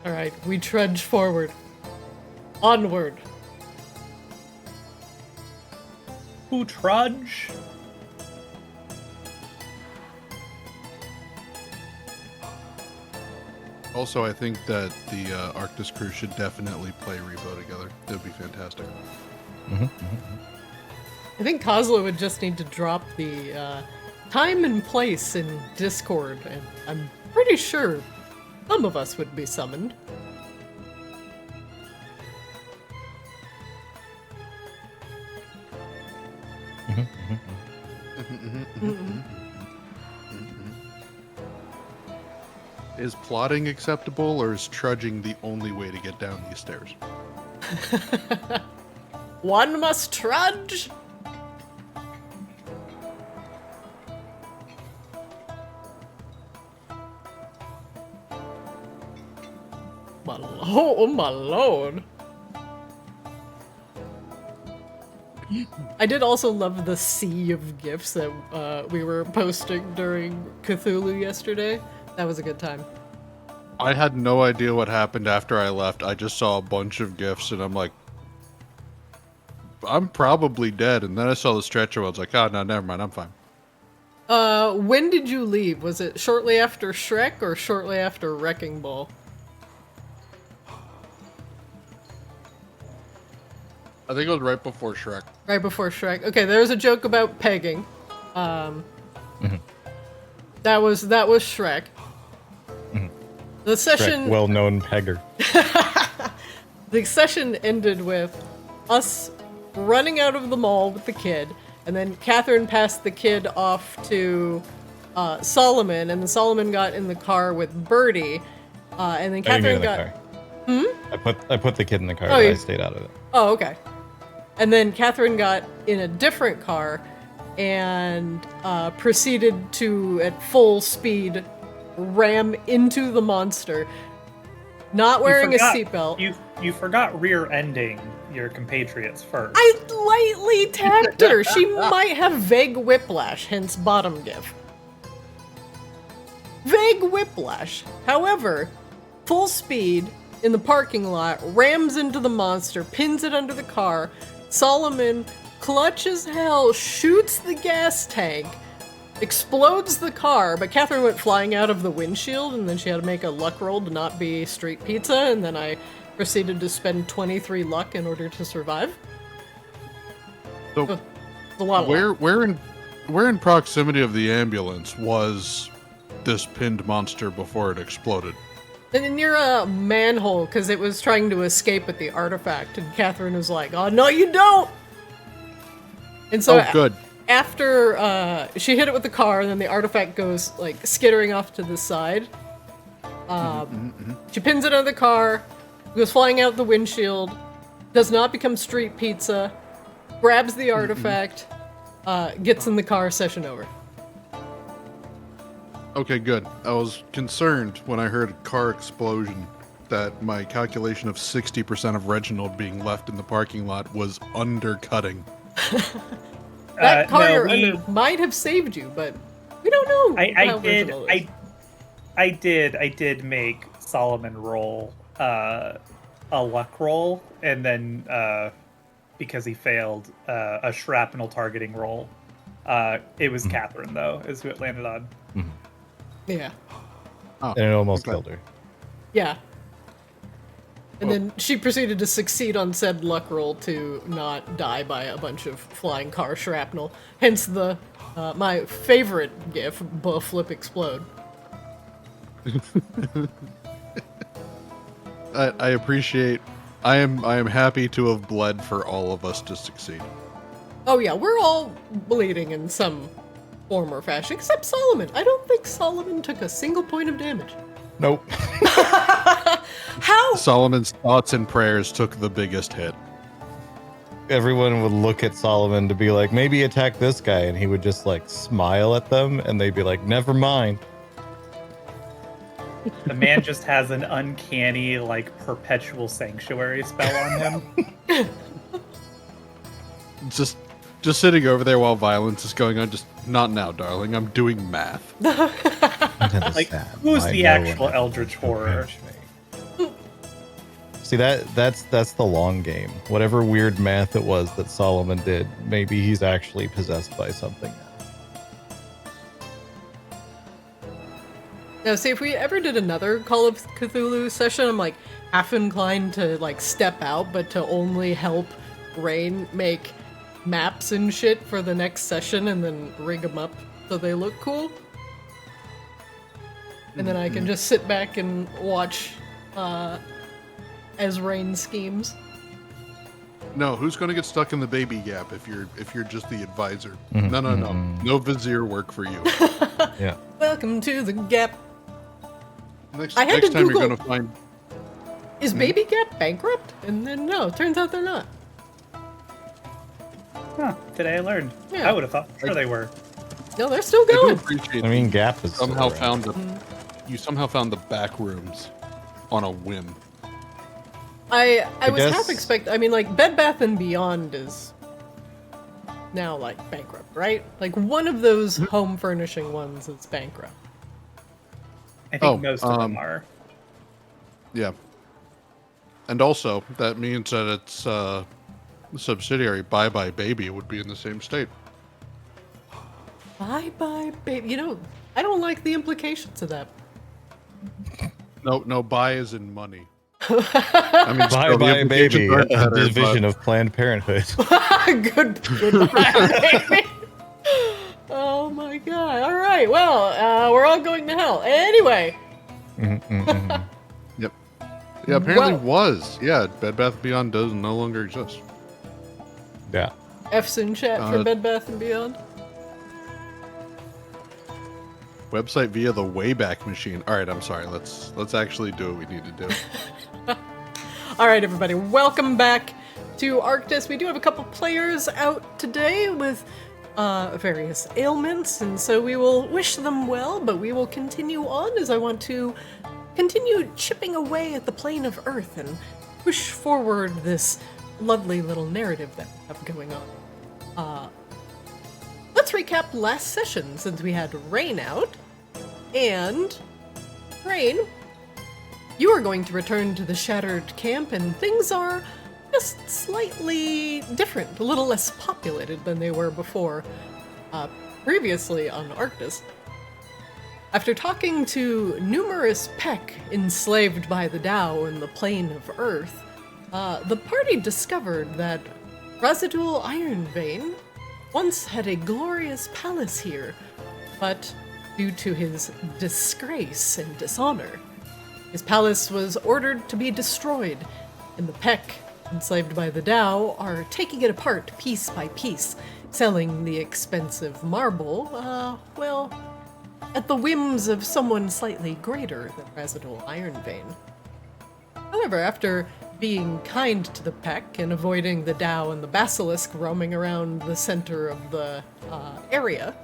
Alright, we trudge forward. Onward. Who trudge? Also, I think that the Arctis crew should definitely play Revo together. That'd be fantastic. I think Kozlo would just need to drop the time and place in Discord, and I'm pretty sure some of us would be summoned. Is plotting acceptable, or is trudging the only way to get down these stairs? One must trudge! Oh my lord. I did also love the sea of gifs that we were posting during Cthulhu yesterday. That was a good time. I had no idea what happened after I left. I just saw a bunch of gifs, and I'm like, I'm probably dead. And then I saw the stretcher. I was like, oh, no, never mind. I'm fine. When did you leave? Was it shortly after Shrek or shortly after Wrecking Ball? I think it was right before Shrek. Right before Shrek. Okay, there was a joke about pegging. That was Shrek. The session, Shrek, well-known pegger. the session ended with us running out of the mall with the kid, and then Catherine passed the kid off to Solomon, and then Solomon got in the car with Birdie, and then Catherine got. I put the kid in the car, Oh, but you- I stayed out of it. Oh, okay. And then Catherine got in a different car and proceeded to, at full speed, ram into the monster, not wearing a seatbelt. You forgot rear-ending your compatriots first. I lightly tapped her. She might have vague whiplash, hence bottom gif. Vague whiplash. However, full speed in the parking lot, rams into the monster, pins it under the car. Solomon, clutch as hell, shoots the gas tank, explodes the car, but Catherine went flying out of the windshield, and then she had to make a luck roll to not be street pizza, and then I proceeded to spend 23 luck in order to survive. So, It's a lot of luck. where in proximity of the ambulance was this pinned monster before it exploded? And near a manhole, because it was trying to escape with the artifact, and Catherine was like, "Oh, no, you don't!" And so Oh, good. after she hit it with the car, and then the artifact goes, like, skittering off to the side. She pins it under the car, goes flying out the windshield, does not become street pizza, grabs the artifact, gets in the car, session over. Okay, good. I was concerned when I heard a car explosion that my calculation of 60% of Reginald being left in the parking lot was undercutting. That car no, you're under might have saved you, but we don't know. how original it is. I did make Solomon roll a luck roll, and then because he failed a shrapnel targeting roll, it was Catherine though is who it landed on. Yeah. Oh, And it almost okay. killed her. Yeah. And then she proceeded to succeed on said luck roll to not die by a bunch of flying car shrapnel. Hence the my favorite gif, flip explode. I appreciate. I am happy to have bled for all of us to succeed. Oh yeah, we're all bleeding in some form or fashion, except Solomon. I don't think Solomon took a single point of damage. Nope. How? Solomon's thoughts and prayers took the biggest hit. Everyone would look at Solomon to be like, maybe attack this guy, and he would just like smile at them, and they'd be like, never mind. The man just has an uncanny, like, perpetual sanctuary spell on him. Just sitting over there while violence is going on. Just not now, darling. I'm doing math. Like, who's the actual Eldritch Horror? See, that's the long game. Whatever weird math it was that Solomon did, maybe he's actually possessed by something now. Now, see, if we ever did another Call of Cthulhu session, I'm like half inclined to like step out, but to only help Raine make maps and shit for the next session, and then rig them up so they look cool. And then I can just sit back and watch as Raine schemes. No, who's going to get stuck in the baby gap if you're just the advisor? No vizier work for you. Yeah. Welcome to the Gap. Next I had to time Google, you're going to find. is Baby Gap bankrupt? And then no, turns out they're not. Huh, today I learned. Yeah. I would have thought sure they were. No, they're still I do going. appreciate I mean, Gap is somehow still around. you somehow found the back rooms on a whim. I was guess- half expect. I mean, like Bed Bath and Beyond is now like bankrupt, right? Like one of those home furnishing ones is bankrupt. I think most of them are. Yeah. And also, that means that its subsidiary, Bye Bye Baby, would be in the same state. Bye bye, baby. You know, I don't like the implications of that. No, buy is in money. I mean, Bye still, the bye baby, implications aren't a better, division but- of Planned Parenthood. Goodbye, baby. Oh my god. All right. Well, we're all going to hell. Anyway. Yep. Yeah, apparently Well- was. Yeah, Bed Bath Beyond does no longer exist. Yeah. F's in chat for Bed Bath and Beyond. Website via the Wayback Machine. All right, I'm sorry. Let's actually do what we need to do. All right, everybody, welcome back to Arctis. We do have a couple players out today with various ailments, and so we will wish them well, but we will continue on as I want to continue chipping away at the plane of Earth and push forward this lovely little narrative that we have going on. Let's recap last session since we had Raine out. And Raine, you are going to return to the shattered camp, and things are just slightly different, a little less populated than they were before, previously on Arctis. After talking to numerous Peck enslaved by the Tao in the plane of Earth, the party discovered that Razidul Ironvein once had a glorious palace here, but due to his disgrace and dishonor, his palace was ordered to be destroyed, and the Peck, enslaved by the Tao, are taking it apart piece by piece, selling the expensive marble, well, at the whims of someone slightly greater than Razidul Ironvein. However, after being kind to the Peck and avoiding the Tao and the Basilisk roaming around the center of the area,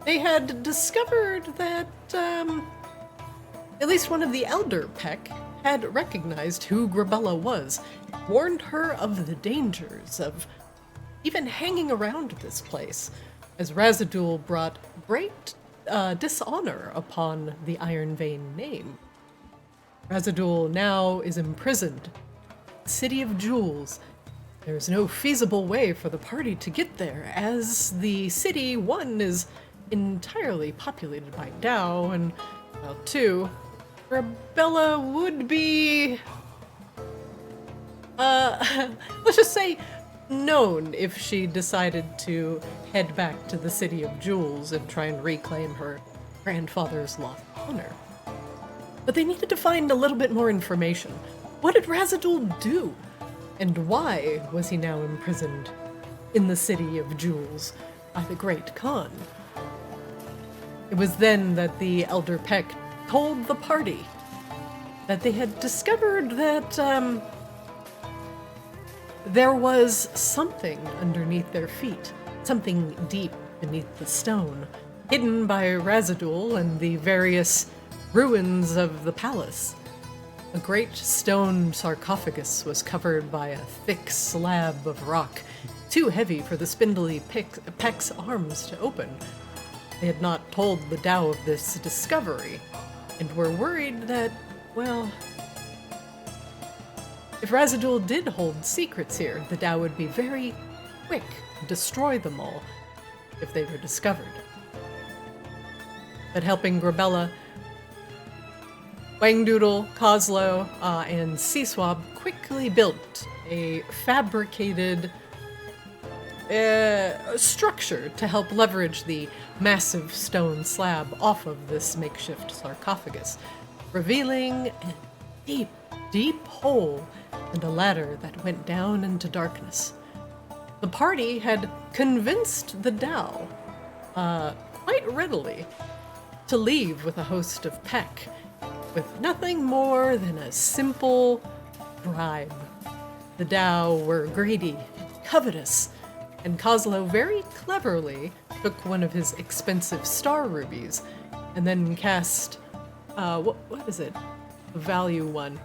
they had discovered that at least one of the elder Peck had recognized who Grabella was, warned her of the dangers of even hanging around this place, as Razidul brought great dishonor upon the Ironvein name. Razidul now is imprisoned. City of Jewels. There's no feasible way for the party to get there, as the city, one, is entirely populated by Tao, and, well, two, Grabella would be, let's just say, known if she decided to head back to the City of Jewels and try and reclaim her grandfather's lost honor. But they needed to find a little bit more information. What did Razidul do? And why was he now imprisoned in the City of Jewels by the Great Khan? It was then that the Elder Peck told the party that they had discovered that there was something underneath their feet, something deep beneath the stone, hidden by Razidul and the various ruins of the palace. A great stone sarcophagus was covered by a thick slab of rock, too heavy for the spindly Peck's arms to open. They had not told the Tao of this discovery, and were worried that, well, If Razidul did hold secrets here, the Tao would be very quick to destroy them all if they were discovered. But helping Grabella, Wangdoodle, Kozlo, and Seaswab quickly built a fabricated structure to help leverage the massive stone slab off of this makeshift sarcophagus, revealing a deep, deep hole and a ladder that went down into darkness. The party had convinced the Tao, quite readily, to leave with a host of Peck, with nothing more than a simple bribe. The Tao were greedy, covetous, and Kozlo very cleverly took one of his expensive star rubies and then cast, what is it? The value one.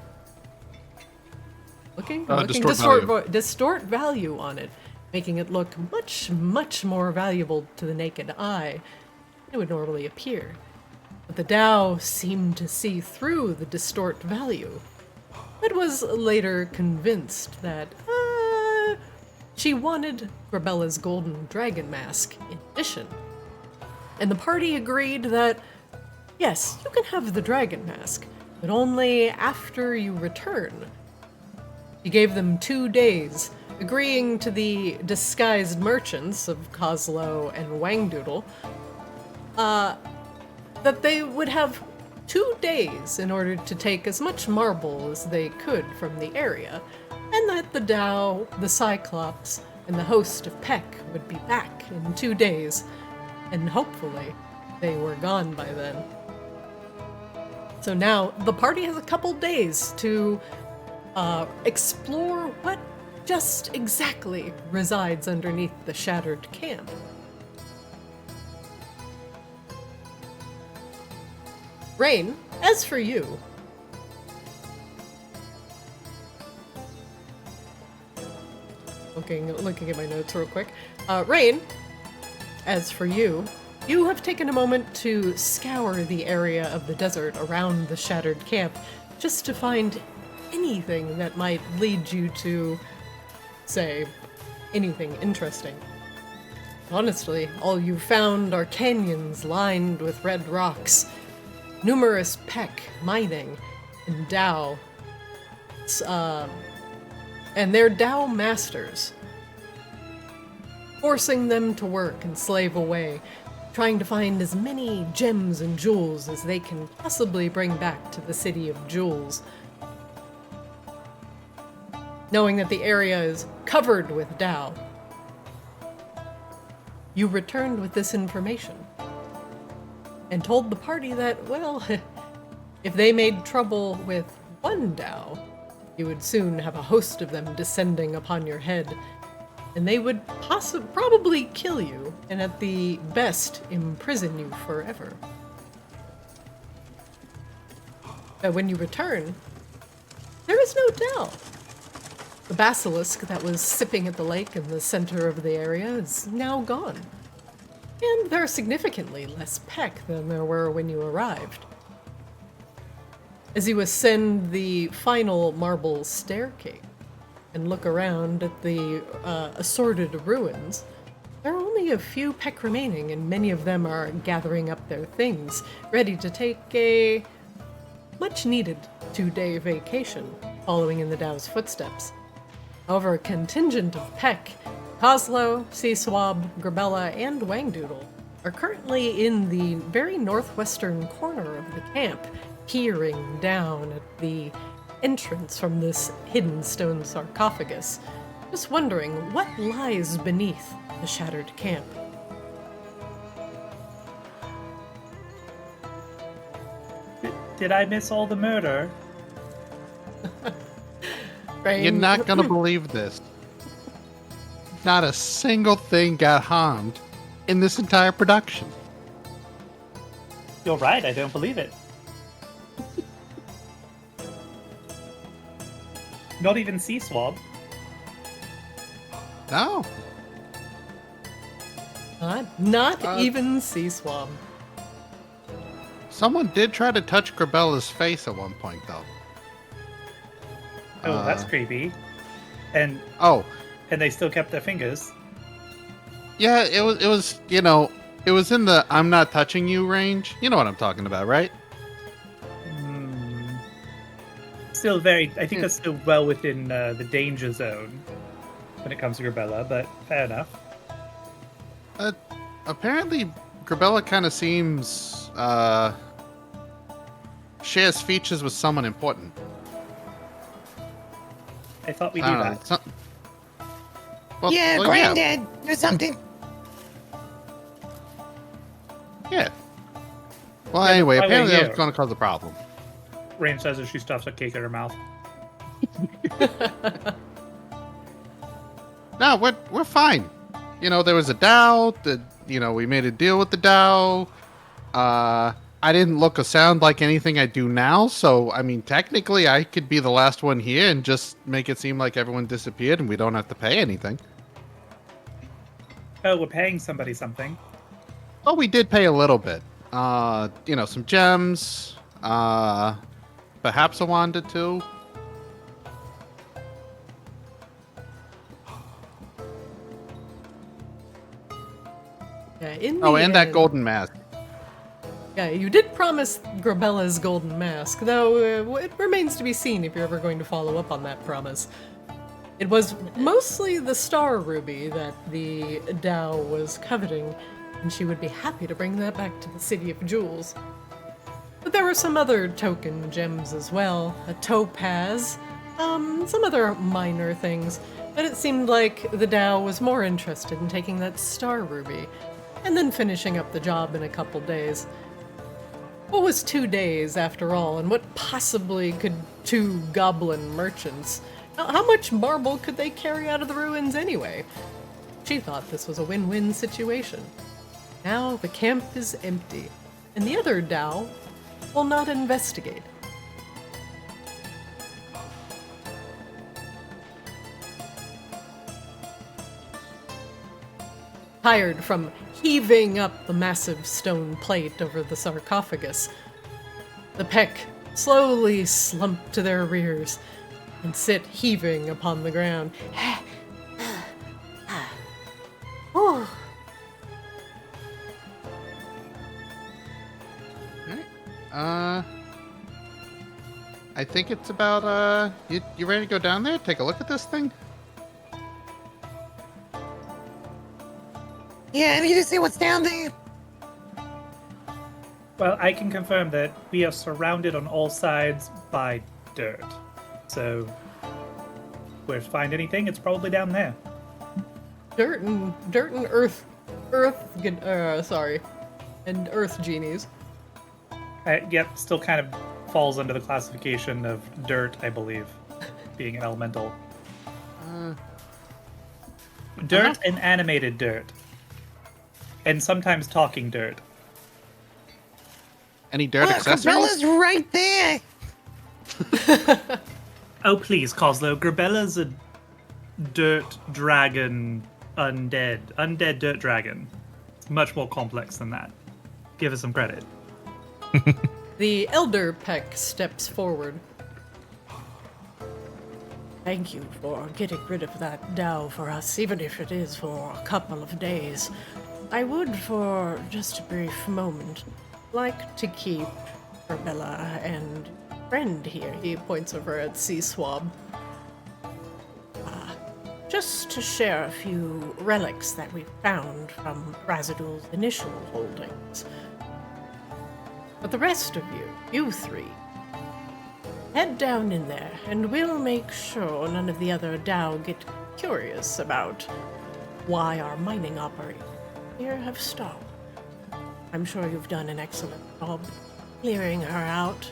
Looking? Distort value on it, making it look much, much more valuable to the naked eye than it would normally appear. But the Tao seemed to see through the distort value, but was later convinced that, she wanted Grabella's golden dragon mask in addition. And the party agreed that, yes, you can have the dragon mask, but only after you return. He gave them 2 days, agreeing to the disguised merchants of Kozlo and Wangdoodle, that they would have 2 days in order to take as much marble as they could from the area, and that the Tao, the Cyclops, and the host of Peck would be back in 2 days, and hopefully they were gone by then. So now the party has a couple days to explore what just exactly resides underneath the shattered camp. Raine, as for you, looking at my notes real quick. Raine, as for you, you have taken a moment to scour the area of the desert around the shattered camp just to find anything that might lead you to, say, anything interesting. Honestly, all you found are canyons lined with red rocks, numerous Peck mining, and Tao, and their Tao masters, forcing them to work and slave away, trying to find as many gems and jewels as they can possibly bring back to the City of Jewels. Knowing that the area is covered with Tao, you returned with this information and told the party that, well, if they made trouble with one Tao, you would soon have a host of them descending upon your head, and they would probably kill you, and at the best, imprison you forever. But when you return, there is no Tao. The basilisk that was sipping at the lake in the center of the area is now gone. And there are significantly less Peck than there were when you arrived. As you ascend the final marble staircase and look around at the assorted ruins, there are only a few Peck remaining, and many of them are gathering up their things, ready to take a much-needed 2-day vacation, following in the Tao's footsteps. However, a contingent of Peck, Kozlo, Seaswab, Grabella, and Wangdoodle are currently in the very northwestern corner of the camp, peering down at the entrance from this hidden stone sarcophagus, just wondering what lies beneath the shattered camp. Did I miss all the murder? Raine, You're not gonna believe this. Not a single thing got harmed in this entire production. You're right, I don't believe it. Not even Seaswab. No. Not even Seaswab. Someone did try to touch Grabella's face at one point, though. Oh, that's creepy. And Oh, they still kept their fingers. yeah, it was, it was in the I'm not touching you range. You know what I'm talking about, right? Still very. I think that's still well within the danger zone when it comes to Grabella, but fair enough. Apparently, Grabella kind of seems, shares features with someone important. I thought we I knew don't know, that. Well, Yeah, well, Granddad, or something. Yeah. Well, Yeah, anyway, but why apparently were that you? was going to cause a problem. Rain says as she stuffs a cake in her mouth. No, we're fine. There was a Dow. We made a deal with the Dow. I didn't look or sound like anything I do now, so I mean, technically, I could be the last one here and just make it seem like everyone disappeared and we don't have to pay anything. Oh, we're paying somebody something. Oh, we did pay a little bit. Some gems. Perhaps a wand or two. Yeah, in the Oh, and that end- golden mask. Yeah, you did promise Grabella's golden mask, though it remains to be seen if you're ever going to follow up on that promise. It was mostly the star ruby that the Dow was coveting, and she would be happy to bring that back to the City of Jewels. But there were some other token gems as well, a topaz, some other minor things, but it seemed like the Dow was more interested in taking that star ruby, and then finishing up the job in a couple days. What was 2 days, after all, and what possibly could 2 goblin merchants? How much marble could they carry out of the ruins anyway? She thought this was a win-win situation. Now the camp is empty, and the other Dow will not investigate. Tired from heaving up the massive stone plate over the sarcophagus, the Peck slowly slump to their rears and sit heaving upon the ground. Whew. I think it's about, you ready to go down there? Take a look at this thing? Yeah, I need to see what's down there. Well, I can confirm that we are surrounded on all sides by dirt. So, if we find anything, it's probably down there. Dirt and and earth genies. Yep, still kind of falls under the classification of dirt, I believe, being an elemental. Dirt and animated dirt. And sometimes talking dirt. Any dirt Look, accessories? Grabella's right there. Oh, please, Coslow. Grabella's a dirt dragon undead. Undead dirt dragon. It's much more complex than that. Give us some credit. The elder Peck steps forward. Thank you for getting rid of that Dow for us, even if it is for a couple of days. I would, for just a brief moment, like to keep Grabella and friend here. He points over at Sea Swab. Just to share a few relics that we found from Razidul's initial holdings. But the rest of you three, head down in there, and we'll make sure none of the other Dow get curious about why our mining operations here have stopped. I'm sure you've done an excellent job clearing her out,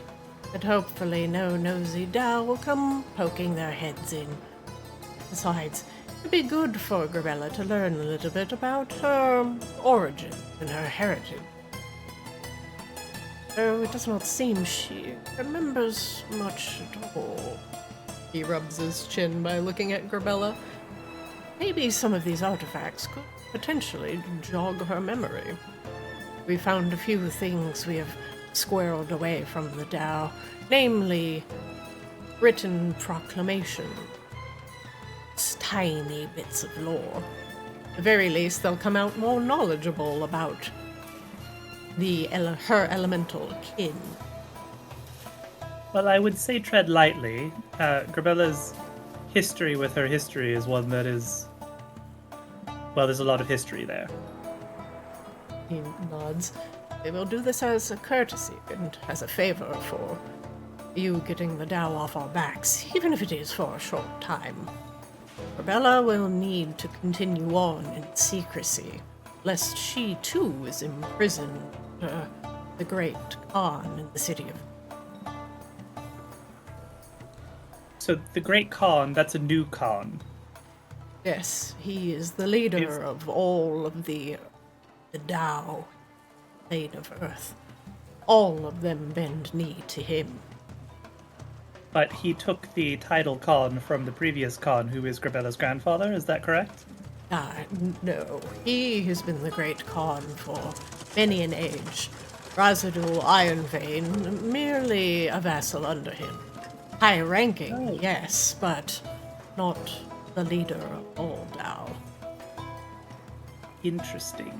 but hopefully no nosy Dow will come poking their heads in. Besides, it'd be good for Grabella to learn a little bit about her origin and her heritage. Though it does not seem she remembers much at all. He rubs his chin by looking at Grabella. Maybe some of these artifacts could potentially jog her memory. We found a few things we have squirreled away from the Dow, namely written proclamation. Just tiny bits of lore. At the very least, they'll come out more knowledgeable about her elemental kin. Well, I would say tread lightly. Grabella's history with her history is one that is... Well, there's a lot of history there. He nods. They will do this as a courtesy and as a favor for you getting the Tao off our backs, even if it is for a short time. Grabella will need to continue on in secrecy, lest she too is imprisoned the great Khan in the city of... So the Great Khan, that's a new Khan. Yes, he is the leader of all of the Tao, plane of Earth. All of them bend knee to him. But he took the title Khan from the previous Khan, who is Grabella's grandfather, is that correct? No. He has been the great Khan for many an age. Razidul Ironvein, merely a vassal under him. High ranking, yes, but not the leader of all Tao. Interesting.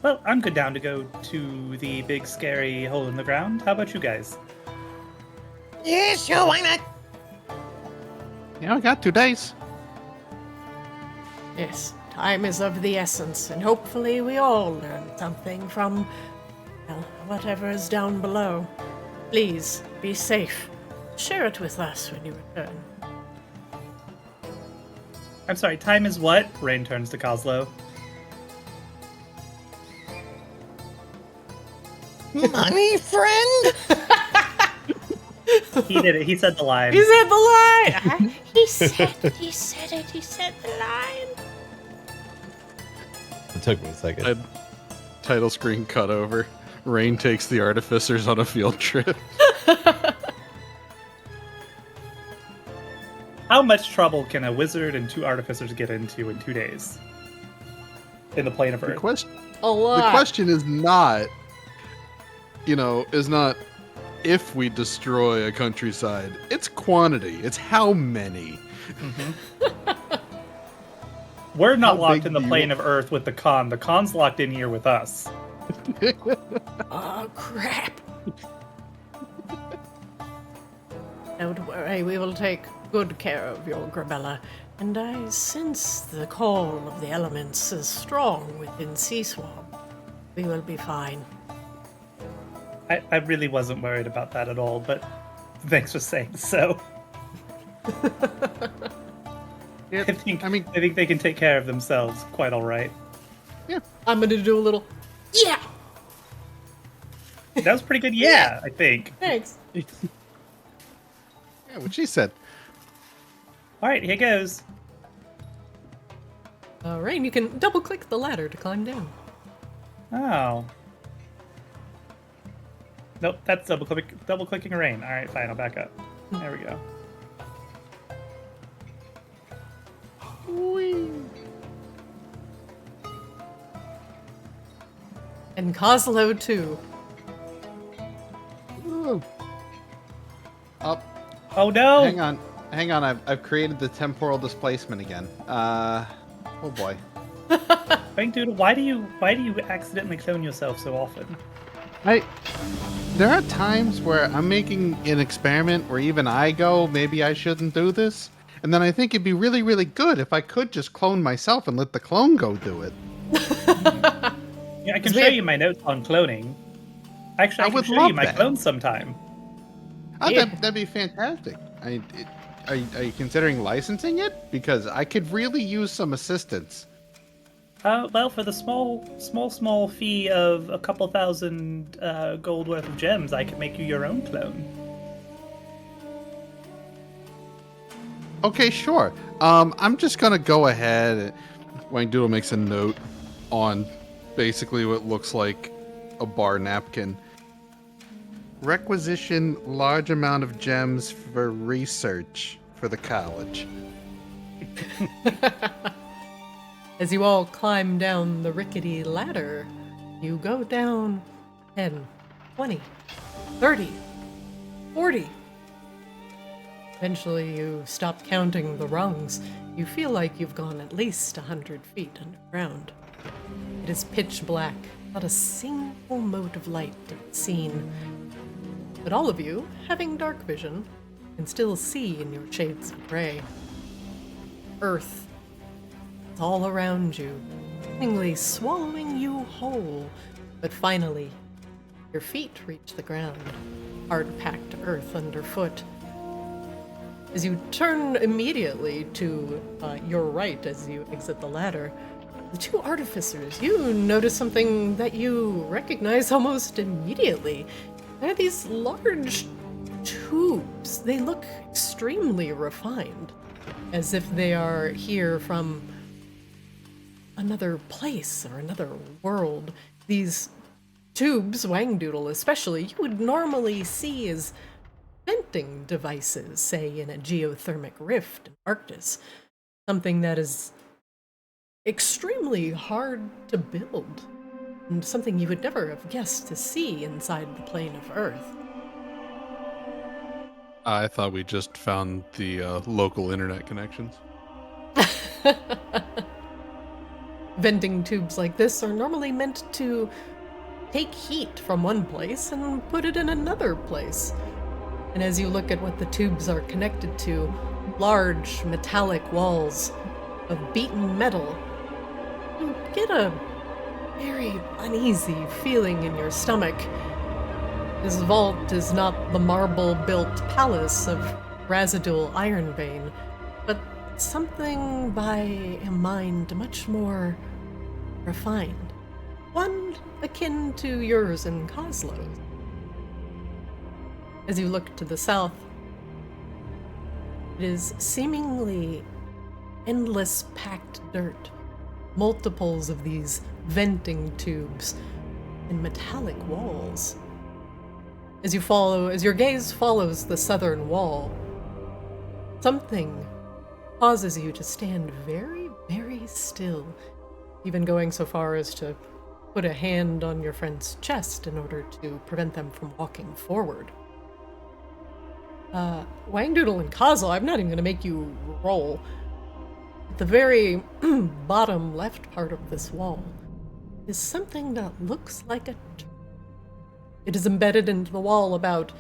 Well, I'm good down to go to the big scary hole in the ground. How about you guys? Yeah, sure, why not? Yeah, we got 2 days. Yes, time is of the essence, and hopefully we all learn something from, well, whatever is down below. Please, be safe. Share it with us when you return. I'm sorry, time is what? Raine turns to Coslow. Money, friend? He did it. He said the line. He said the line! He said the line. It took me a second. Title screen cut over. Raine takes the artificers on a field trip. How much trouble can a wizard and 2 artificers get into in 2 days? In the plane of The Earth. question, A lot. the question is not, if we destroy a countryside. It's quantity. It's how many. We're not How locked big in the do you plane want- of Earth with the Khan. The Khan's locked in here with us. Oh, crap. Don't worry, we will take good care of your Grabella. And I sense the call of the elements is strong within Sea Swamp. We will be fine. I really wasn't worried about that at all, but thanks for saying so. Yeah, I think I mean, they can take care of themselves quite all right. I'm gonna do a little, yeah! That was pretty good, yeah, I think. Thanks. yeah, what she said. All right, here goes. Raine, you can double-click the ladder to climb down. Oh. Nope, that's double-clicking Raine. All right, fine, I'll back up. There we go. And Coslow, too. Ooh. Up. Oh no! Hang on. I've created the temporal displacement again. Oh boy. Wangdoodle, why do you accidentally clone yourself so often? There are times where I'm making an experiment where even I go, maybe I shouldn't do this. And then I think it'd be really, really good if I could just clone myself and let the clone go do it. Yeah, I can show you my notes on cloning. Actually, I would can show love you my that. clone sometime. Oh, that'd be fantastic. Are you considering licensing it? Because I could really use some assistance. Well, for the small fee of a couple thousand gold worth of gems, I could make you your own clone. Okay, sure. I'm just gonna go ahead. Wangdoodle makes a note on basically what looks like a bar napkin. Requisition large amount of gems for research for the college. As you all climb down the rickety ladder, you go down 10, 20, 30, 40. Eventually, you stop counting the rungs. You feel like you've gone at least 100 feet underground. It is pitch black, not a single mote of light to be seen. But all of you, having dark vision, can still see in your shades of gray. Earth is all around you, seemingly swallowing you whole. But finally, your feet reach the ground, hard-packed earth underfoot. As you turn immediately to your right as you exit the ladder, the two artificers, you notice something that you recognize almost immediately. They're these large tubes. They look extremely refined, as if they are here from another place or another world. These tubes, Wangdoodle especially, you would normally see as venting devices, say in a geothermic rift in Arctis. Something that is extremely hard to build, and something you would never have guessed to see inside the plane of Earth. I thought we just found the local internet connections. Venting tubes like this are normally meant to take heat from one place and put it in another place. And as you look at what the tubes are connected to, large metallic walls of beaten metal, you get a very uneasy feeling in your stomach. This vault is not the marble-built palace of Razidul Ironvein, but something by a mind much more refined. One akin to yours and Coslow's. As you look to the south, it is seemingly endless packed dirt, multiples of these venting tubes and metallic walls. As your gaze follows the southern wall, something causes you to stand very, very still, even going so far as to put a hand on your friend's chest in order to prevent them from walking forward. Wangdoodle and Kazel, I'm not even going to make you roll. At the very bottom left part of this wall is something that looks like a turret. It is embedded into the wall about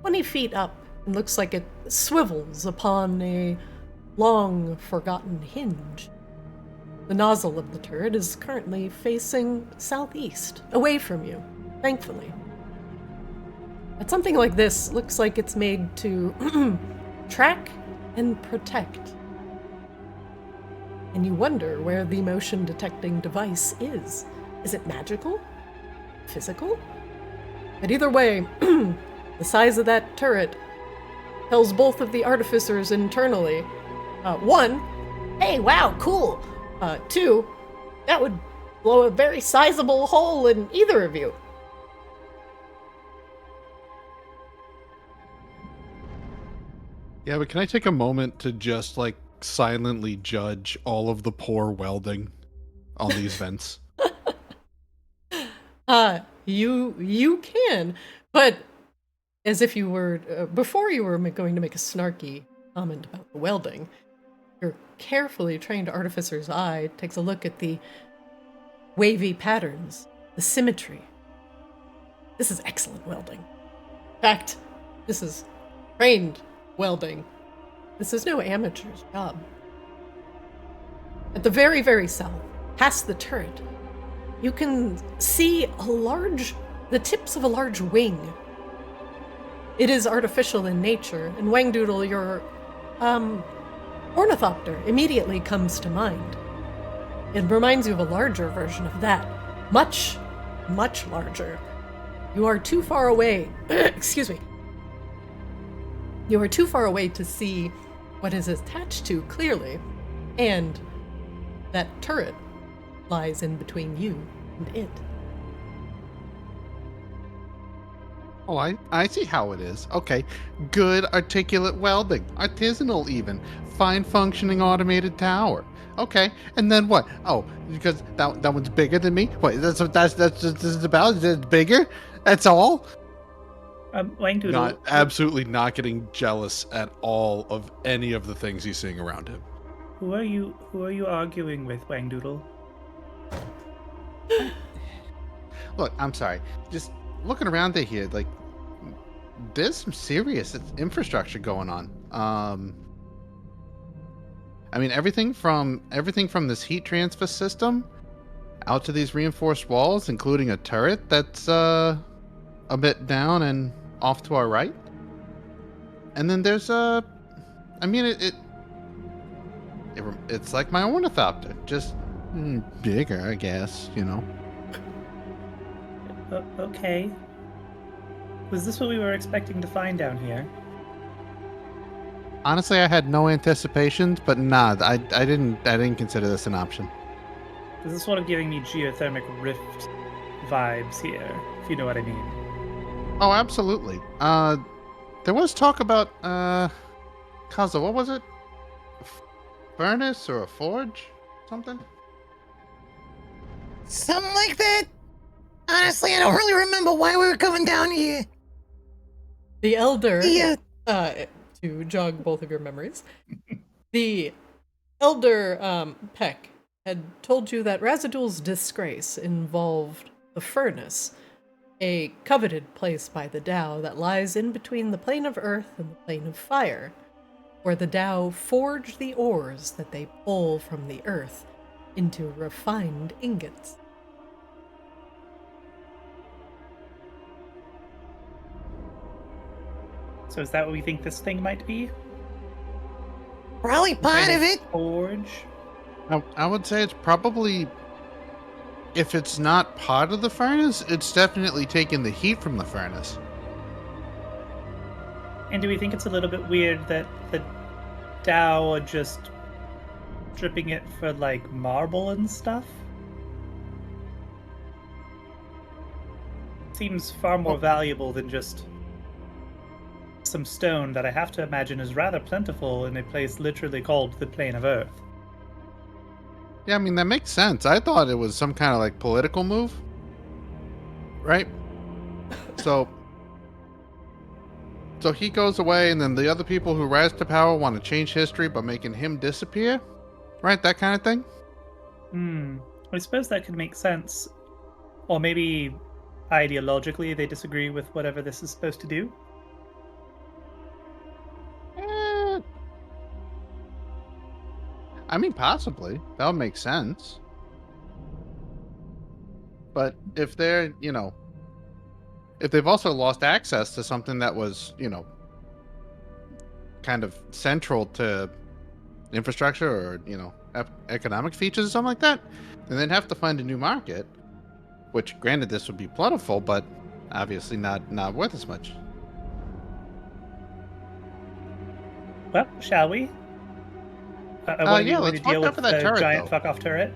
20 feet up and looks like it swivels upon a long forgotten hinge. The nozzle of the turret is currently facing southeast, away from you, thankfully. But something like this looks like it's made to track and protect. And you wonder where the motion detecting device is. Is it magical? Physical? But either way, the size of that turret tells both of the artificers internally, one, hey, wow, cool. Two, that would blow a very sizable hole in either of you. Yeah, but can I take a moment to just, like, silently judge all of the poor welding on these vents? You can, but as if you were, before you were going to make a snarky comment about the welding, your carefully trained artificer's eye takes a look at the wavy patterns, the symmetry. This is excellent welding. In fact, this is trained welding. This is no amateur's job. At the very, very south, past the turret, you can see the tips of a large wing. It is artificial in nature, and Wangdoodle, your ornithopter, immediately comes to mind. It reminds you of a larger version of that. Much, much larger. You are too far away. Excuse me. You are too far away to see what is attached to clearly, and that turret lies in between you and it. Oh, I see how it is. Okay. Good articulate welding. Artisanal even. Fine functioning automated tower. Okay. And then what? Oh, because that one's bigger than me? What, that's what this is about? Is it bigger? That's all? Wangdoodle, absolutely not getting jealous at all of any of the things he's seeing around him. who are you arguing with, Wangdoodle? Look, I'm sorry. Just looking around here, like, there's some serious infrastructure going on. I mean, everything from this heat transfer system out to these reinforced walls, including a turret that's a bit down and off to our right. And then there's I mean, it's like my ornithopter, just bigger, I guess. You know. Okay. Was this what we were expecting to find down here? Honestly, I had no anticipations, but nah, I didn't consider this an option. This is sort of giving me Geothermic Rift vibes here, if you know what I mean. Oh, absolutely. There was talk about Kaza, what was it? Furnace or a forge? Something? Something like that? Honestly, I don't really remember why we were coming down here. The elder, Yeah. to jog both of your memories, the elder Peck had told you that Razidul's disgrace involved the furnace, a coveted place by the Tao that lies in between the plane of earth and the plane of fire, where the Tao forge the ores that they pull from the earth into refined ingots. So is that what we think this thing might be? Probably part of it. Forge? I would say it's probably, if it's not part of the furnace, it's definitely taking the heat from the furnace. And do we think it's a little bit weird that the Tao are just stripping it for, like, marble and stuff? Seems far more valuable than just some stone that I have to imagine is rather plentiful in a place literally called the Plane of Earth. Yeah, I mean, that makes sense. I thought it was some kind of like political move. Right? So he goes away, and then the other people who rise to power want to change history by making him disappear? Right? That kind of thing? I suppose that could make sense. Or maybe ideologically they disagree with whatever this is supposed to do. I mean, possibly. That would make sense. But if they're, if they've also lost access to something that was, kind of central to infrastructure or, economic features or something like that, then they'd have to find a new market, which, granted, this would be plentiful, but obviously not worth as much. Well, shall we? Yeah, let's deal watch out with for that the turret, giant though. fuck-off turret.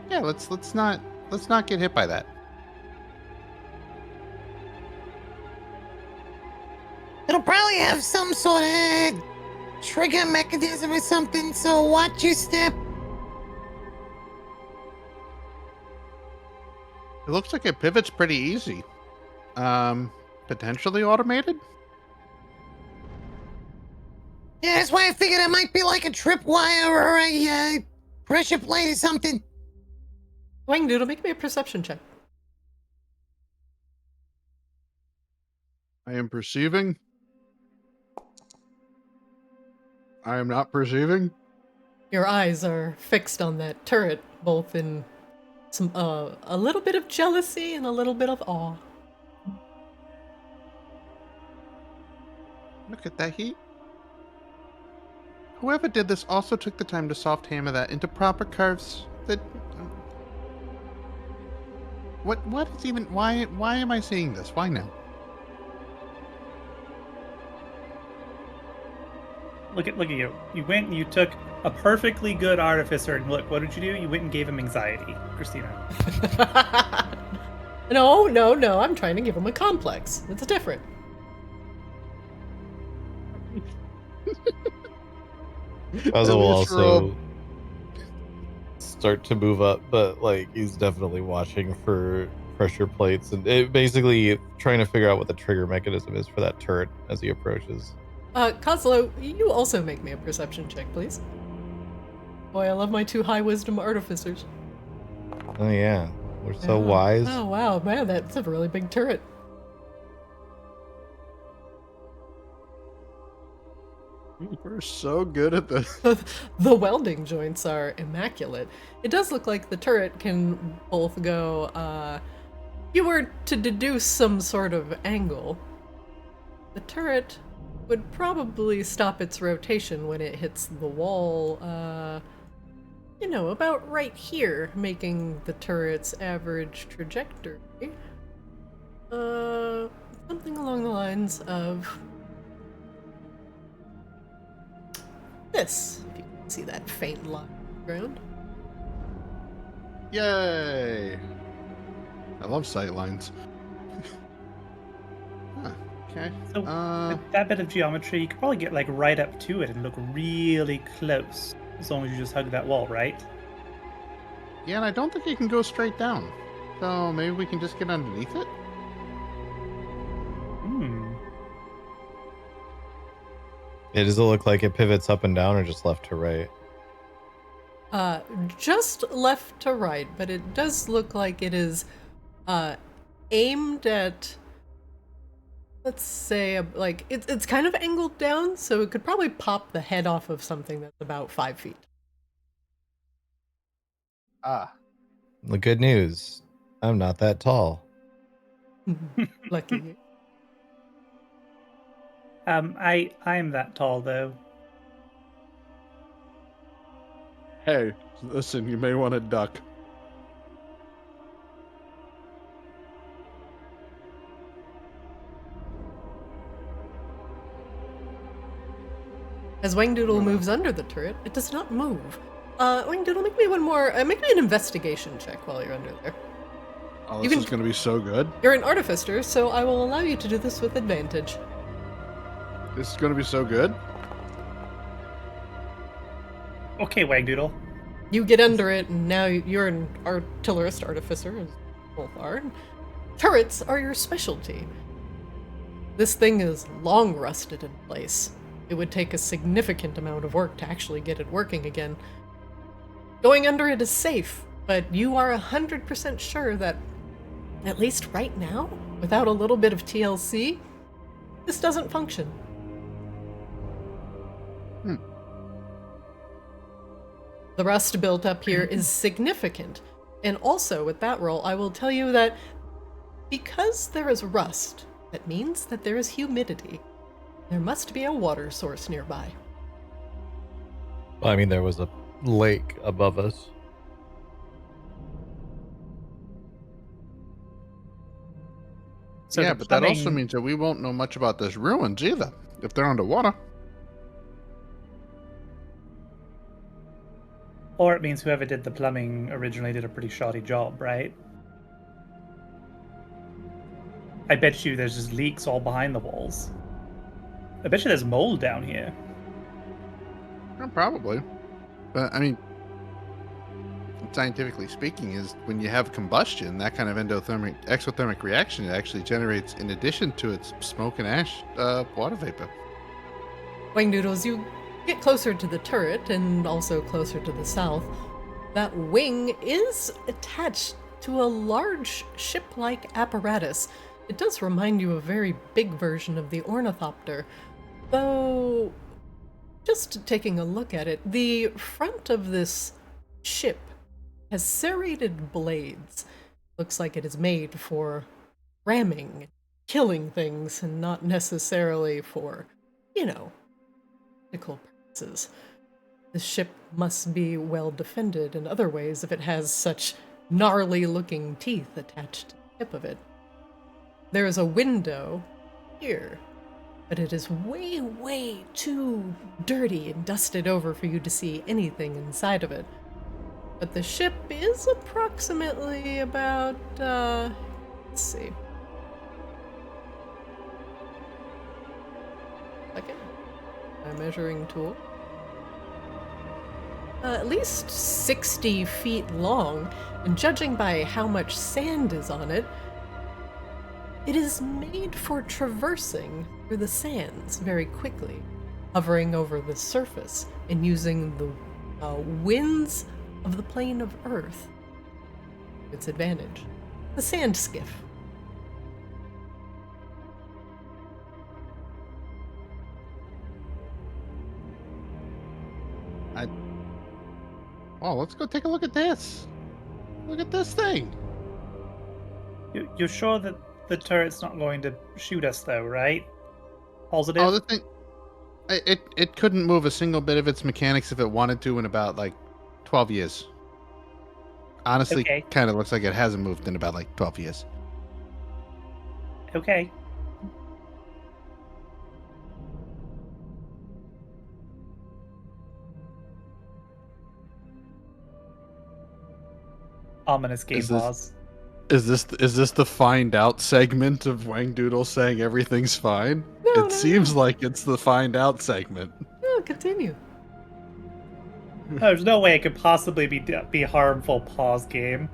Yeah, let's not get hit by that. It'll probably have some sort of trigger mechanism or something, so watch your step. It looks like it pivots pretty easy. Potentially automated? Yeah, that's why I figured it might be like a tripwire or a pressure plate or something. Wangdoodle, make me a perception check. I am perceiving. I am not perceiving. Your eyes are fixed on that turret, both in some a little bit of jealousy and a little bit of awe. Look at that heat. Whoever did this also took the time to soft hammer that into proper curves. What is even, why am I seeing this? Why now? Look at you. You went and you took a perfectly good artificer, and look, what did you do? You went and gave him anxiety, Christina. No, I'm trying to give him a complex. It's different. Kaza will also start to move up, but like he's definitely watching for pressure plates, and it basically trying to figure out what the trigger mechanism is for that turret as he approaches. Kozlo, you also make me a perception check, please. Boy, I love my 2 high wisdom artificers. Oh yeah, we're so Yeah. wise. Oh wow, man, that's a really big turret. We're so good at this. The welding joints are immaculate. It does look like the turret can both go, if you were to deduce some sort of angle, the turret would probably stop its rotation when it hits the wall, you know, about right here, making the turret's average trajectory. Something along the lines of this, if you can see that faint line on the ground. Yay! I love sight lines. Huh, okay. So with that bit of geometry, you could probably get like right up to it and look really close, as long as you just hug that wall, right? Yeah, and I don't think you can go straight down. So maybe we can just get underneath it? Yeah, does it look like it pivots up and down or just left to right? Just left to right, but it does look like it is aimed at, let's say, like it's kind of angled down, so it could probably pop the head off of something that's about 5 feet. Ah. The good news, I'm not that tall. Lucky you. I'm that tall though. Hey, listen, you may want to duck. As Wangdoodle moves under the turret, it does not move. Wangdoodle, make me one more. Make me an investigation check while you're under there. Oh, You this can- is going to be so good. You're an artificer, so I will allow you to do this with advantage. This is going to be so good. Okay, Wangdoodle. You get under it, and now you're an artillerist artificer, as both are. Turrets are your specialty. This thing is long rusted in place. It would take a significant amount of work to actually get it working again. Going under it is safe, but you are 100% sure that, at least right now, without a little bit of TLC, this doesn't function. The rust built up here is significant. And also, with that roll, I will tell you that because there is rust, that means that there is humidity. There must be a water source nearby. Well, I mean, there was a lake above us. So yeah, the but that also plumbing- means that we won't know much about this ruins either, if they're underwater. Or it means whoever did the plumbing originally did a pretty shoddy job, right? I bet you there's just leaks all behind the walls. I bet you there's mold down here. Yeah, probably. But, I mean, scientifically speaking, is when you have combustion, that kind of exothermic reaction, it actually generates, in addition to its smoke and ash, water vapor. Wangdoodles, you get closer to the turret and also closer to the south. That wing is attached to a large ship-like apparatus. It does remind you of a very big version of the ornithopter, though just taking a look at it, the front of this ship has serrated blades. Looks like it is made for ramming, killing things, and not necessarily for, you know, practical purposes. The ship must be well defended in other ways if it has such gnarly looking teeth attached to the tip of it. There is a window here, but it is way, way too dirty and dusted over for you to see anything inside of it. But the ship is approximately about, let's see. Second. My measuring tool. at least 60 feet long, and judging by how much sand is on it, it is made for traversing through the sands very quickly, hovering over the surface and using the winds of the plane of Earth to its advantage. The sand skiff. Oh, let's go take a look at this. Look at this thing. You're sure that the turret's not going to shoot us, though, right? Positive? Oh, the thing. It couldn't move a single bit of its mechanics if it wanted to in about like 12 years. Honestly, Okay. kind of looks like it hasn't moved in about like 12 years. Okay. Ominous game Is this- pause. Is this the find out segment of Wangdoodle saying everything's fine? No, It seems like it's the find out segment. No, continue. There's no way it could possibly be harmful. Pause game.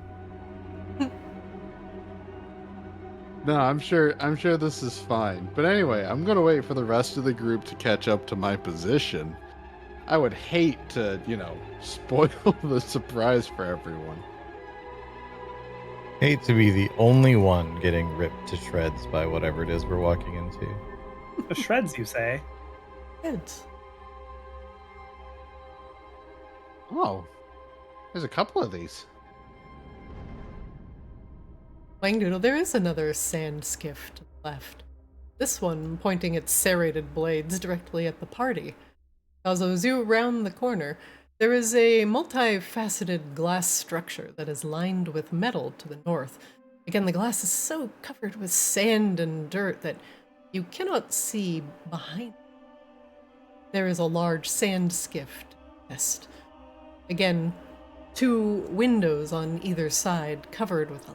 No, I'm sure this is fine. But anyway, I'm gonna wait for the rest of the group to catch up to my position. I would hate to, spoil the surprise for everyone. Hate to be the only one getting ripped to shreds by whatever it is we're walking into. The shreds, you say? Heads. Oh, there's a couple of these. Wangdoodle, there is another sand skiff to the left. This one pointing its serrated blades directly at the party. As I zoom around the corner, there is a multifaceted glass structure that is lined with metal to the north. Again, the glass is so covered with sand and dirt that you cannot see behind it. There is a large sand skiff to the west. Again, 2 windows on either side covered with a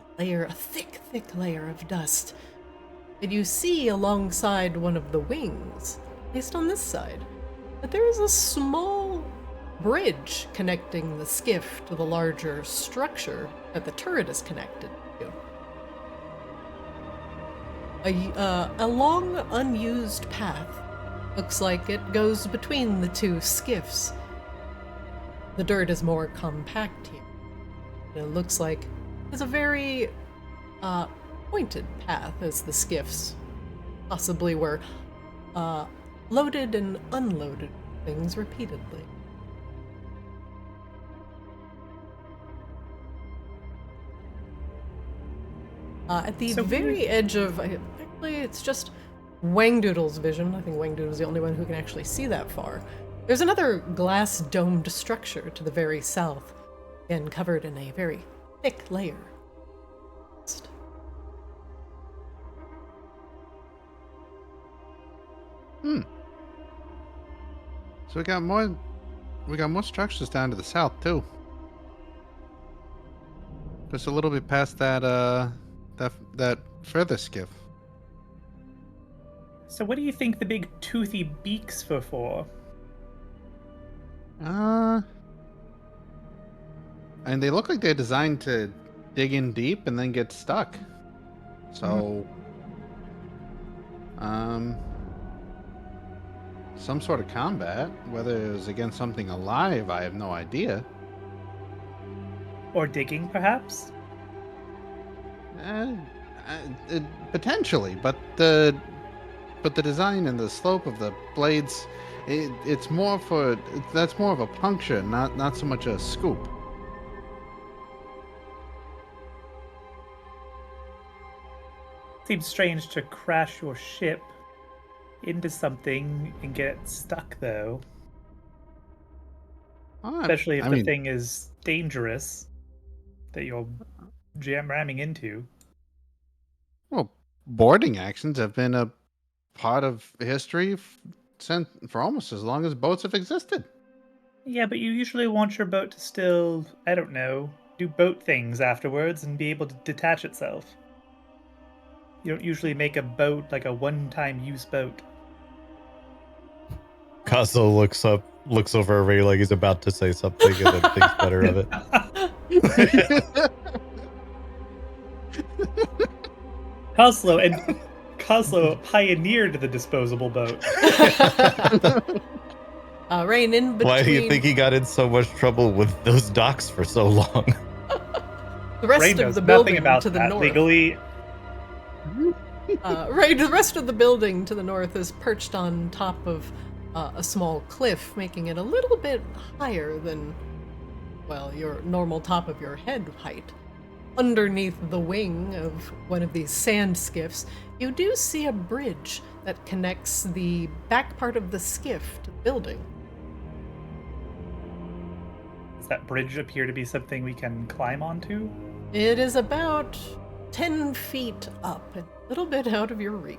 thick layer of dust. And you see alongside one of the wings, placed on this side, that there is a small bridge connecting the skiff to the larger structure that the turret is connected to. A long, unused path. Looks like it goes between the 2 skiffs. The dirt is more compact here. And it looks like it's a very pointed path as the skiffs possibly were loaded and unloaded things repeatedly. At the So very edge of... Actually, it's just Wangdoodle's vision. I think Wangdoodle's the only one who can actually see that far. There's another glass-domed structure to the very south, again covered in a very thick layer. So we got more structures down to the south too. Just a little bit past that further skiff. So what do you think the big toothy beaks were for? And they look like they're designed to dig in deep and then get stuck. So, some sort of combat. Whether it was against something alive, I have no idea. Or digging, perhaps? Potentially, but the design and the slope of the blades, that's more of a puncture, not so much a scoop. Seems strange to crash your ship into something and get stuck, though. Especially if the thing is dangerous that you're ramming into. Well, boarding actions have been a part of history for almost as long as boats have existed. Yeah, but you usually want your boat to still, I don't know, do boat things afterwards and be able to detach itself. You don't usually make a boat like a one-time use boat. Kazo looks up looks over at Ray like he's about to say something and then thinks better of it. Coslo pioneered the disposable boat. Raine, in between. Why do you think he got in so much trouble with those docks for so long? The rest Ray of knows the nothing building about to the that north. legally. Right, the rest of the building to the north is perched on top of a small cliff, making it a little bit higher than, well, your normal top of your head height. Underneath the wing of one of these sand skiffs, you do see a bridge that connects the back part of the skiff to the building. Does that bridge appear to be something we can climb onto? It is about 10 feet up and a little bit out of your reach.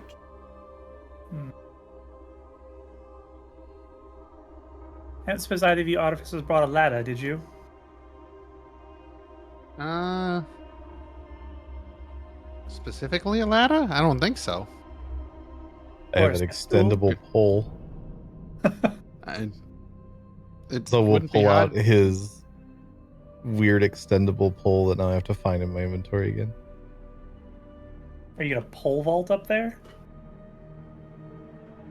I don't suppose either of you artificers brought a ladder, did you? Specifically a ladder? I don't think so. I have Or an a stool? extendable pole, It so we'll wouldn't be pull out hard. his weird extendable pole that now I have to find in my inventory again. Are you gonna pole vault up there?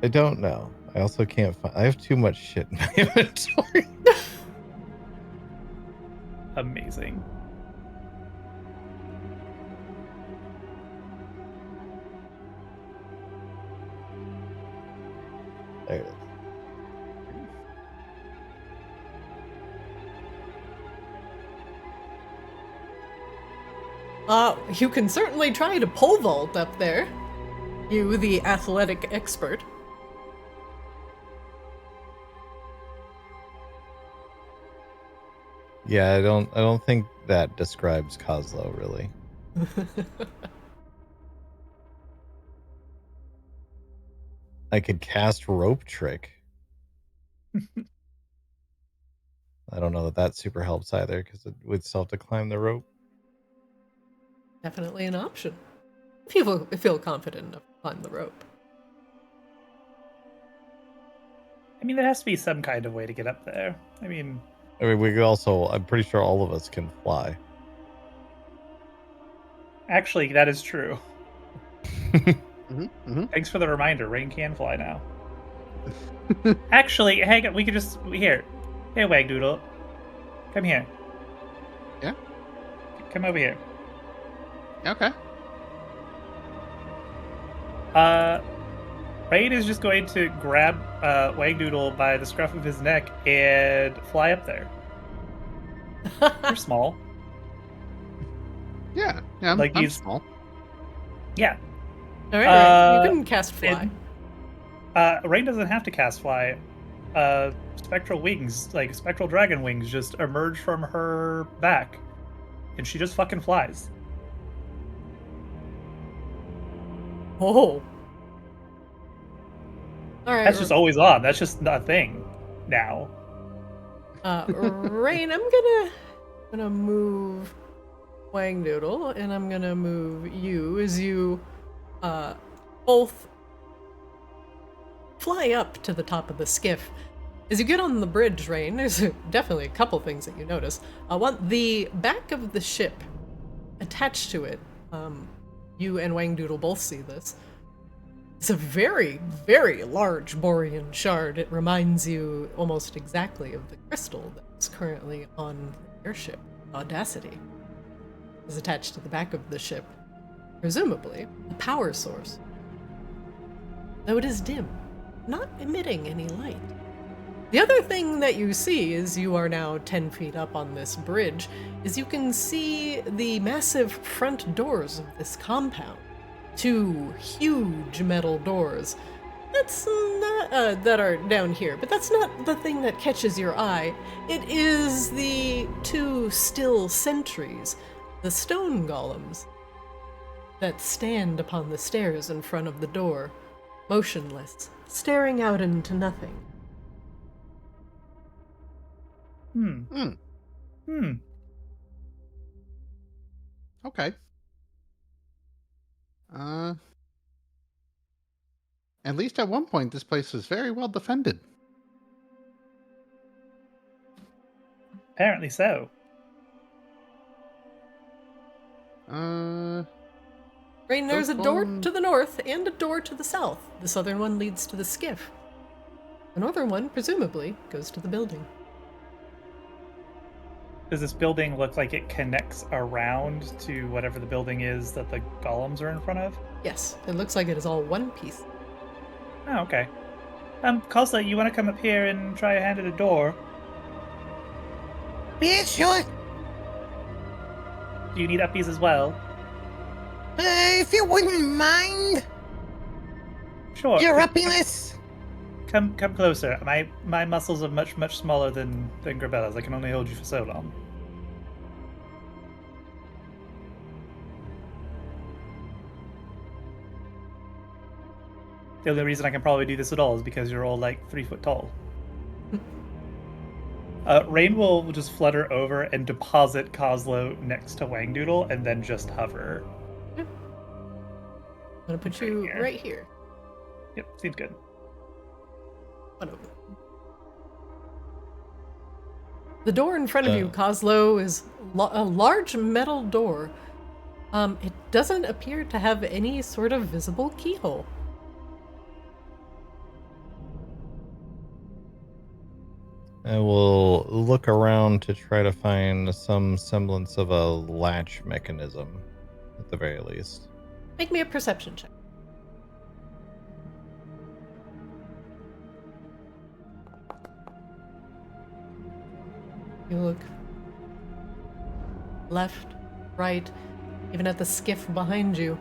I don't know. I also can't find. I have too much shit in my inventory. Amazing. There it is. You can certainly try to pole vault up there. You, the athletic expert. Yeah, I don't think that describes Kozlo really. I could cast rope trick. I don't know that super helps either because it would still have to climb the rope. Definitely an option. If you feel confident enough to climb the rope. I mean, there has to be some kind of way to get up there. I mean, we could also, I'm pretty sure all of us can fly. actually, that is true. Mm-hmm. Thanks for the reminder. Rain can fly now. Actually, hang on. We could just here. Hey, Wangdoodle, come here. Yeah? Come over here. Okay. Rain is just going to grab Wangdoodle by the scruff of his neck and fly up there. You're small. Yeah. Yeah. Like I'm he's- small. Yeah. All right, you can cast it- fly. Rain doesn't have to cast fly. Spectral wings, like spectral dragon wings, just emerge from her back, and she just fucking flies. Oh. All right. That's just always on. That's just a thing now. Rain, I'm gonna move Wangdoodle, and I'm gonna move you as you both fly up to the top of the skiff. As you get on the bridge, Rain, there's definitely a couple things that you notice. The back of the ship, attached to it, you and Wangdoodle both see this. It's a very, very large Borean shard. It reminds you almost exactly of the crystal that's currently on the airship, Audacity. It's attached to the back of the ship, presumably a power source. Though it is dim, not emitting any light. The other thing that you see, as you are now 10 feet up on this bridge, is you can see the massive front doors of this compound. Two huge metal doors. That's not, that are down here, but that's not the thing that catches your eye. It is the two still sentries, the stone golems, that stand upon the stairs in front of the door, motionless, staring out into nothing. Okay. At least at one point, this place was very well defended. Apparently so. Uh, Raine, there's a Those door one- to the north and a door to the south. The southern one leads to the skiff. The northern one, presumably, goes to the building. Does this building look like it connects around to whatever the building is that the golems are in front of? Yes, it looks like it is all one piece. Oh, okay. Kozla, you want to come up here and try a hand at a door? Yeah, sure. Do you need uppies as well? If you wouldn't mind, Sure. your uppiness. Come closer. My muscles are much smaller than Grabella's. I can only hold you for so long. The only reason I can probably do this at all is because you're all like 3 foot tall. Raine will just flutter over and deposit Kozlo next to Wangdoodle and then just hover. I'm gonna put you here. right here. Yep, seems good. One of them. The door in front of you, Kozlo, is a large metal door. It doesn't appear to have any sort of visible keyhole. I will look around to try to find some semblance of a latch mechanism, at the very least. Make me a perception check. You look left, right, even at the skiff behind you.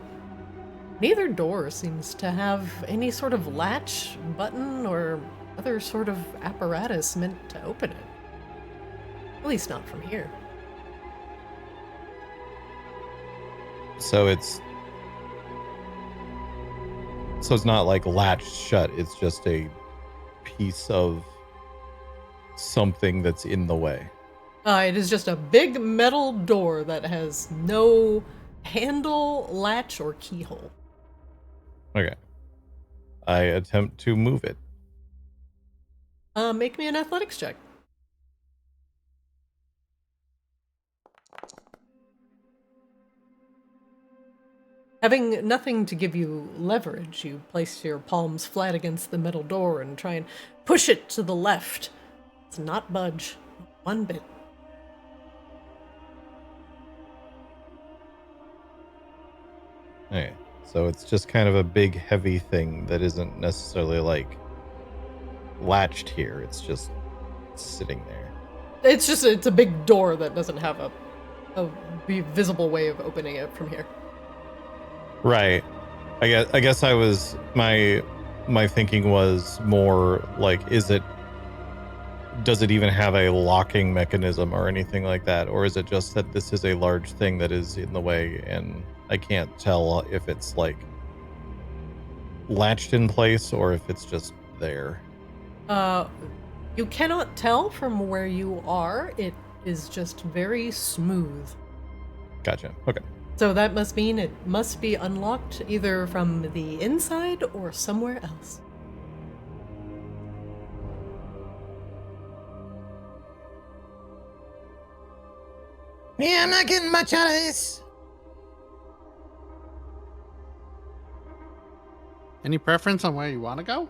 Neither door seems to have any sort of latch, button, or other sort of apparatus meant to open it. At least not from here. So it's not like latched shut, it's just a piece of something that's in the way. It is just a big metal door that has no handle, latch, or keyhole. Okay. I attempt to move it. Make me an athletics check. Having nothing to give you leverage, you place your palms flat against the metal door and try and push it to the left. It's not budge, one bit. Okay. So it's just kind of a big heavy thing that isn't necessarily like latched here. It's just sitting there. It's a big door that doesn't have a visible way of opening it from here. Right. I guess I was my thinking was more like, does it even have a locking mechanism or anything like that? Or is it just that this is a large thing that is in the way and I can't tell if it's like latched in place or if it's just there? You cannot tell from where you are. It is just very smooth. Gotcha. Okay. So that must mean it must be unlocked either from the inside or somewhere else. Yeah, I'm not getting much out of this. Any preference on where you want to go?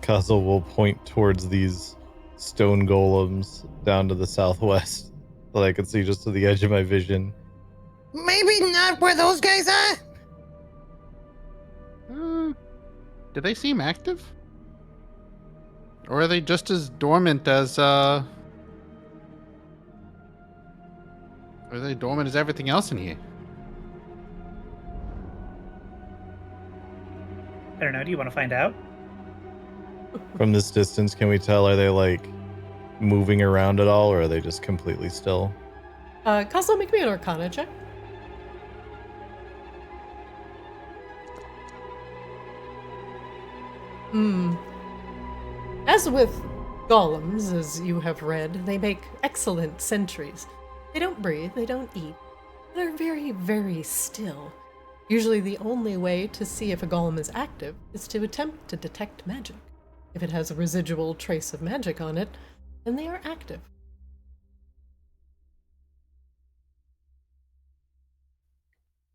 Kazel will point towards these stone golems down to the southwest that I can see just to the edge of my vision. Maybe not where those guys are. Do they seem active? Or are they just as dormant as, Are they dormant as everything else in here? I don't know. Do you want to find out? From this distance, can we tell, are they like moving around at all or are they just completely still? Kozlo, make me an Arcana check. As with golems, as you have read, they make excellent sentries. They don't breathe, they don't eat. They're very, very still. Usually the only way to see if a golem is active is to attempt to detect magic. If it has a residual trace of magic on it, then they are active.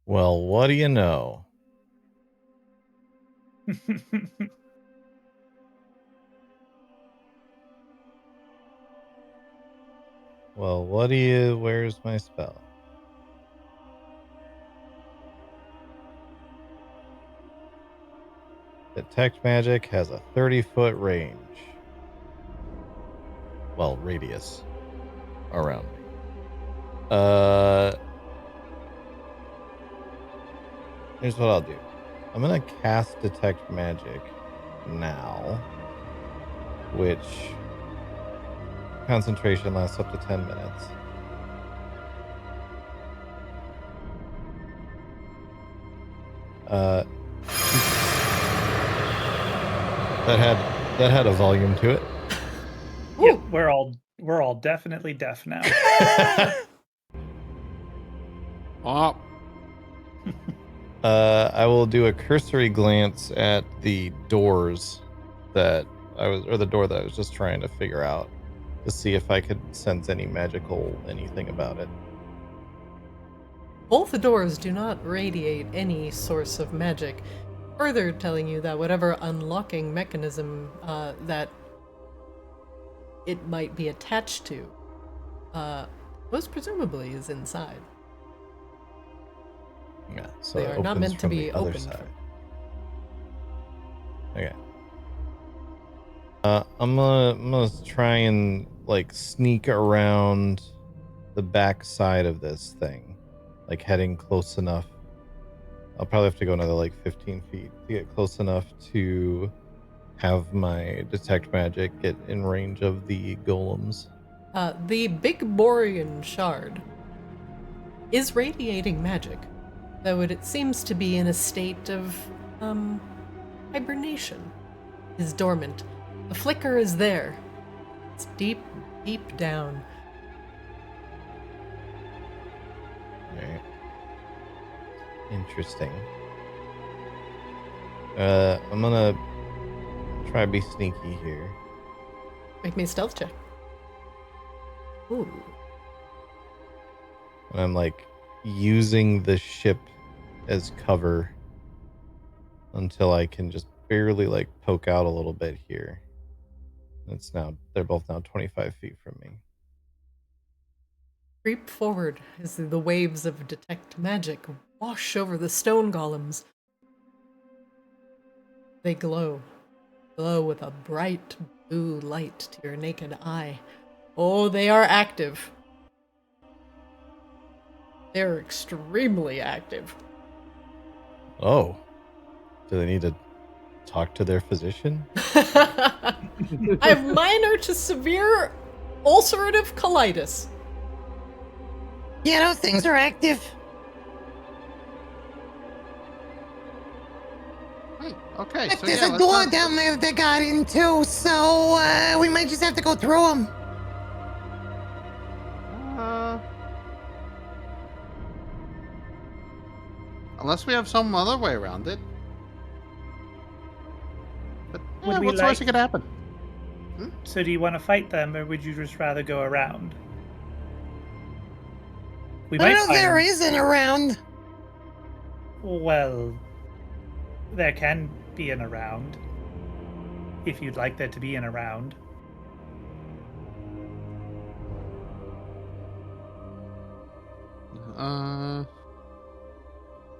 Well, what do you know? Well, what do you... Where's my spell? Detect magic has a 30-foot range. Well, radius around me. Here's what I'll do. I'm gonna cast detect magic now, which concentration lasts up to 10 minutes. That had a volume to it. Yeah, we're all definitely deaf now. Oh, I will do a cursory glance at the doors that the door that I was just trying to figure out to see if I could sense any magical anything about it. Both the doors do not radiate any source of magic, further telling you that whatever unlocking mechanism that it might be attached to, most presumably is inside. Yeah, so They it are not opens meant to from be the other opened side. from. Okay. I'm gonna try and like sneak around the back side of this thing, like heading close enough. I'll probably have to go another like 15 feet to get close enough to have my detect magic get in range of the golems. The big Borean shard is radiating magic, though it seems to be in a state of hibernation. It is dormant. The flicker is there. It's deep, deep down. Alright. Interesting. I'm gonna try to be sneaky here. Make me a stealth check. Ooh. And I'm like using the ship as cover until I can just barely like poke out a little bit here. They're both now 25 feet from me. Creep forward as the waves of detect magic wash over the stone golems. They glow with a bright blue light to your naked eye. Oh, they are active. They're extremely active. Oh, do they need to talk to their physician? I have minor to severe ulcerative colitis. Yeah, those things are active. okay. So There's yeah, a let's door not- down there they got into, so we might just have to go through them. Unless we have some other way around it. But Would yeah, we what's the worst that like- could happen? So do you want to fight them, or would you just rather go around? We I might don't know if find... there isn't around. Well, there can be an around. If you'd like there to be an around.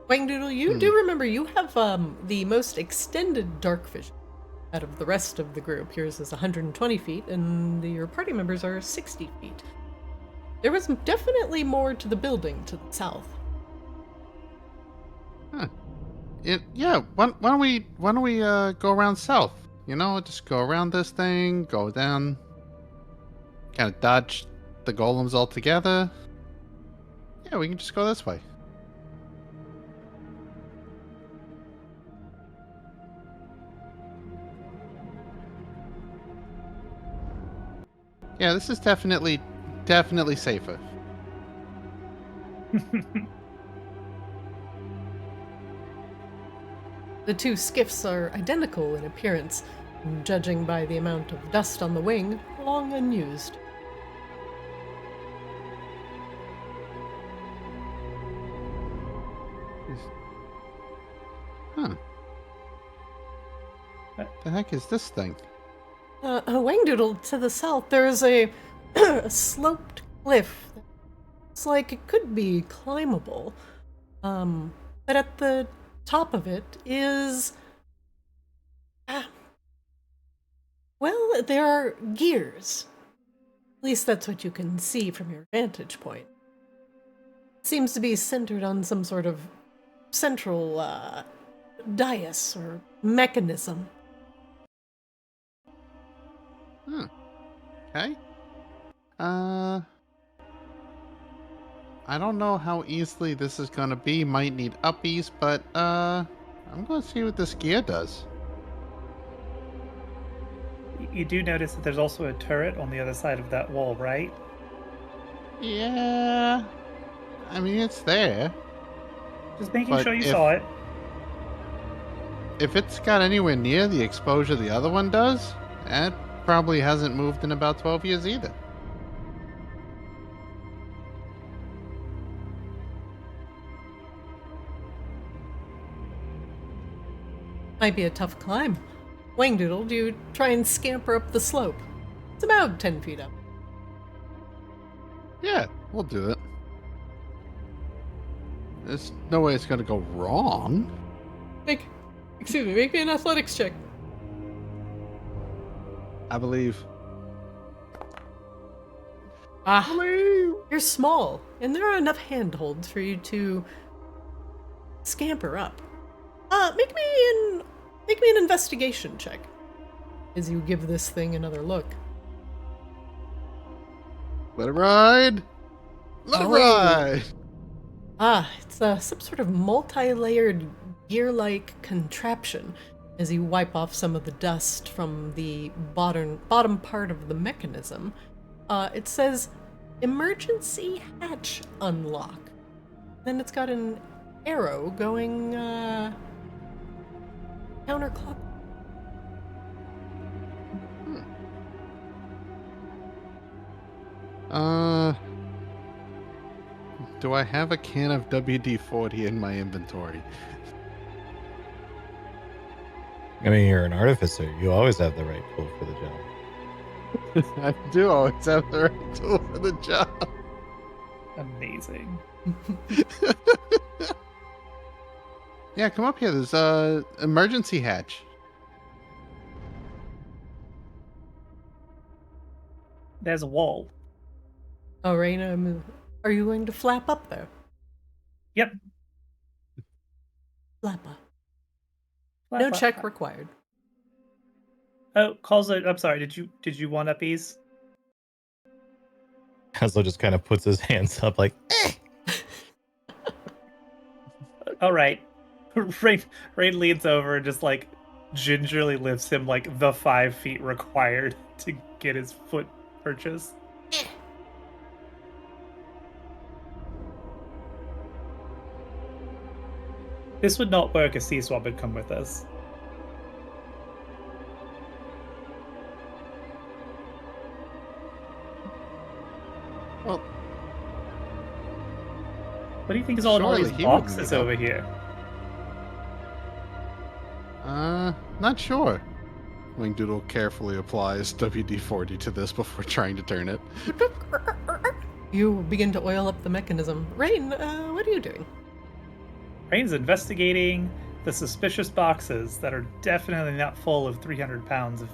Wangdoodle, you do remember you have the most extended dark vision out of the rest of the group. Yours is 120 feet, and your party members are 60 feet. There was definitely more to the building to the south. Yeah. Why don't we go around south? You know, just go around this thing, go down, kind of dodge the golems altogether. Yeah, we can just go this way. Yeah, this is definitely safer. The two skiffs are identical in appearance, judging by the amount of dust on the wing, long unused. Huh. What the heck is this thing? Wangdoodle, to the south, there's a, a sloped cliff. It's like it could be climbable. But at the top of it is... well, there are gears. At least that's what you can see from your vantage point. It seems to be centered on some sort of central dais or mechanism. Okay. I don't know how easily this is gonna be. Might need uppies, but I'm gonna see what this gear does. You do notice that there's also a turret on the other side of that wall, right? Yeah. I mean, it's there. Just making But sure you if- saw it. If it's got anywhere near the exposure the other one does, that probably hasn't moved in about 12 years either. Might be a tough climb. Wangdoodle, do you try and scamper up the slope? It's about 10 feet up. Yeah, we'll do it. There's no way it's gonna go wrong. Make me an athletics check. I believe. You're small, and there are enough handholds for you to scamper up. Make me an investigation check as you give this thing another look. Let it ride. Let it ride. It's some sort of multi-layered gear-like contraption. As you wipe off some of the dust from the bottom part of the mechanism, it says emergency hatch unlock. Then it's got an arrow going counterclock. Do I have a can of WD-40 in my inventory? I mean, you're an artificer. You always have the right tool for the job. I do always have the right tool for the job. Amazing. Yeah, come up here. There's a emergency hatch. There's a wall. Oh, Raina, are you going to flap up there? Yep. Flap up. Flap, No flap, check flap. required. Oh, calls it. I'm sorry. Did you want uppies? Haslo just kind of puts his hands up like, All right. Rain leans over and just like gingerly lifts him like the 5 feet required to get his foot purchase. This would not work if C-Swab had come with us. Well, What do you think is all in all surely these he wouldn't boxes need over here? not sure. Wangdoodle carefully applies WD-40 to this before trying to turn it. You begin to oil up the mechanism. Rain, what are you doing? Rain's investigating the suspicious boxes that are definitely not full of 300 pounds of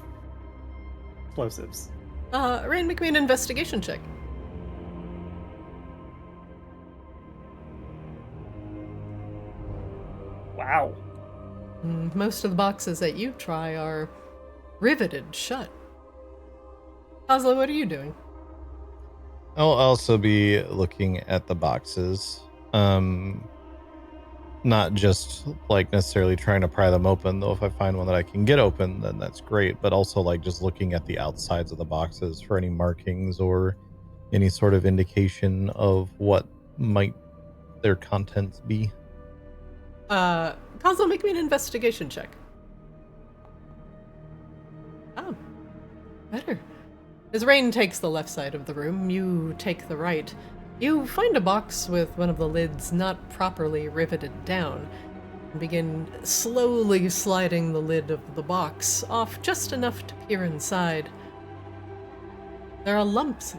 explosives. Rain, make me an investigation check. Wow. Most of the boxes that you try are riveted shut. Oslo, what are you doing? I'll also be looking at the boxes. Not just like necessarily trying to pry them open, though if I find one that I can get open, then that's great. But also like just looking at the outsides of the boxes for any markings or any sort of indication of what might their contents be. Oslo, make me an investigation check. Oh, better. As Raine takes the left side of the room, you take the right. You find a box with one of the lids not properly riveted down, and begin slowly sliding the lid of the box off just enough to peer inside. There are lumps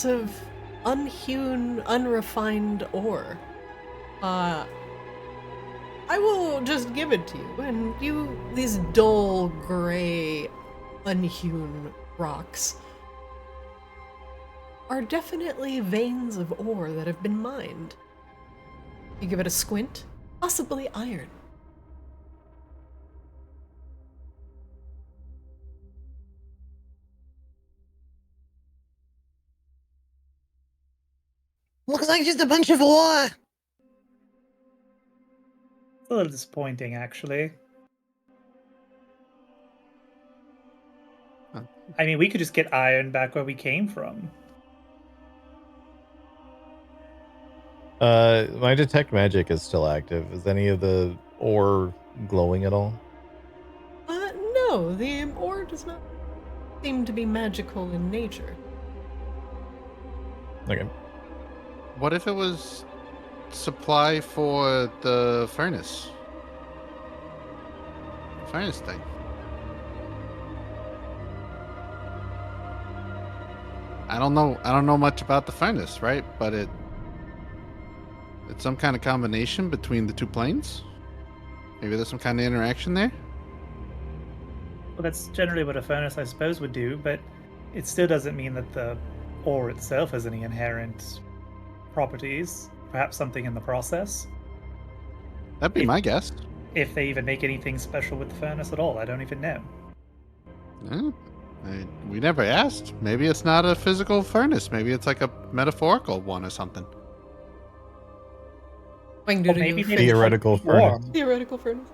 of unhewn, unrefined ore. I will just give it to you, and these dull, gray, unhewn rocks are definitely veins of ore that have been mined. You give it a squint, possibly iron. Looks like just a bunch of ore. It's a little disappointing, actually. I mean, we could just get iron back where we came from. My detect magic is still active. Is any of the ore glowing at all? No, the ore does not seem to be magical in nature. Okay. What if it was supply for the furnace? Furnace thing. I don't know much about the furnace, right? But it's some kind of combination between the two planes? Maybe there's some kind of interaction there? Well, that's generally what a furnace, I suppose, would do, but it still doesn't mean that the ore itself has any inherent properties. Perhaps something in the process. That'd be my guess. If they even make anything special with the furnace at all, I don't even know. We never asked. Maybe it's not a physical furnace. Maybe it's like a metaphorical one or something. Wangdoodle, maybe you they finish- Theoretical furnace. Theoretical furnace.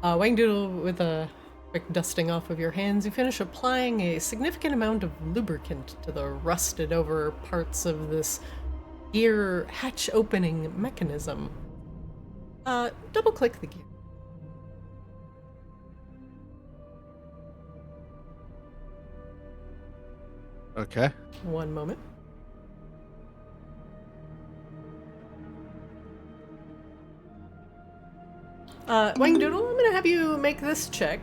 Wangdoodle, with a quick dusting off of your hands, you finish applying a significant amount of lubricant to the rusted over parts of this gear hatch opening mechanism. Double click the gear. Okay. One moment. Wangdoodle, I'm gonna have you make this check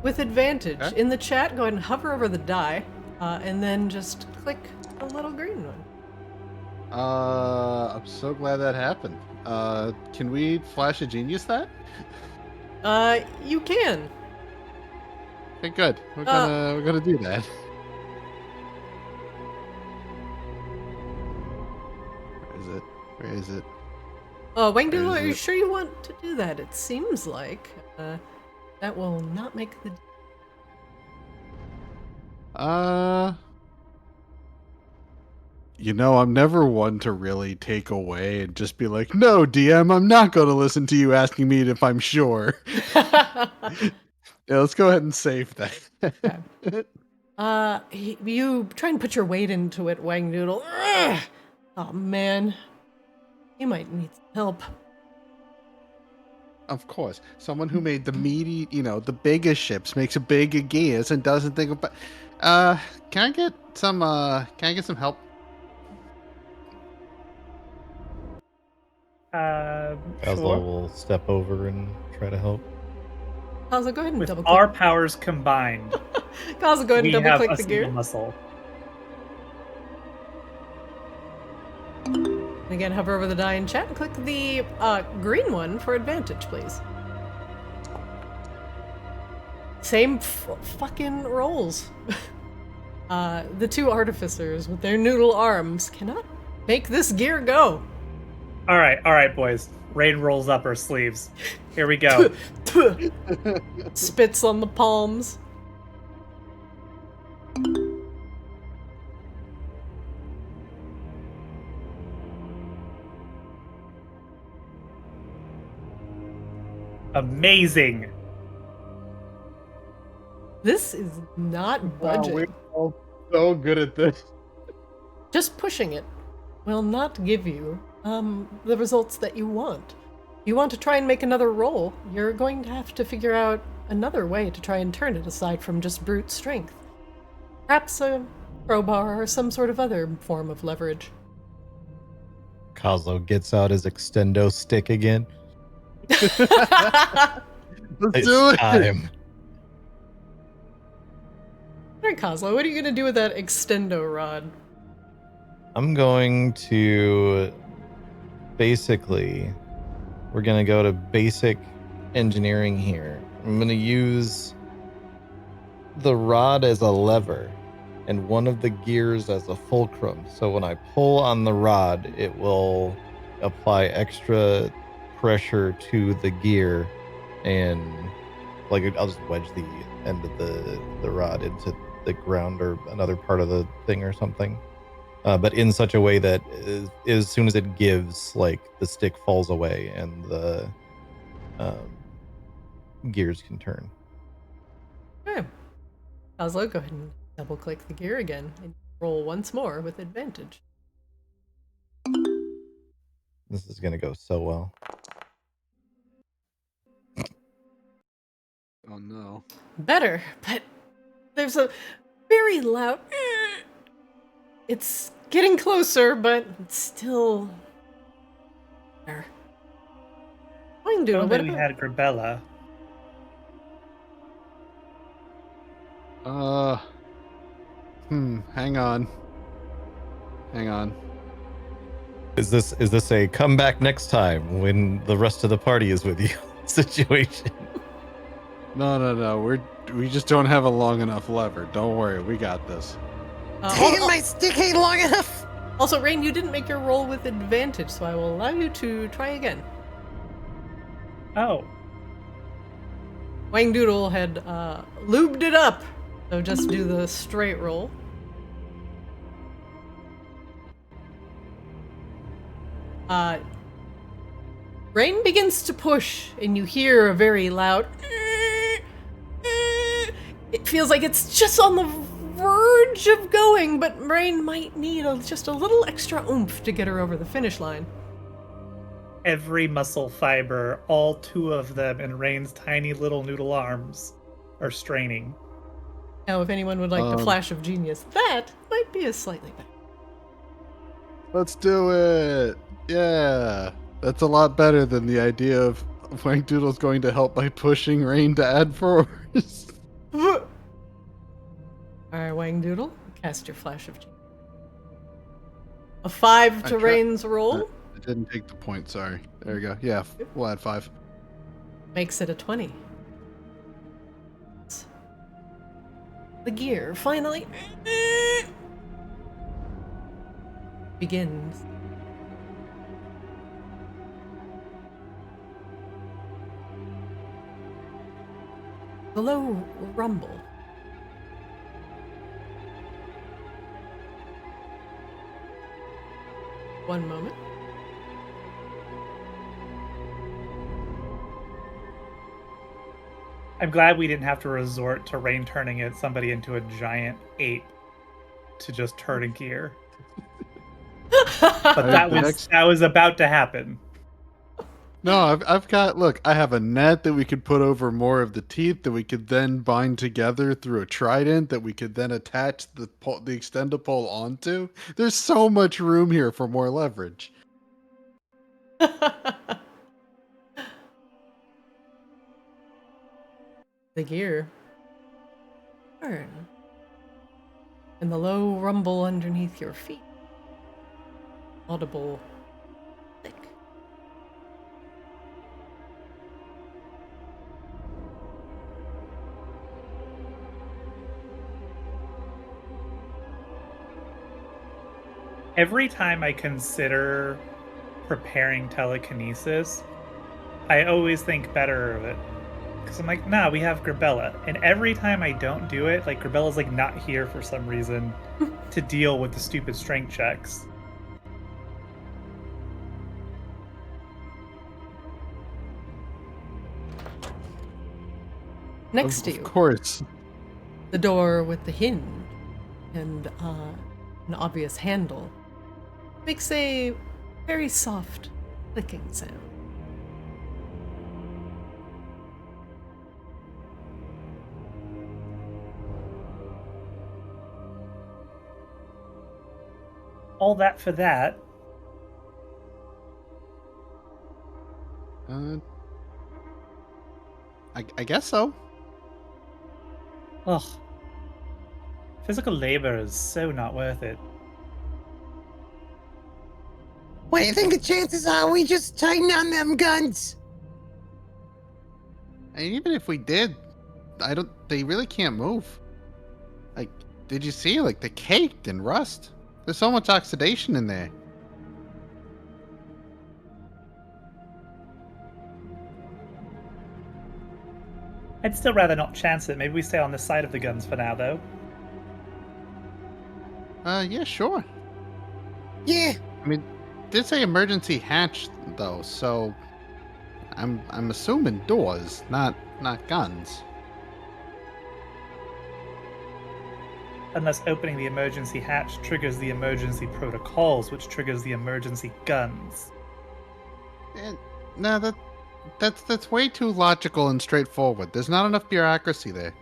with advantage. Okay. In the chat, go ahead and hover over the die, and then just click the little green one. I'm so glad that happened. Can we flash a genius that? You can. Okay, good. We're gonna do that. Where is it? Wangdoodle, Where are is you it? sure you want to do that? It seems like that will not make the. I'm never one to really take away and just be like, no, DM, I'm not going to listen to you asking me if I'm sure. Yeah, let's go ahead and save that. You try and put your weight into it, Wangdoodle. Ugh! Oh man, you might need some help. Of course, someone who made the meaty, the biggest ships makes a big gears and doesn't think about. Can I get some help? Sure. will step over and try to help. Kaza, go ahead and With double our click. powers combined, Kaza, go ahead we and double have click a the single gear. muscle. Again, hover over the die in chat and click the green one for advantage, please. Same fucking rolls. The two artificers with their noodle arms cannot make this gear go. All right, boys. Raine rolls up her sleeves. Here we go. Spits on the palms. Amazing. This is not budging. we're all so good at this. Just pushing it will not give you the results that you want. You want to try and make another roll, you're going to have to figure out another way to try and turn it aside from just brute strength. Perhaps a crowbar or some sort of other form of leverage. Kozlo gets out his extendo stick again. Let's It's do it. time. Alright, Kozlo, what are you gonna do with that extendo rod? I'm going to basically, we're going to go to basic engineering here. I'm going to use the rod as a lever and one of the gears as a fulcrum. So when I pull on the rod, it will apply extra pressure to the gear, and like I'll just wedge the end of the rod into the ground or another part of the thing or something. But in such a way that as soon as it gives, like the stick falls away and the gears can turn. Okay. Kozlo, go ahead and double-click the gear again and roll once more with advantage. This is going to go so well. Oh no. Better, but there's a very loud... It's getting closer, but it's still... there. Wangdoodle, If what only we about... had Grabella. Hang on. Hang on. Is this a come back next time when the rest of the party is with you situation? No. We just don't have a long enough lever. Don't worry, we got this. Taking my stick ain't long enough. Also, Raine, you didn't make your roll with advantage, so I will allow you to try again. Oh, Wangdoodle had lubed it up, so just do the straight roll. Raine begins to push, and you hear a very loud... It feels like it's just on the verge of going, but Raine might need just a little extra oomph to get her over the finish line. every muscle fiber, all two of them in Raine's tiny little noodle arms, are straining. Now, if anyone would like the flash of genius, that might be a slightly better. Let's do it. Yeah. That's a lot better than the idea of Wangdoodle's going to help by pushing Raine to add force. Alright, Wangdoodle, cast your flash of genius. A 5 to Raine's roll. I didn't take the point, sorry. There you go. Yeah, we'll add 5. Makes it a 20. The gear finally begins. The low rumble. One moment. I'm glad we didn't have to resort to Raine turning somebody into a giant ape to just turn a gear. But that was about to happen. No, I've got, look, I have a net that we could put over more of the teeth that we could then bind together through a trident that we could then attach the extendo pole onto. There's so much room here for more leverage. The gear turn, and the low rumble underneath your feet. Audible click. Every time I consider preparing telekinesis, I always think better of it. Because I'm like, nah, we have Grabella. And every time I don't do it, like, Grabella's, like, not here for some reason to deal with the stupid strength checks. Next to you, Of course. the door with the hinge and an obvious handle makes a very soft clicking sound. all that for that. I guess so. Ugh. Physical labor is so not worth it. What do you think the chances are we just tighten on them guns? And even if we did, they really can't move. Like, did you see? Like, they're caked in rust. There's so much oxidation in there. I'd still rather not chance it. Maybe we stay on this side of the guns for now, though. Yeah, sure. Yeah. I mean, did say emergency hatch though, so I'm assuming doors, not guns. Unless opening the emergency hatch triggers the emergency protocols, which triggers the emergency guns. No, that's way too logical and straightforward. There's not enough bureaucracy there.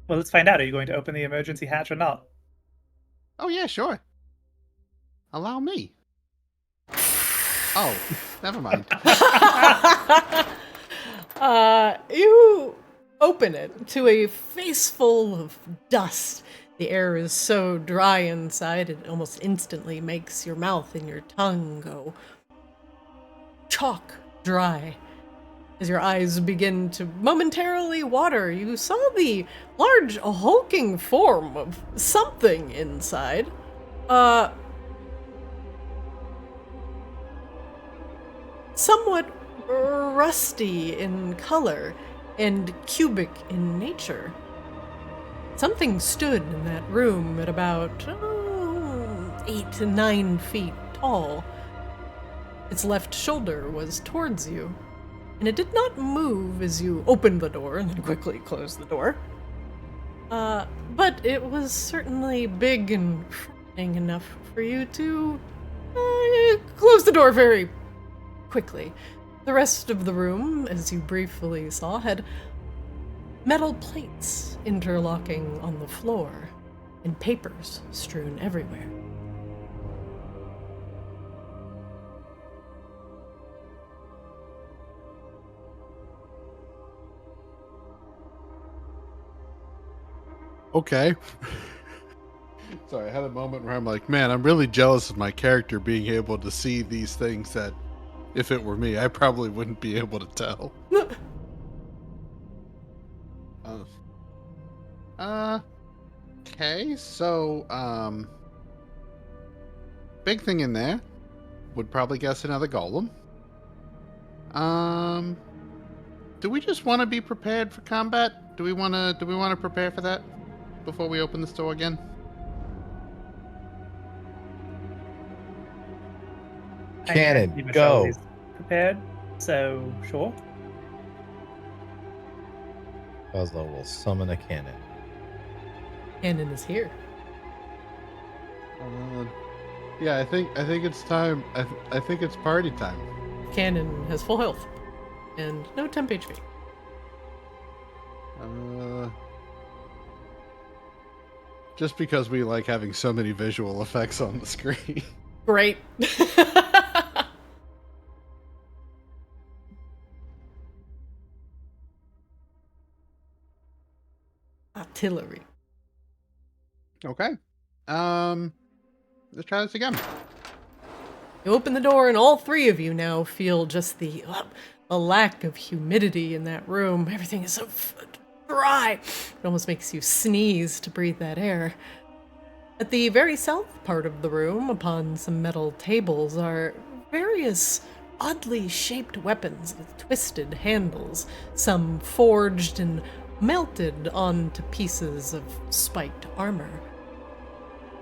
Well, let's find out. Are you going to open the emergency hatch or not? Oh yeah, sure. Allow me. Oh, never mind. You open it to a face full of dust. The air is so dry inside, it almost instantly makes your mouth and your tongue go chalk dry. As your eyes begin to momentarily water, you saw the large hulking form of something inside. Somewhat rusty in color and cubic in nature. Something stood in that room at about 8 to 9 feet tall. Its left shoulder was towards you, and it did not move as you opened the door and then quickly closed the door. But it was certainly big and frightening enough for you to close the door very quickly. The rest of the room, as you briefly saw, had metal plates interlocking on the floor and papers strewn everywhere. Okay. Sorry, I had a moment where I'm like, man, I'm really jealous of my character being able to see these things that, if it were me, I probably wouldn't be able to tell. Okay, so, big thing in there. Would probably guess another golem. Do we just want to be prepared for combat? Do we want to prepare for that before we open the store again? Cannon, I think go. Michelle is prepared, so sure. Oslo will summon a cannon. Cannon is here. Yeah, I think it's time. I think it's party time. Cannon has full health and no temp HP. Just because we like having so many visual effects on the screen. Great. Artillery. Okay. Let's try this again. You open the door, and all three of you now feel just the lack of humidity in that room. Everything is so dry. It almost makes you sneeze to breathe that air. At the very south part of the room, upon some metal tables, are various oddly shaped weapons with twisted handles, some forged and melted onto pieces of spiked armor.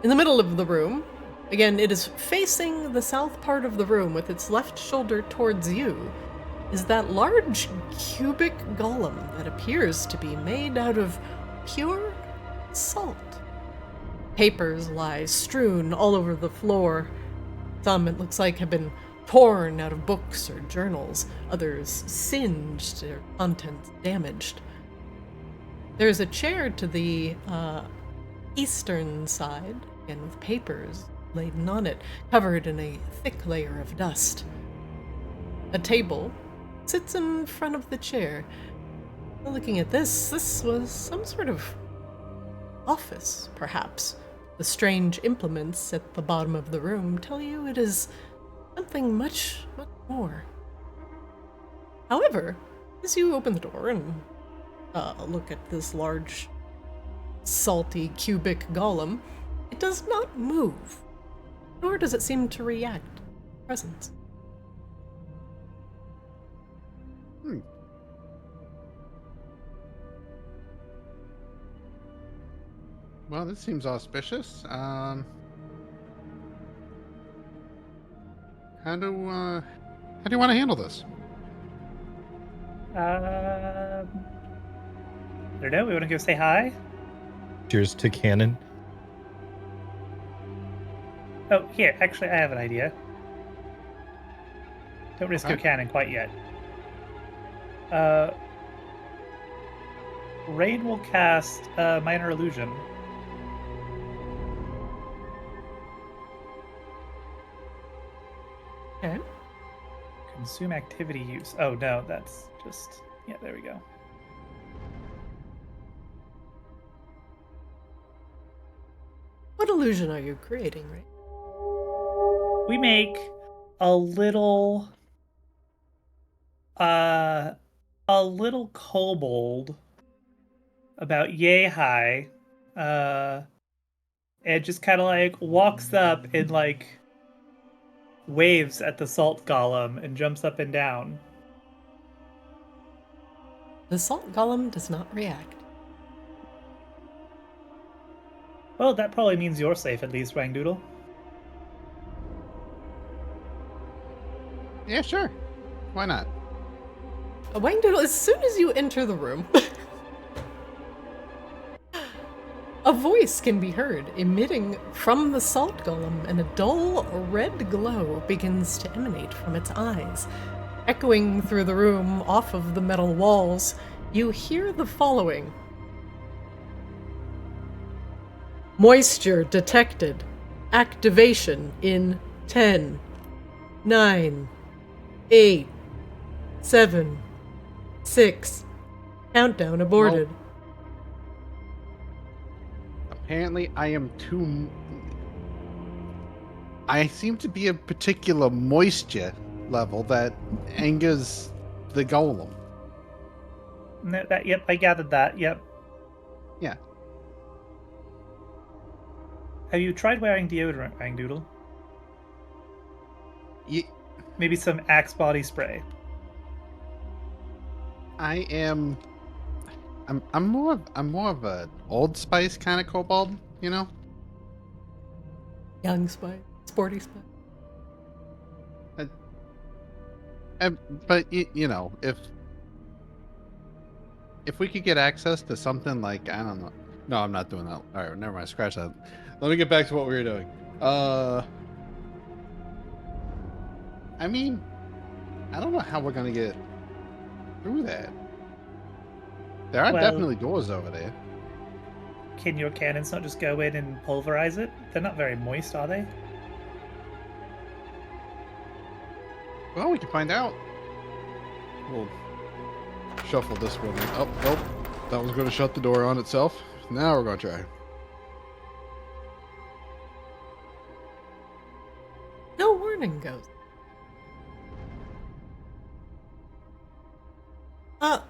In the middle of the room, again, it is facing the south part of the room with its left shoulder towards you, is that large cubic golem that appears to be made out of pure salt. Papers lie strewn all over the floor. Some, it looks like, have been torn out of books or journals, others singed, their contents damaged. There's a chair to the eastern side, again with papers laden on it, covered in a thick layer of dust. A table sits in front of the chair. Looking at this was some sort of office, perhaps. The strange implements at the bottom of the room tell you it is something much, much more. However, as you open the door and look at this large, salty, cubic golem, it does not move, nor does it seem to react to presence. Well, this seems auspicious. How do you want to handle this? I don't know. We want to go say hi. Cheers to Cannon. Oh, here. Actually, I have an idea. Don't risk your cannon quite yet. Raine will cast Minor Illusion. Okay. Consume activity use. Oh, no, that's just... Yeah, there we go. What illusion are you creating, right? We make a little kobold about yay high, and just kind of like walks up and like waves at the salt golem and jumps up and down. The salt golem does not react. Well, that probably means you're safe at least, Wangdoodle. Yeah, sure. Why not? Wangdoodle, as soon as you enter the room, a voice can be heard emitting from the salt golem, and a dull red glow begins to emanate from its eyes. Echoing through the room off of the metal walls, you hear the following. Moisture detected. Activation in 10, 9, 8, 7, 6. Countdown aborted. Well, apparently, I seem to be a particular moisture level that angers the golem. Yep, I gathered that. Yep. Yeah. Have you tried wearing deodorant, Wangdoodle? Maybe some Axe body spray. I'm more of a Old Spice kind of kobold, you know? Young Spice. Sporty Spice. But you know, if we could get access to something like, I don't know. No, I'm not doing that. All right, never mind. Scratch that. Let me get back to what we were doing. I mean, I don't know how we're gonna get through that. There are definitely doors over there. Can your cannons not just go in and pulverize it? They're not very moist, are they? Well, we can find out. We'll shuffle this one. Oh, nope. That was going to shut the door on itself. Now we're going to try. No warning goes.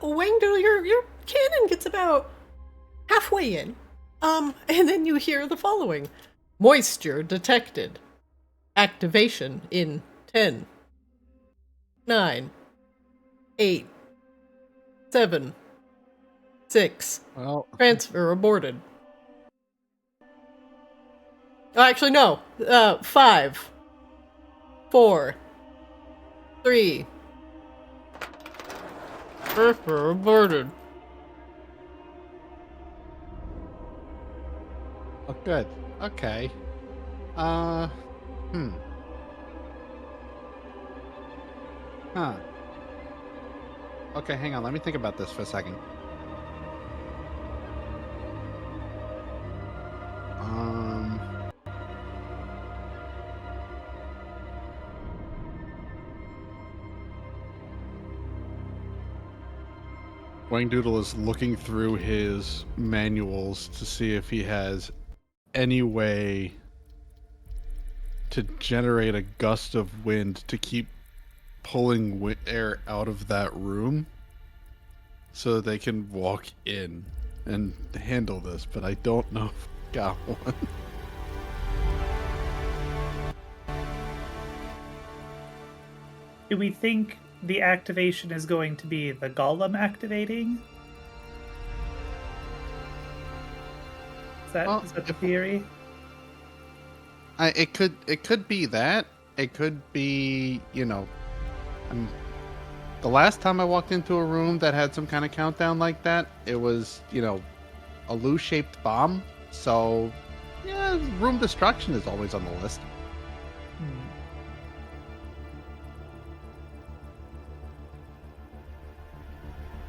Wangdoodle, your cannon gets about halfway in. And then you hear the following. Moisture detected. Activation in 10, 9, 8, 7, 6. Well, Transfer aborted. Oh, actually, no. 5, 4, 3. Transfer aborted. oh, good. Okay. Huh. Okay, hang on. Let me think about this for a second. Wangdoodle is looking through his manuals to see if he has any way to generate a gust of wind to keep pulling air out of that room so that they can walk in and handle this, but I don't know if I got one. Do we think the activation is going to be the golem activating? Is that the theory? It could be that. It could be, the last time I walked into a room that had some kind of countdown like that, it was, a Lu-shaped bomb. So, yeah, room destruction is always on the list.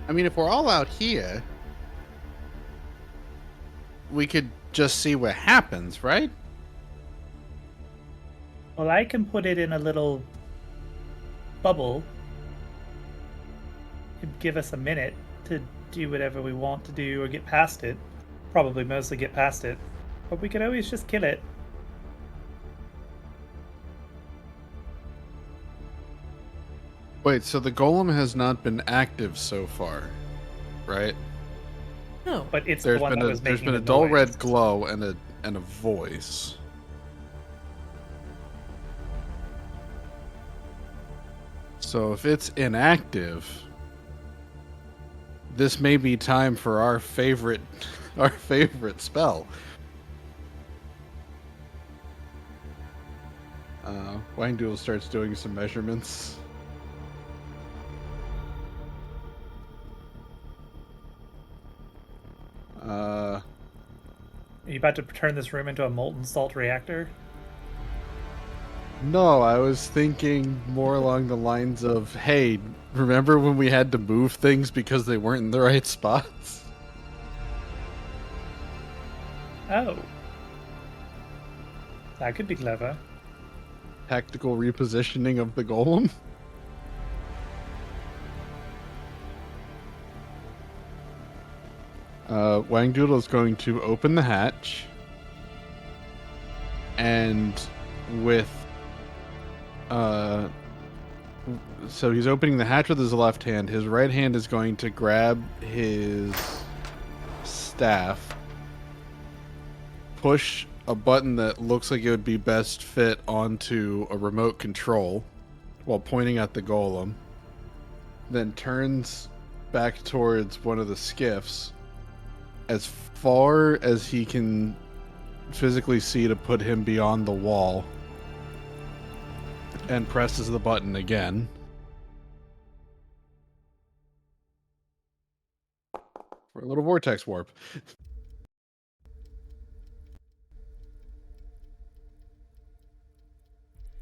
I mean, if we're all out here, we could just see what happens, right? Well, I can put it in a little bubble. It'd give us a minute to do whatever we want to do or get past it. Probably mostly get past it. But we could always just kill it. Wait, so the golem has not been active so far, right? No. But it's There's the one been that a was there's making been a the dull noise. red glow and a voice. So if it's inactive, this may be time for our favorite spell. Wangdoodle starts doing some measurements. Are you about to turn this room into a molten salt reactor? No, I was thinking more along the lines of, hey, remember when we had to move things because they weren't in the right spots? Oh. That could be clever. Tactical repositioning of the golem? Wangdoodle is going to open the hatch, and with so he's opening the hatch with his left hand. His right hand is going to grab his staff, push a button that looks like it would be best fit onto a remote control while pointing at the golem, then turns back towards one of the skiffs as far as he can physically see to put him beyond the wall, and presses the button again. For a little vortex warp.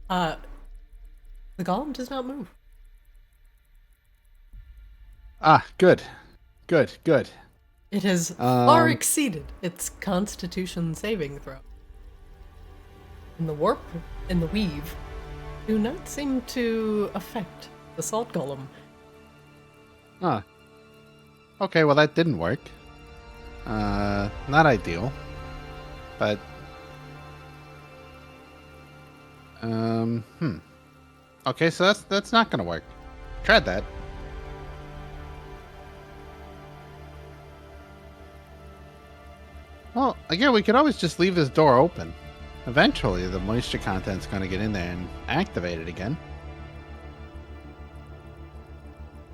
The golem does not move. Ah, good. Good, good. It has far exceeded its constitution saving throw. And the warp and the weave do not seem to affect the salt golem. Huh. Okay, well that didn't work. Not ideal. But okay, so that's not gonna work. Tried that. Well, again, we could always just leave this door open. Eventually, the moisture content's going to get in there and activate it again.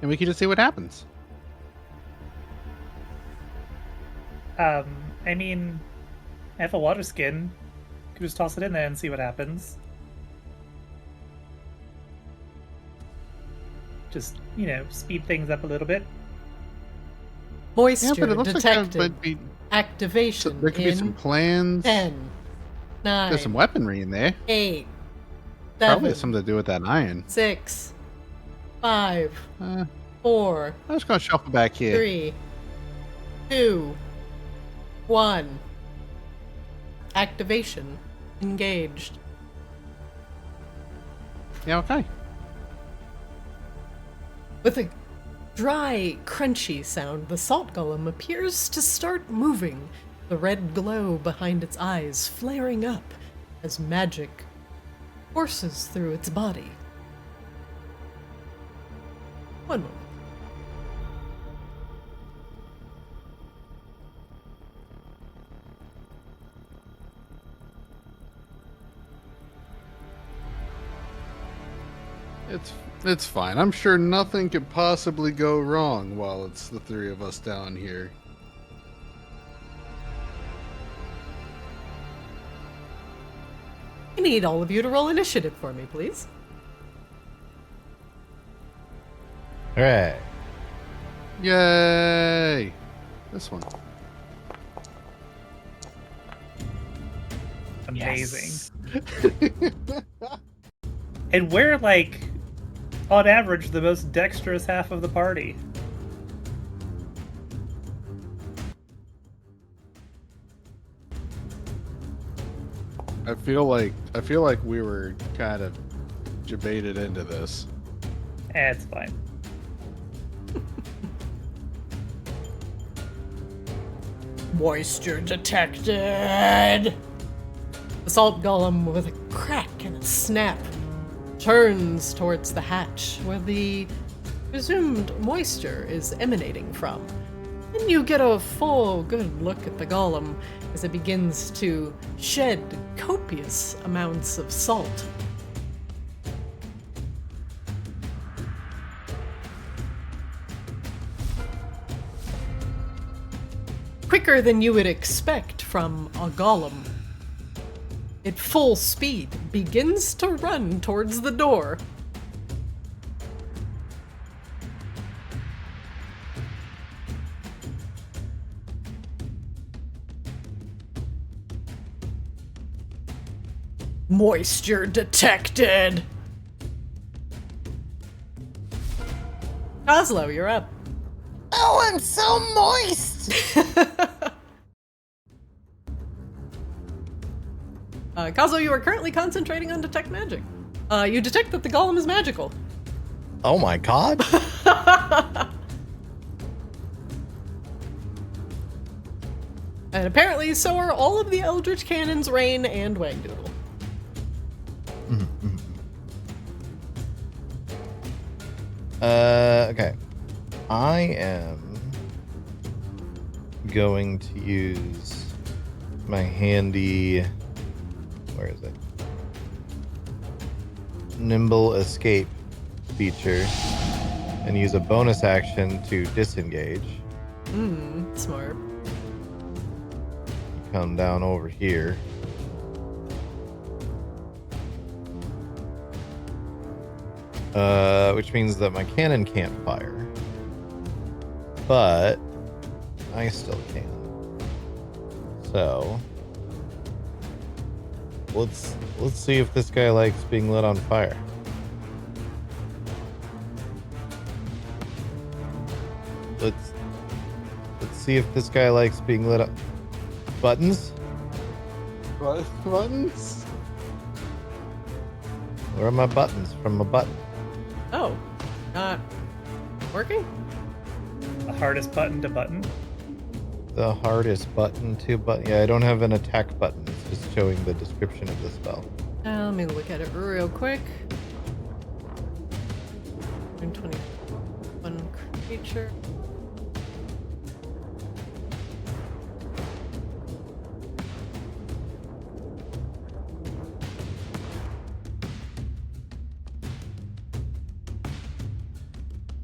And we can just see what happens. I mean, I have a water skin. Could just toss it in there and see what happens. Just, speed things up a little bit. Moisture Yeah, but it looks detected. like that might be, Activation there could be some in plans. 10, 9, There's some weaponry in there. 8, Probably 7, something to do with that iron. 6, 5, Uh, 4, I'm just going to shuffle back here. 3, 2, 1. Activation engaged. Yeah, okay. With a dry, crunchy sound, the salt golem appears to start moving, the red glow behind its eyes flaring up as magic courses through its body. One moment. It's fine. I'm sure nothing could possibly go wrong while it's the three of us down here. I need all of you to roll initiative for me, please. All right. Yay! This one. Amazing. And we're like, on average, the most dexterous half of the party. I feel like we were kind of debated into this. It's fine. Moisture detected! The salt golem, with a crack and a snap, turns towards the hatch where the presumed moisture is emanating from. And you get a full good look at the golem as it begins to shed copious amounts of salt. Quicker than you would expect from a golem. At full speed, begins to run towards the door. Moisture detected! Oslo, you're up. Oh, I'm so moist! Kazo, you are currently concentrating on detect magic. You detect that the golem is magical. Oh my god. And apparently so are all of the Eldritch Cannons, Raine and Wangdoodle. Okay. I am going to use my handy... Where is it? Nimble escape feature and use a bonus action to disengage. Smart. Come down over here. Which means that my cannon can't fire. But I still can. So let's see if this guy likes being lit on fire. Let's see if this guy likes being lit up. Buttons? Buttons? Where are my buttons from my button? Oh, not working? The hardest button to button. The hardest button to button. Yeah, I don't have an attack button. It's just showing the description of the spell. Let me look at it real quick. 121 creature.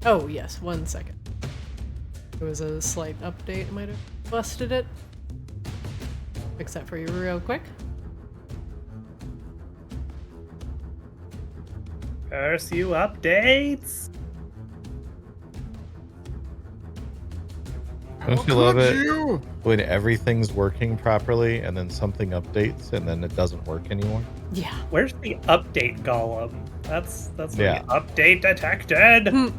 Oh, yes, 1 second. There was a slight update, might have busted it. Fix that for you real quick. Curse you updates! Don't you love it when everything's working properly and then something updates and then it doesn't work anymore? Yeah. Where's the update golem? That's Yeah. update detected.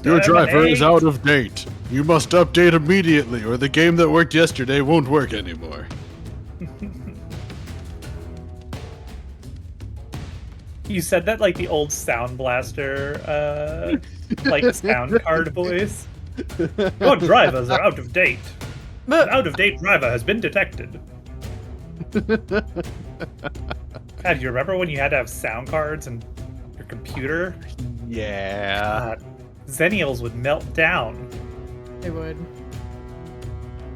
Your driver is Exterminate. out of date. You must update immediately, or the game that worked yesterday won't work anymore. You said that like the old Sound Blaster, like sound card voice. Your drivers are out of date. An out-of-date driver has been detected. God, you remember when you had to have sound cards and your computer? Yeah. God, Zennials would melt down. They would.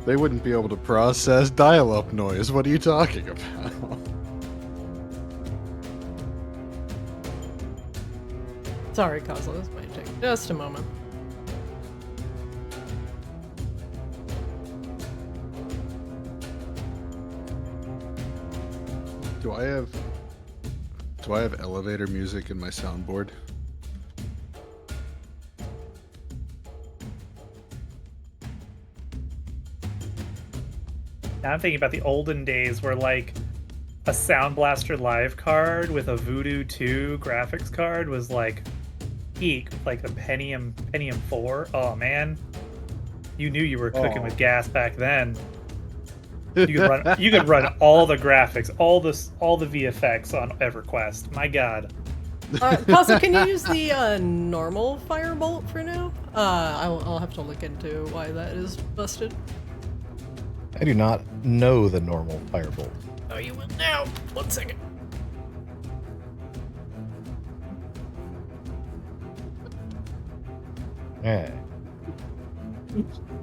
They wouldn't be able to process dial-up noise. What are you talking about? Sorry, Kozlo, this might take just a moment. Do I have elevator music in my soundboard? Now I'm thinking about the olden days where like a Sound Blaster live card with a Voodoo 2 graphics card was like peak, like the Pentium 4. Oh man, you knew you were cooking with gas back then. You could run all the graphics, all the VFX on EverQuest. My God. Kozlo, can you use the normal firebolt for now? I'll have to look into why that is busted. I do not know the normal firebolt. Oh, you will now. 1 second. Yeah.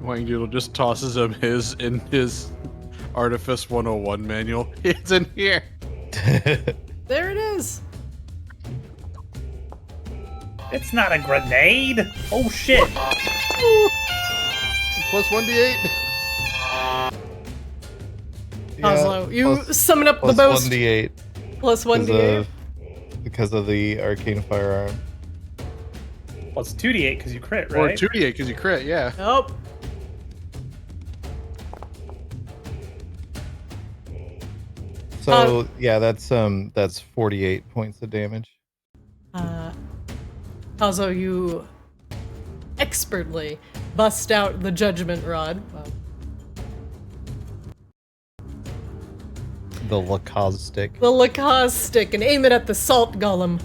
Wangdoodle just tosses him his Artifice 101 manual. It's in here. There it is. It's not a grenade. Oh shit. Plus 1d8. Kozlo, you summon up the plus boast. 1d8 Plus 1d8. because of the arcane firearm. Well, it's 2d8 because you crit, Or right? 2d8 because you crit, yeah. Nope. So yeah, that's 48 points of damage. Kozlo, you expertly bust out the judgment rod. The Lacaz stick. The Lacaz stick and aim it at the salt golem.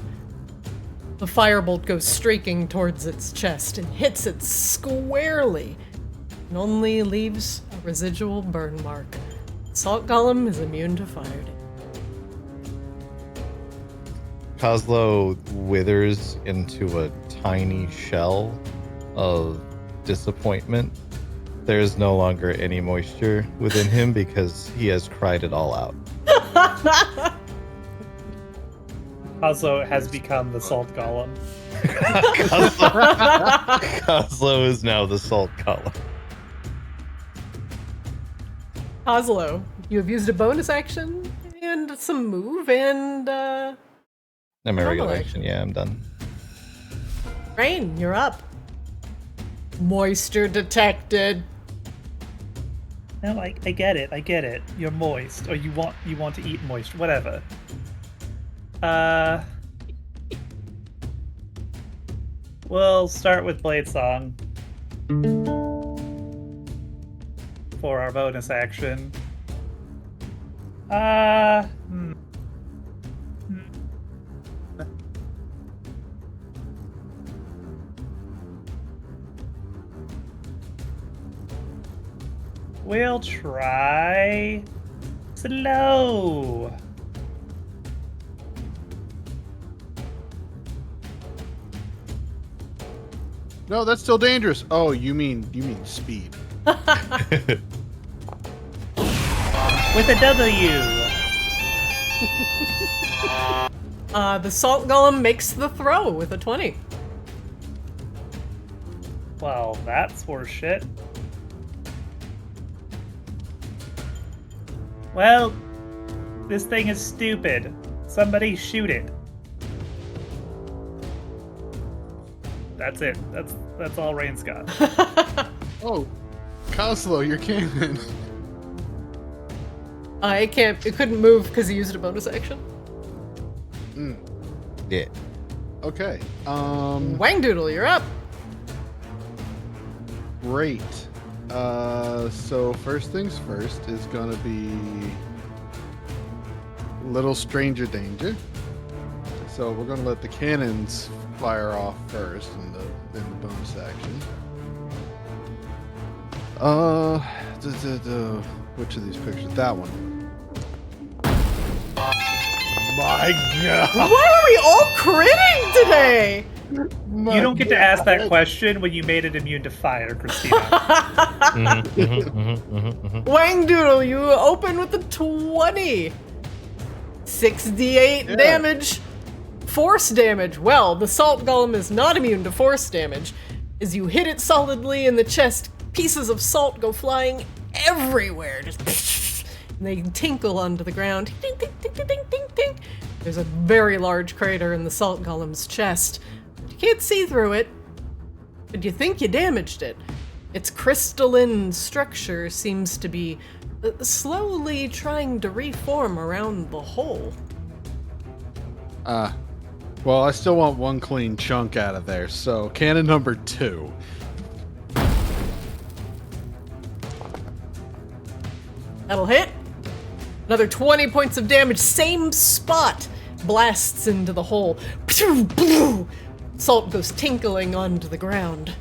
The firebolt goes streaking towards its chest and hits it squarely and only leaves a residual burn mark. Salt golem is immune to fire damage. Kozlo withers into a tiny shell of disappointment. There is no longer any moisture within him because he has cried it all out. Also has become the Salt Golem. Kozlo is now the salt column. Kozlo, you have used a bonus action and some move and And my regular Normally. action, yeah, I'm done. Raine, you're up. Moisture detected. No, I get it. You're moist, or you want to eat moist, whatever. We'll start with Blade Song for our bonus action. We'll try slow. No, that's still dangerous. Oh, you mean speed. With a W. The salt golem makes the throw with a 20. Well, that's horseshit. Well, this thing is stupid. Somebody shoot it. That's it. That's all Raine's got. Oh, Kozlo, your cannon. It couldn't move because he used a bonus action. Yeah. Okay. Wangdoodle, you're up. Great. So first things first is gonna be Little Stranger Danger. So we're gonna let the cannons fire off first in the bonus action. Which of these pictures? That one. My God! Why are we all critting today? You don't get to ask that question when you made it immune to fire, Christina. Wangdoodle, you open with a 20. 6d8 damage. Force damage. Well, the salt golem is not immune to force damage. As you hit it solidly in the chest, pieces of salt go flying everywhere. Just and they tinkle onto the ground. Ding, ding, ding, ding, ding, ding, ding. There's a very large crater in the salt golem's chest. You can't see through it, but you think you damaged it. Its crystalline structure seems to be slowly trying to reform around the hole. Well, I still want one clean chunk out of there, so cannon number 2. That'll hit. Another 20 points of damage, same spot. Blasts into the hole. Salt goes tinkling onto the ground.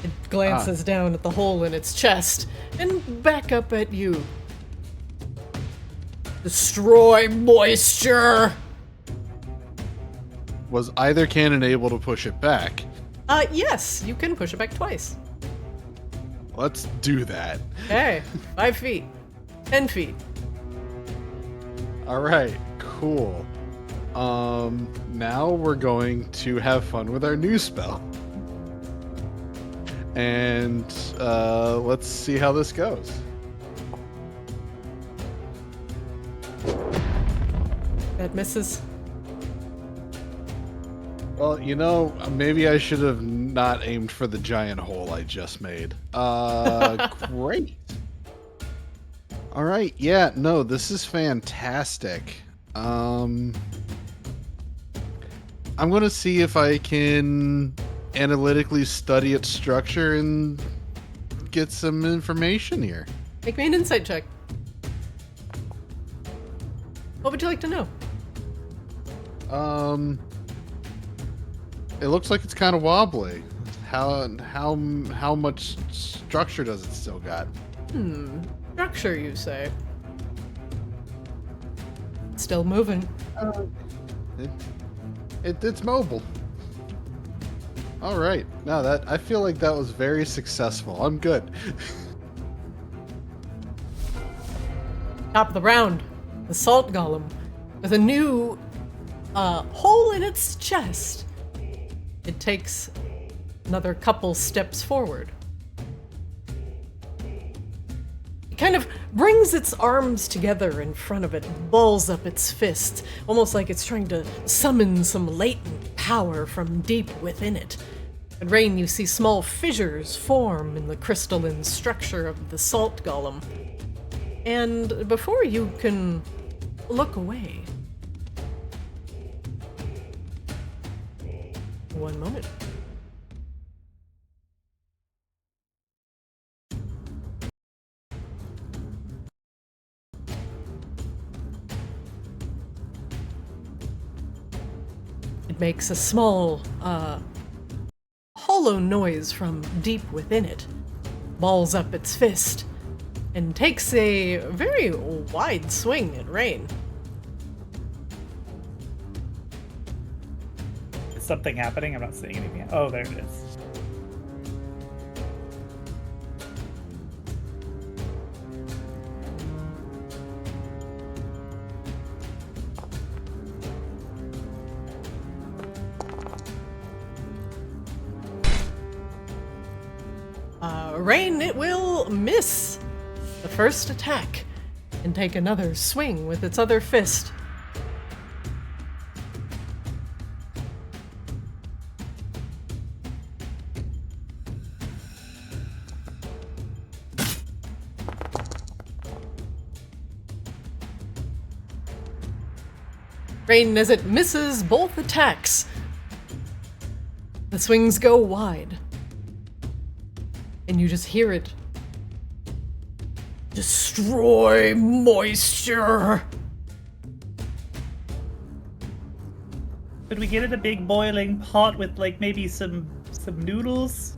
It glances down at the hole in its chest and back up at you. Destroy moisture. Was either cannon able to push it back? Yes, you can push it back twice. Let's do that. Okay, 5 feet, 10 feet. All right, cool. Now we're going to have fun with our new spell. And let's see how this goes. That misses. Well, you know, maybe I should have not aimed for the giant hole I just made. Great. All right, yeah, no, this is fantastic. I'm going to see if I can analytically study its structure and get some information here. Make me an insight check. What would you like to know? It looks like it's kind of wobbly. How much structure does it still got? Structure, you say? Still moving. It's mobile. All right. Now that I feel like that was very successful. I'm good. Top of the round, the salt golem with a new hole in its chest. It takes another couple steps forward. It kind of brings its arms together in front of it, balls up its fists, almost like it's trying to summon some latent power from deep within it. At Raine, you see small fissures form in the crystalline structure of the salt golem. And before you can look away, one moment. It makes a small, hollow noise from deep within it, balls up its fist, and takes a very wide swing at Raine. Is something happening? I'm not seeing anything. Oh, there it is. Raine, it will miss the first attack and take another swing with its other fist. Raine, as it misses both attacks, the swings go wide. And you just hear it. Destroy moisture. Could we get it a big boiling pot with like maybe some noodles?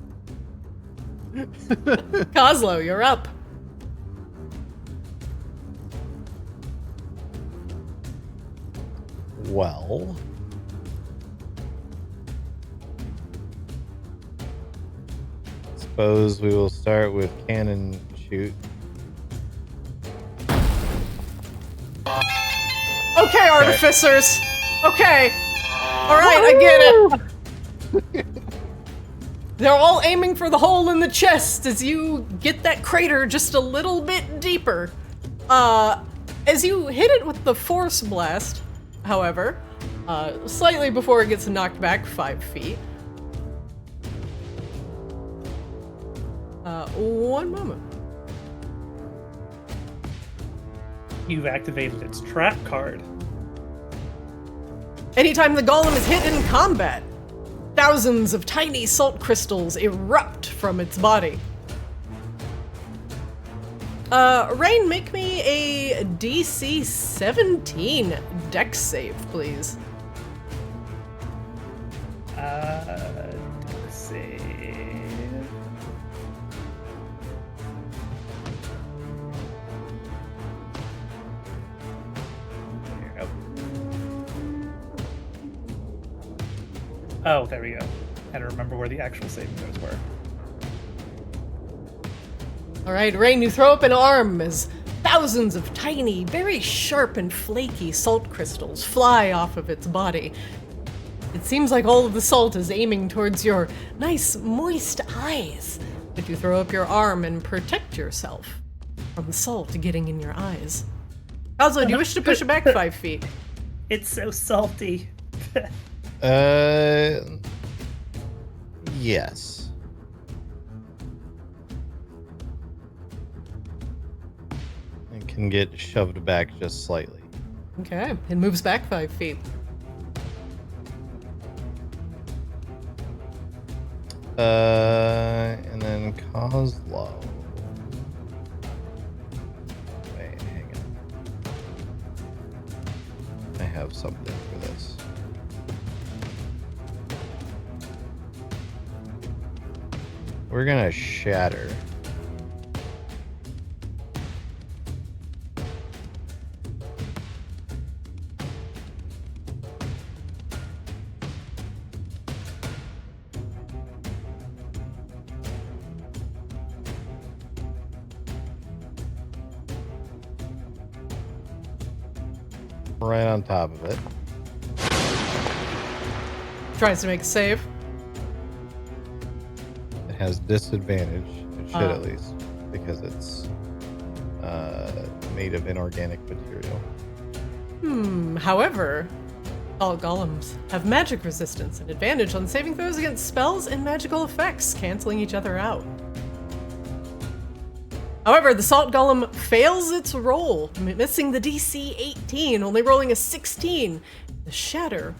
Coslo, you're up. Well, suppose we will start with cannon shoot. Okay, artificers. Okay. All right, I get it. They're all aiming for the hole in the chest as you get that crater just a little bit deeper. As you hit it with the force blast, however, slightly before it gets knocked back 5 feet. One moment. You've activated its trap card. Anytime the golem is hit in combat, thousands of tiny salt crystals erupt from its body. Raine, make me a DC 17 dex save, please. Let's see. Oh, there we go. I had to remember where the actual saving throws were. All right, Raine, you throw up an arm as thousands of tiny, very sharp and flaky salt crystals fly off of its body. It seems like all of the salt is aiming towards your nice, moist eyes. But you throw up your arm and protect yourself from the salt getting in your eyes. Also, do you wish to push it back 5 feet? It's so salty. Yes. It can get shoved back just slightly. Okay, it moves back 5 feet. And then Coslow. Wait, hang on. I have something for this. We're gonna shatter. Right on top of it. Tries to make a save. It has disadvantage. It should at least, because it's made of inorganic material. However, all golems have magic resistance and advantage on saving throws against spells and magical effects, canceling each other out. However, the salt golem fails its roll, missing the DC 18, only rolling a 16. The shatter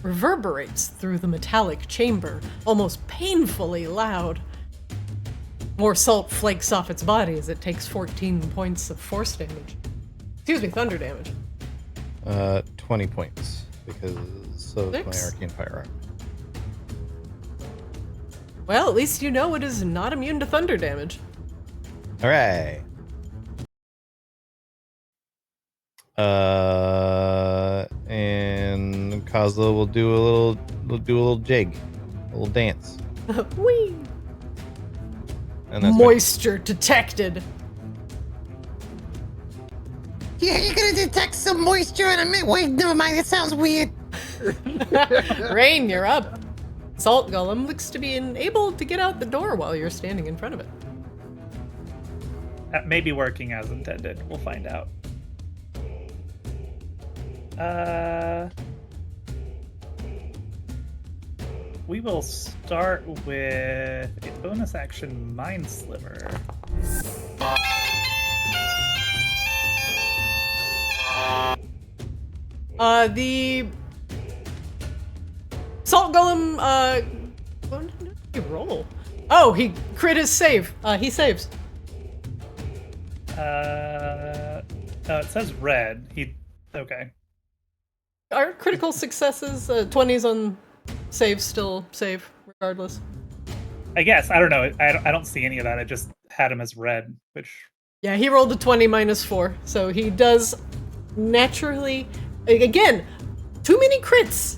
reverberates through the metallic chamber, almost painfully loud. More salt flakes off its body as it takes 14 points of force damage. Excuse me, thunder damage. 20 points, because so is my 6. arcane firearm. Well, at least you know it is not immune to thunder damage. Hooray! And Kozlo will do a little jig, a little dance. Whee! And that's Moisture detected. Yeah, you're gonna detect some moisture in a minute. Wait, never mind. That sounds weird. Raine, you're up. Salt golem looks to be able to get out the door while you're standing in front of it. That may be working as intended. We'll find out. We will start with a bonus action Mind Sliver. The salt golem, what did he roll? Oh, he crit his save. He saves. No, it says red. Okay. Are critical successes 20s on save still save regardless? I guess. I don't know. I don't see any of that. I just had him as red, which... Yeah, he rolled a 20 minus 4, so he does naturally... Again, too many crits!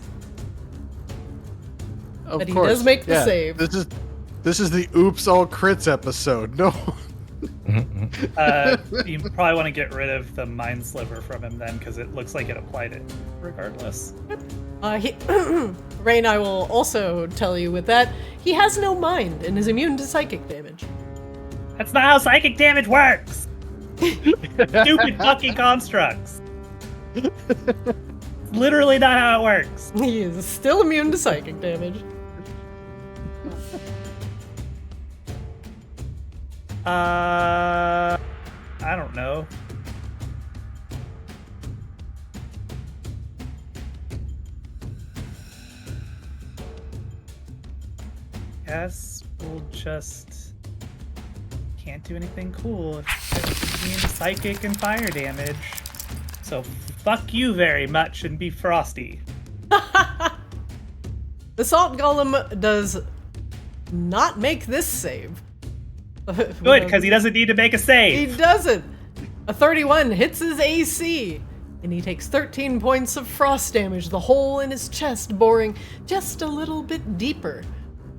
Of But he course. does make the Yeah, save. This is the oops all crits episode. No. You probably want to get rid of the mind sliver from him then, because it looks like it applied it regardless. Raine, I will also tell you with that, he has no mind and is immune to psychic damage. That's not how psychic damage works! Stupid fucking constructs! It's literally not how it works. He is still immune to psychic damage. I don't know. Guess we'll just can't do anything cool if immune to psychic and fire damage. So fuck you very much and be frosty. The Salt Golem does not make this save. Good, because he doesn't need to make a save. He doesn't. A 31 hits his AC, and he takes 13 points of frost damage, the hole in his chest boring just a little bit deeper.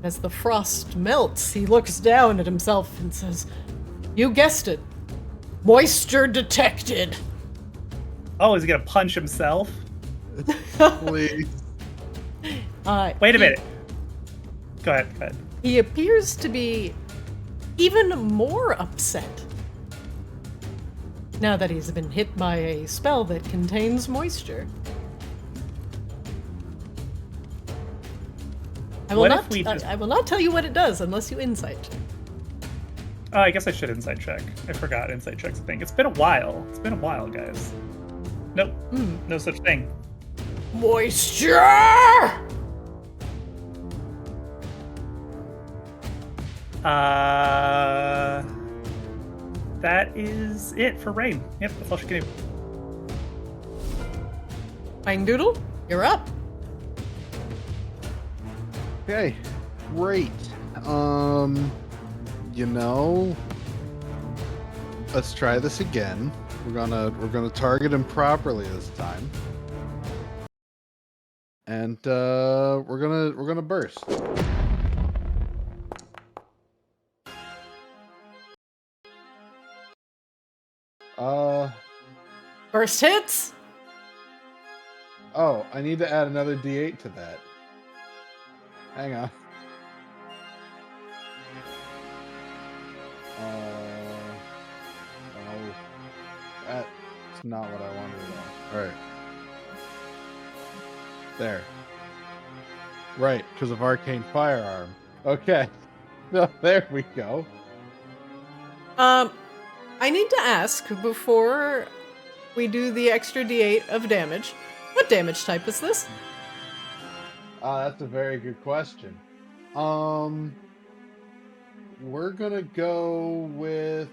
As the frost melts, he looks down at himself and says, "You guessed it. Moisture detected." Oh, is he gonna punch himself? Please. Wait a minute. Go ahead. He appears to be even more upset now that he's been hit by a spell that contains moisture. I will not tell you what it does unless you insight check. Oh, I guess I should insight check. I forgot insight check's a thing. It's been a while. Guys. Nope. No such thing. Moisture! That is it for Raine. Yep, that's all she can do. Wangdoodle, you're up. Okay, great. You know, let's try this again. We're gonna target him properly this time, and we're gonna burst. Burst hits. Oh, I need to add another D8 to that. Hang on. Oh, that's not what I wanted to know. All right. There. Right, because of arcane firearm. Okay. No, there we go. I need to ask before we do the extra D8 of damage. What damage type is this? That's a very good question. We're gonna go with.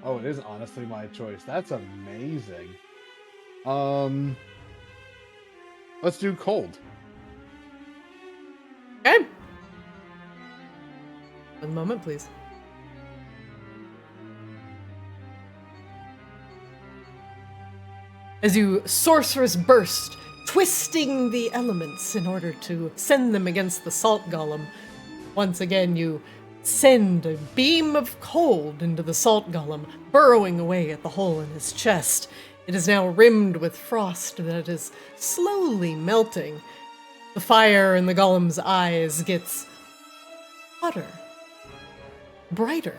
Oh, it is honestly my choice. That's amazing. Let's do cold. Okay. One moment, please. As you sorceress burst, twisting the elements in order to send them against the salt golem. Once again, you send a beam of cold into the salt golem, burrowing away at the hole in his chest. It is now rimmed with frost that is slowly melting. The fire in the golem's eyes gets hotter, brighter,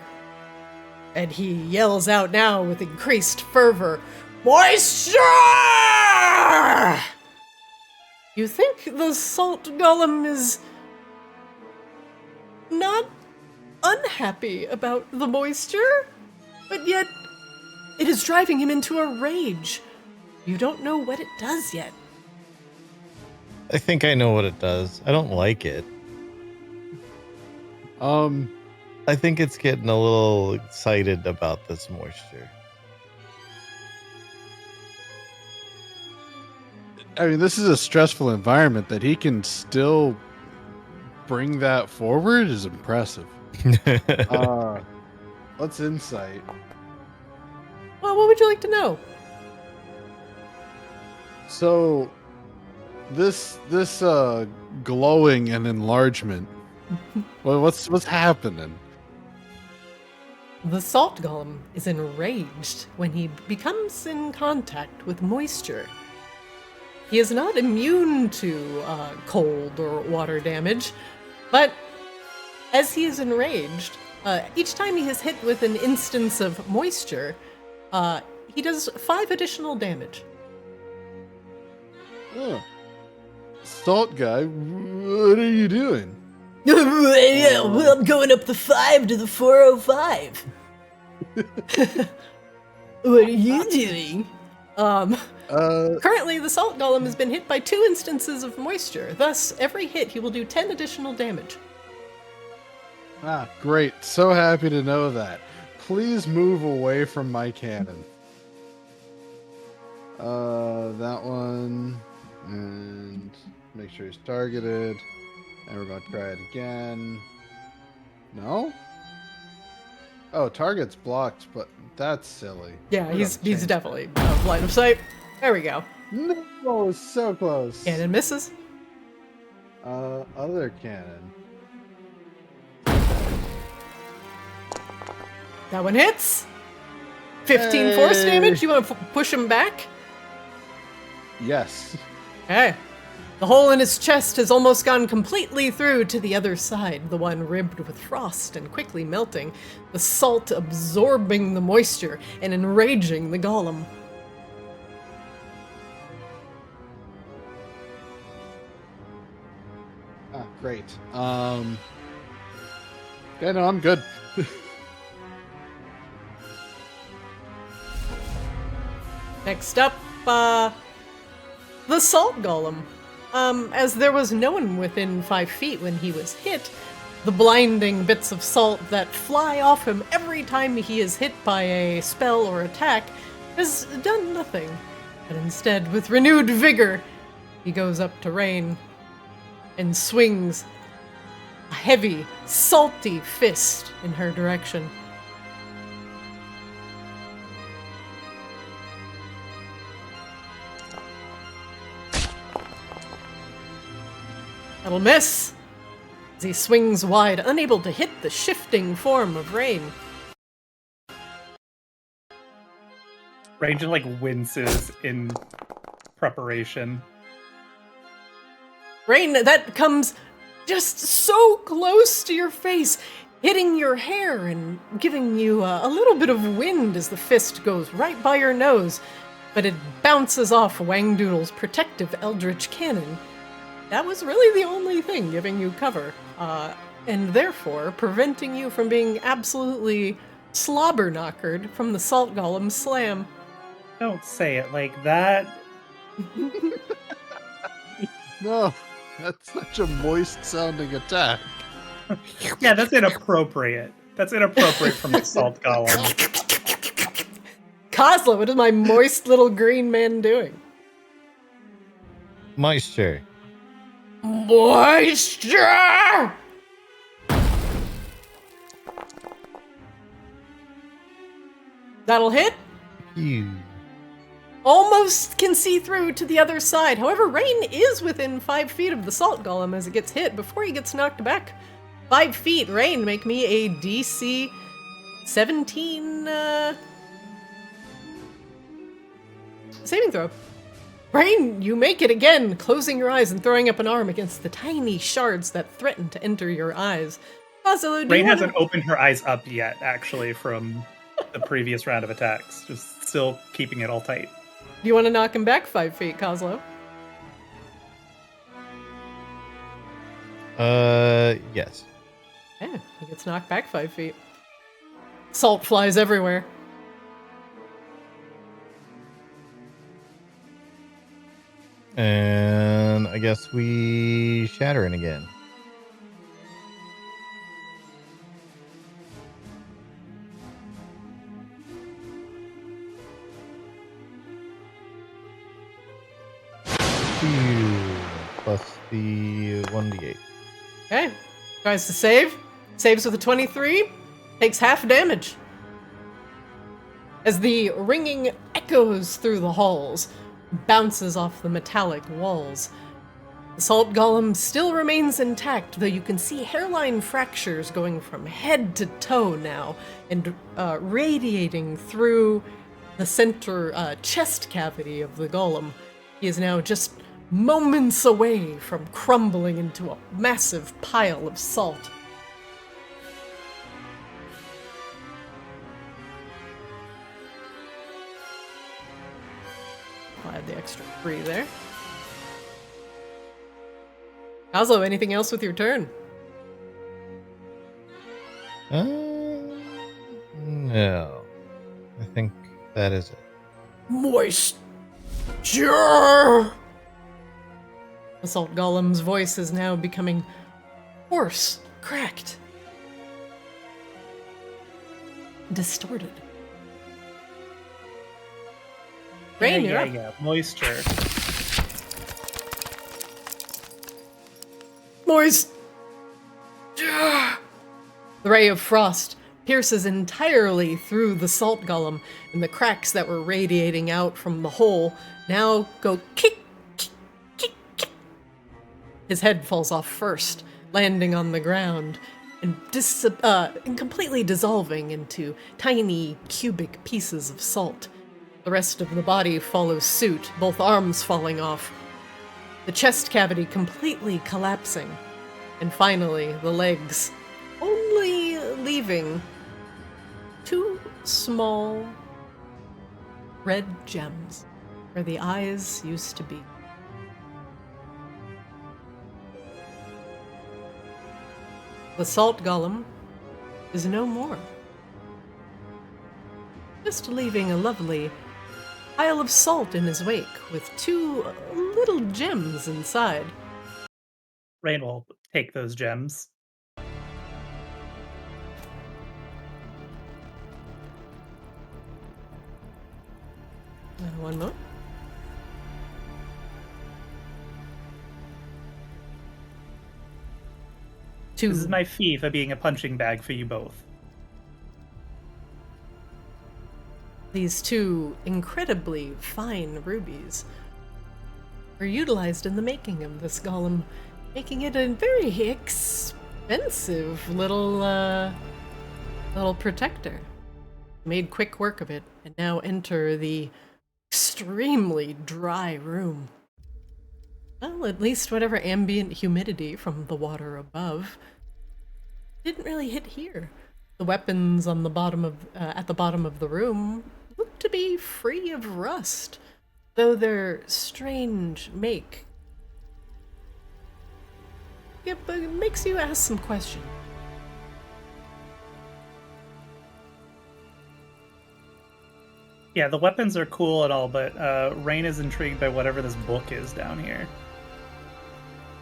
and he yells out now with increased fervor, "Moisture!" You think the salt golem is not unhappy about the moisture, but yet it is driving him into a rage. You don't know what it does yet. I think I know what it does. I don't like it. I think it's getting a little excited about this moisture. I mean, this is a stressful environment that he can still bring that forward is impressive. Let's insight. Well, what would you like to know? So, this glowing and enlargement. Well, what's happening? The salt golem is enraged when he becomes in contact with moisture. He is not immune to cold or water damage, but as he is enraged, each time he is hit with an instance of moisture, he does 5 additional damage. Oh. Salt guy, what are you doing? Well, I'm going up the 5 to the 405. What are you doing? Currently, the salt golem has been hit by 2 instances of moisture. Thus, every hit he will do 10 additional damage. Ah, great. So happy to know that. Please move away from my cannon. That one. And make sure he's targeted. And we're going to try it again. No? Oh, target's blocked, but that's silly. Yeah, We he's gotta change definitely out of line of sight. There we go. that. No, so close. Cannon misses. Other cannon. That one hits. 15 force Hey. damage. You want to push him back? Yes. Okay. The hole in his chest has almost gone completely through to the other side, the one ribbed with frost and quickly melting, the salt absorbing the moisture and enraging the golem. Ah, great. Yeah, no, I'm good. Next up, the salt golem. As there was no one within 5 feet when he was hit, the blinding bits of salt that fly off him every time he is hit by a spell or attack has done nothing. But instead, with renewed vigor, he goes up to Raine and swings a heavy, salty fist in her direction. That'll miss! As he swings wide, unable to hit the shifting form of Raine. Ranger like winces in preparation. Raine, that comes just so close to your face, hitting your hair and giving you a little bit of wind as the fist goes right by your nose, but it bounces off Wangdoodle's protective eldritch cannon. That was really the only thing giving you cover, and therefore preventing you from being absolutely slobber-knockered from the salt golem's slam. Don't say it like that. No, that's such a moist-sounding attack. Yeah, that's inappropriate. That's inappropriate from the salt golem. Kozla, what is my moist little green man doing? Moisture. Moisture! That'll hit. You. Almost can see through to the other side. However, Raine is within 5 feet of the salt golem as it gets hit before he gets knocked back 5 feet. Raine, make me a DC 17 saving throw. Raine, you make it again, closing your eyes and throwing up an arm against the tiny shards that threaten to enter your eyes. Kozlo, do Rain you want hasn't opened her eyes up yet, actually, from the previous round of attacks. Just still keeping it all tight. Do you want to knock him back 5 feet, Kozlo? Yes. Yeah, he gets knocked back 5 feet. Salt flies everywhere. And I guess we shatter it again. 22 plus the 1d8. Okay. Tries to save. Saves with a 23. Takes half damage. As the ringing echoes through the halls, bounces off the metallic walls. The salt golem still remains intact, though you can see hairline fractures going from head to toe now, and radiating through the center chest cavity of the golem. He is now just moments away from crumbling into a massive pile of salt. I'll add the extra 3 there. Oslo, anything else with your turn? No. I think that is it. Moisture! The salt golem's voice is now becoming hoarse, cracked, distorted. Raine, you're up. Yeah. Moisture. Moist! The ray of frost pierces entirely through the salt golem, and the cracks that were radiating out from the hole now go kick, kick, kick, kick. His head falls off first, landing on the ground, and completely dissolving into tiny cubic pieces of salt. The rest of the body follows suit, both arms falling off, the chest cavity completely collapsing, and finally the legs only leaving 2 small red gems where the eyes used to be. The salt golem is no more, just leaving a lovely pile of salt in his wake with 2 little gems inside. Raine will take those gems. One more. Two. This is my fee for being a punching bag for you both. These 2 incredibly fine rubies were utilized in the making of this golem, making it a very expensive little protector. Made quick work of it, and now enter the extremely dry room. Well, at least whatever ambient humidity from the water above didn't really hit here. The weapons on the bottom of at the bottom of the room look to be free of rust, though their strange make it makes you ask some questions. Yeah, the weapons are cool and all, but Raine is intrigued by whatever this book is down here.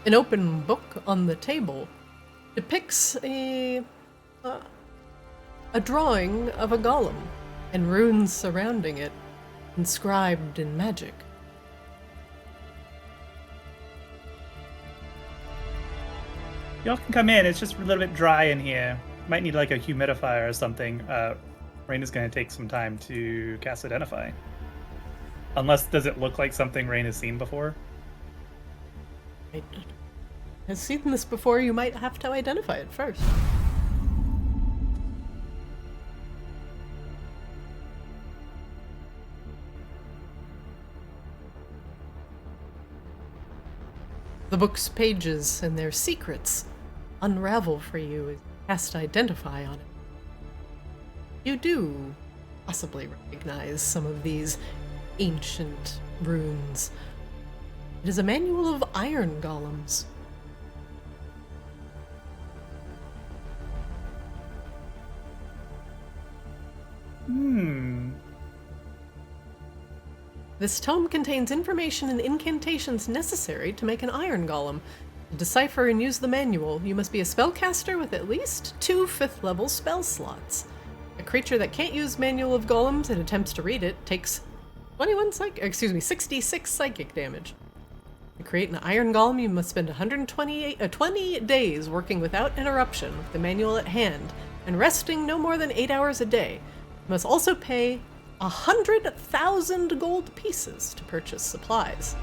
An open book on the table depicts a drawing of a golem and runes surrounding it, inscribed in magic. Y'all can come in. It's just a little bit dry in here. Might need like a humidifier or something. Raine is going to take some time to cast Identify. Unless, does it look like something Raine has seen before? Has seen this before, you might have to identify it first. The book's pages and their secrets unravel for you as you cast Identify on it. You do possibly recognize some of these ancient runes. It is a manual of iron golems. This tome contains information and incantations necessary to make an iron golem. To decipher and use the manual, you must be a spellcaster with at least 2 5th-level spell slots. A creature that can't use Manual of Golems and attempts to read it takes 66 psychic damage. To create an iron golem, you must spend 20 days working without interruption with the manual at hand, and resting no more than 8 hours a day. You must also pay 100,000 gold pieces to purchase supplies.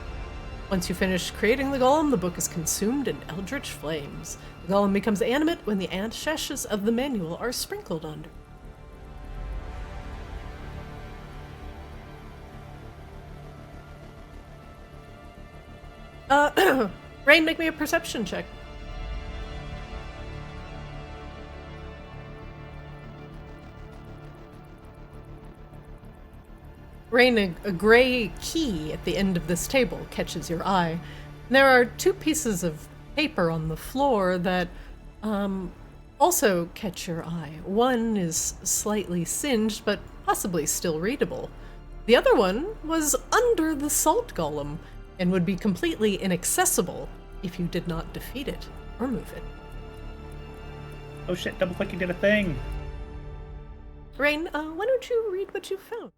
Once you finish creating the golem, the book is consumed in eldritch flames. The golem becomes animate when the ashes of the manual are sprinkled on it. Raine, make me a perception check. Raine, a gray key at the end of this table catches your eye. There are 2 pieces of paper on the floor that also catch your eye. One is slightly singed, but possibly still readable. The other one was under the salt golem and would be completely inaccessible if you did not defeat it or move it. Oh shit, double clicking did a thing. Raine, why don't you read what you found?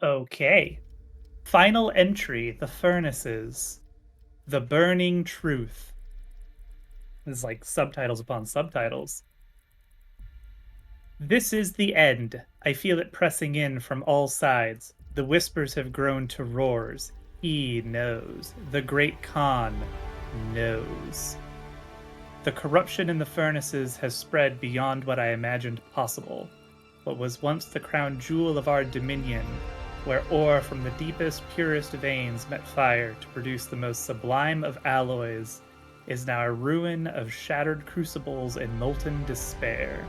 Okay. Final entry, the furnaces. The burning truth. This is like subtitles upon subtitles. This is the end. I feel it pressing in from all sides. The whispers have grown to roars. He knows. The great Khan knows. The corruption in the furnaces has spread beyond what I imagined possible. What was once the crown jewel of our dominion, where ore from the deepest, purest veins met fire to produce the most sublime of alloys, is now a ruin of shattered crucibles and molten despair.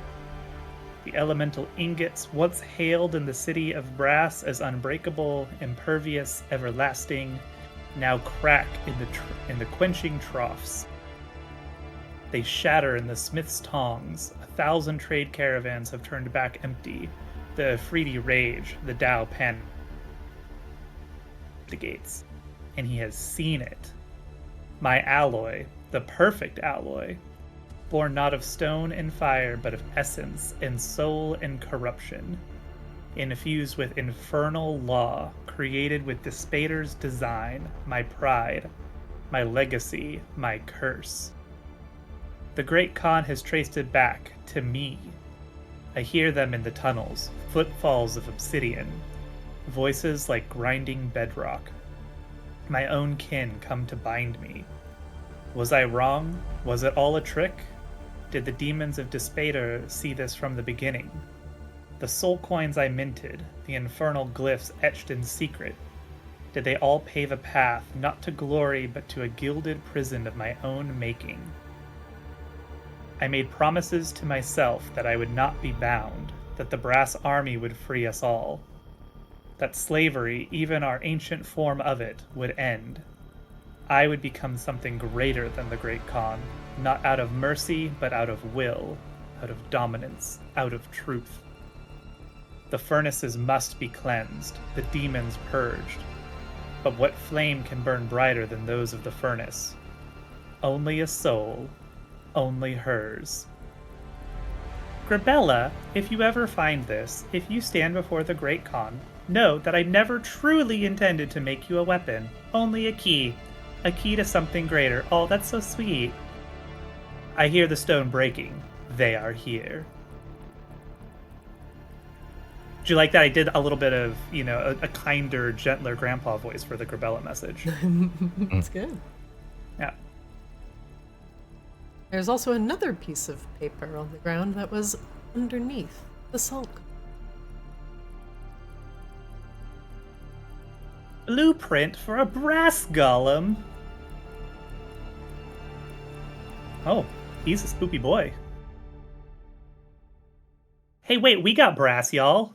The elemental ingots once hailed in the city of brass as unbreakable, impervious, everlasting, now crack in the quenching troughs. They shatter in the smith's tongs. 1,000 trade caravans have turned back empty. The Afridi rage, the Tao panic the gates, and he has seen it. My alloy, the perfect alloy, born not of stone and fire, but of essence and soul and corruption, infused with infernal law, created with Despater's design, my pride, my legacy, my curse. The great Khan has traced it back to me. I hear them in the tunnels, footfalls of obsidian, voices like grinding bedrock. My own kin come to bind me. Was I wrong? Was it all a trick? Did the demons of Despater see this from the beginning? The soul coins I minted, the infernal glyphs etched in secret, did they all pave a path not to glory but to a gilded prison of my own making? I made promises to myself that I would not be bound, that the brass army would free us all, that slavery, even our ancient form of it, would end. I would become something greater than the Great Khan, not out of mercy, but out of will, out of dominance, out of truth. The furnaces must be cleansed, the demons purged. But what flame can burn brighter than those of the furnace? Only a soul, only hers. Grabella, if you ever find this, if you stand before the Great Khan, know that I never truly intended to make you a weapon, only a key to something greater. Oh, that's so sweet. I hear the stone breaking. They are here. Do you like that? I did a little bit of, a kinder, gentler grandpa voice for the Grabella message. That's good. Yeah. There's also another piece of paper on the ground that was underneath the sulk. Blueprint for a brass golem. Oh, he's a spoopy boy. Hey, wait, we got brass, y'all.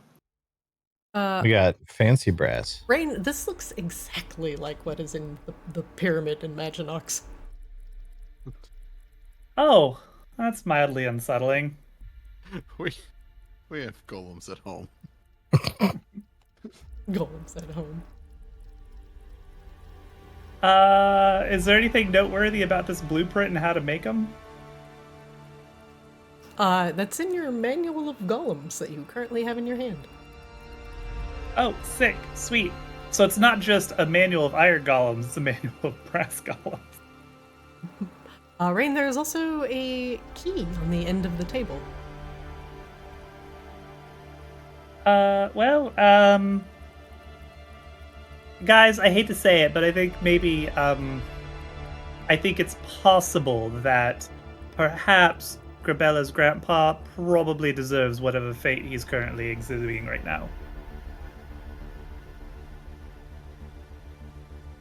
We got fancy brass. Raine, this looks exactly like what is in the pyramid in Maginox. Oh, that's mildly unsettling. We have golems at home. Golems at home. Is there anything noteworthy about this blueprint and how to make them? That's in your manual of golems that you currently have in your hand. Oh, sick. Sweet. So it's not just a manual of iron golems, it's a manual of brass golems. Raine, there is also a key on the end of the table. Guys, I hate to say it, but I think maybe, I think it's possible that perhaps Grabella's grandpa probably deserves whatever fate he's currently exhibiting right now.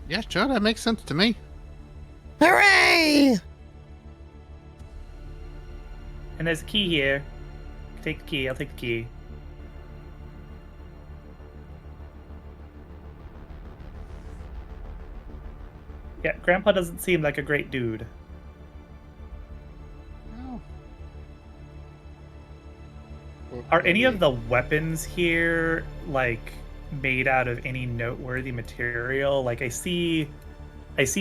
Yeah, sure, that makes sense to me. Hooray! And there's a key here. Take the key, I'll take the key. Yeah, Grandpa doesn't seem like a great dude. Are any of the weapons here, like, made out of any noteworthy material? Like, I see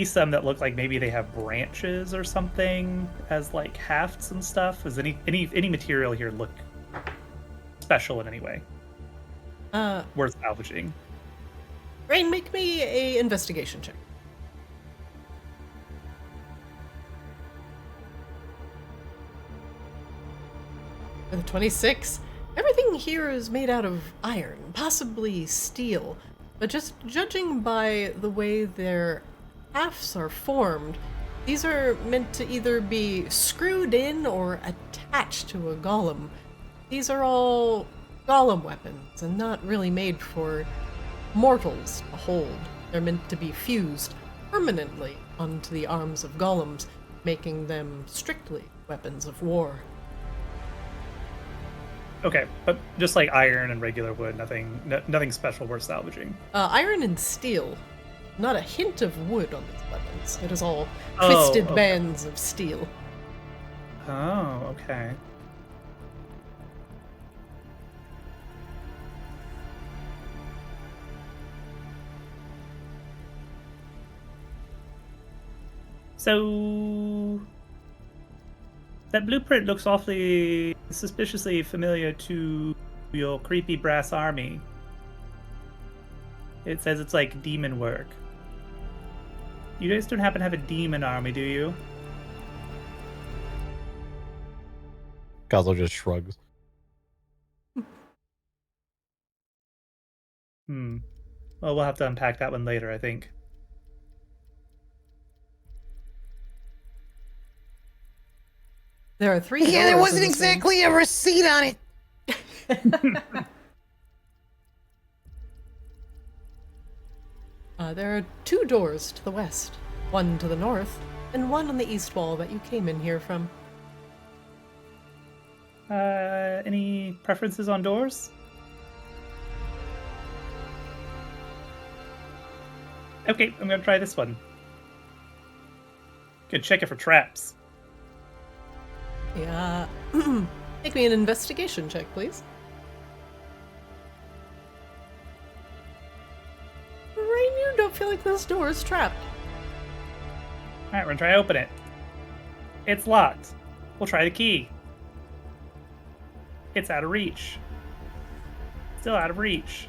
some that look like maybe they have branches or something as, like, hafts and stuff. Does any material here look special in any way? Worth salvaging? Raine, make me a investigation check. With a 26, everything here is made out of iron, possibly steel, but just judging by the way their halves are formed, these are meant to either be screwed in or attached to a golem. These are all golem weapons and not really made for mortals to hold. They're meant to be fused permanently onto the arms of golems, making them strictly weapons of war. Okay, but just like iron and regular wood, nothing special worth salvaging. Iron and steel. Not a hint of wood on these weapons. It is all twisted bands of steel. Oh, okay. So that blueprint looks awfully suspiciously familiar to your creepy brass army. It says it's like demon work. You guys don't happen to have a demon army, do you? Gazel just shrugs. Well, we'll have to unpack that one later, I think. There are 3 doors. Yeah, there wasn't in this room. exactly a receipt on it. There are 2 doors to the west, one to the north, and one on the east wall that you came in here from. Any preferences on doors? Okay, I'm gonna try this one. Good, check it for traps. Yeah. Make me an investigation check, please. Raine, you don't feel like this door is trapped. Alright, we're gonna try to open it. It's locked. We'll try the key. It's out of reach. Still out of reach.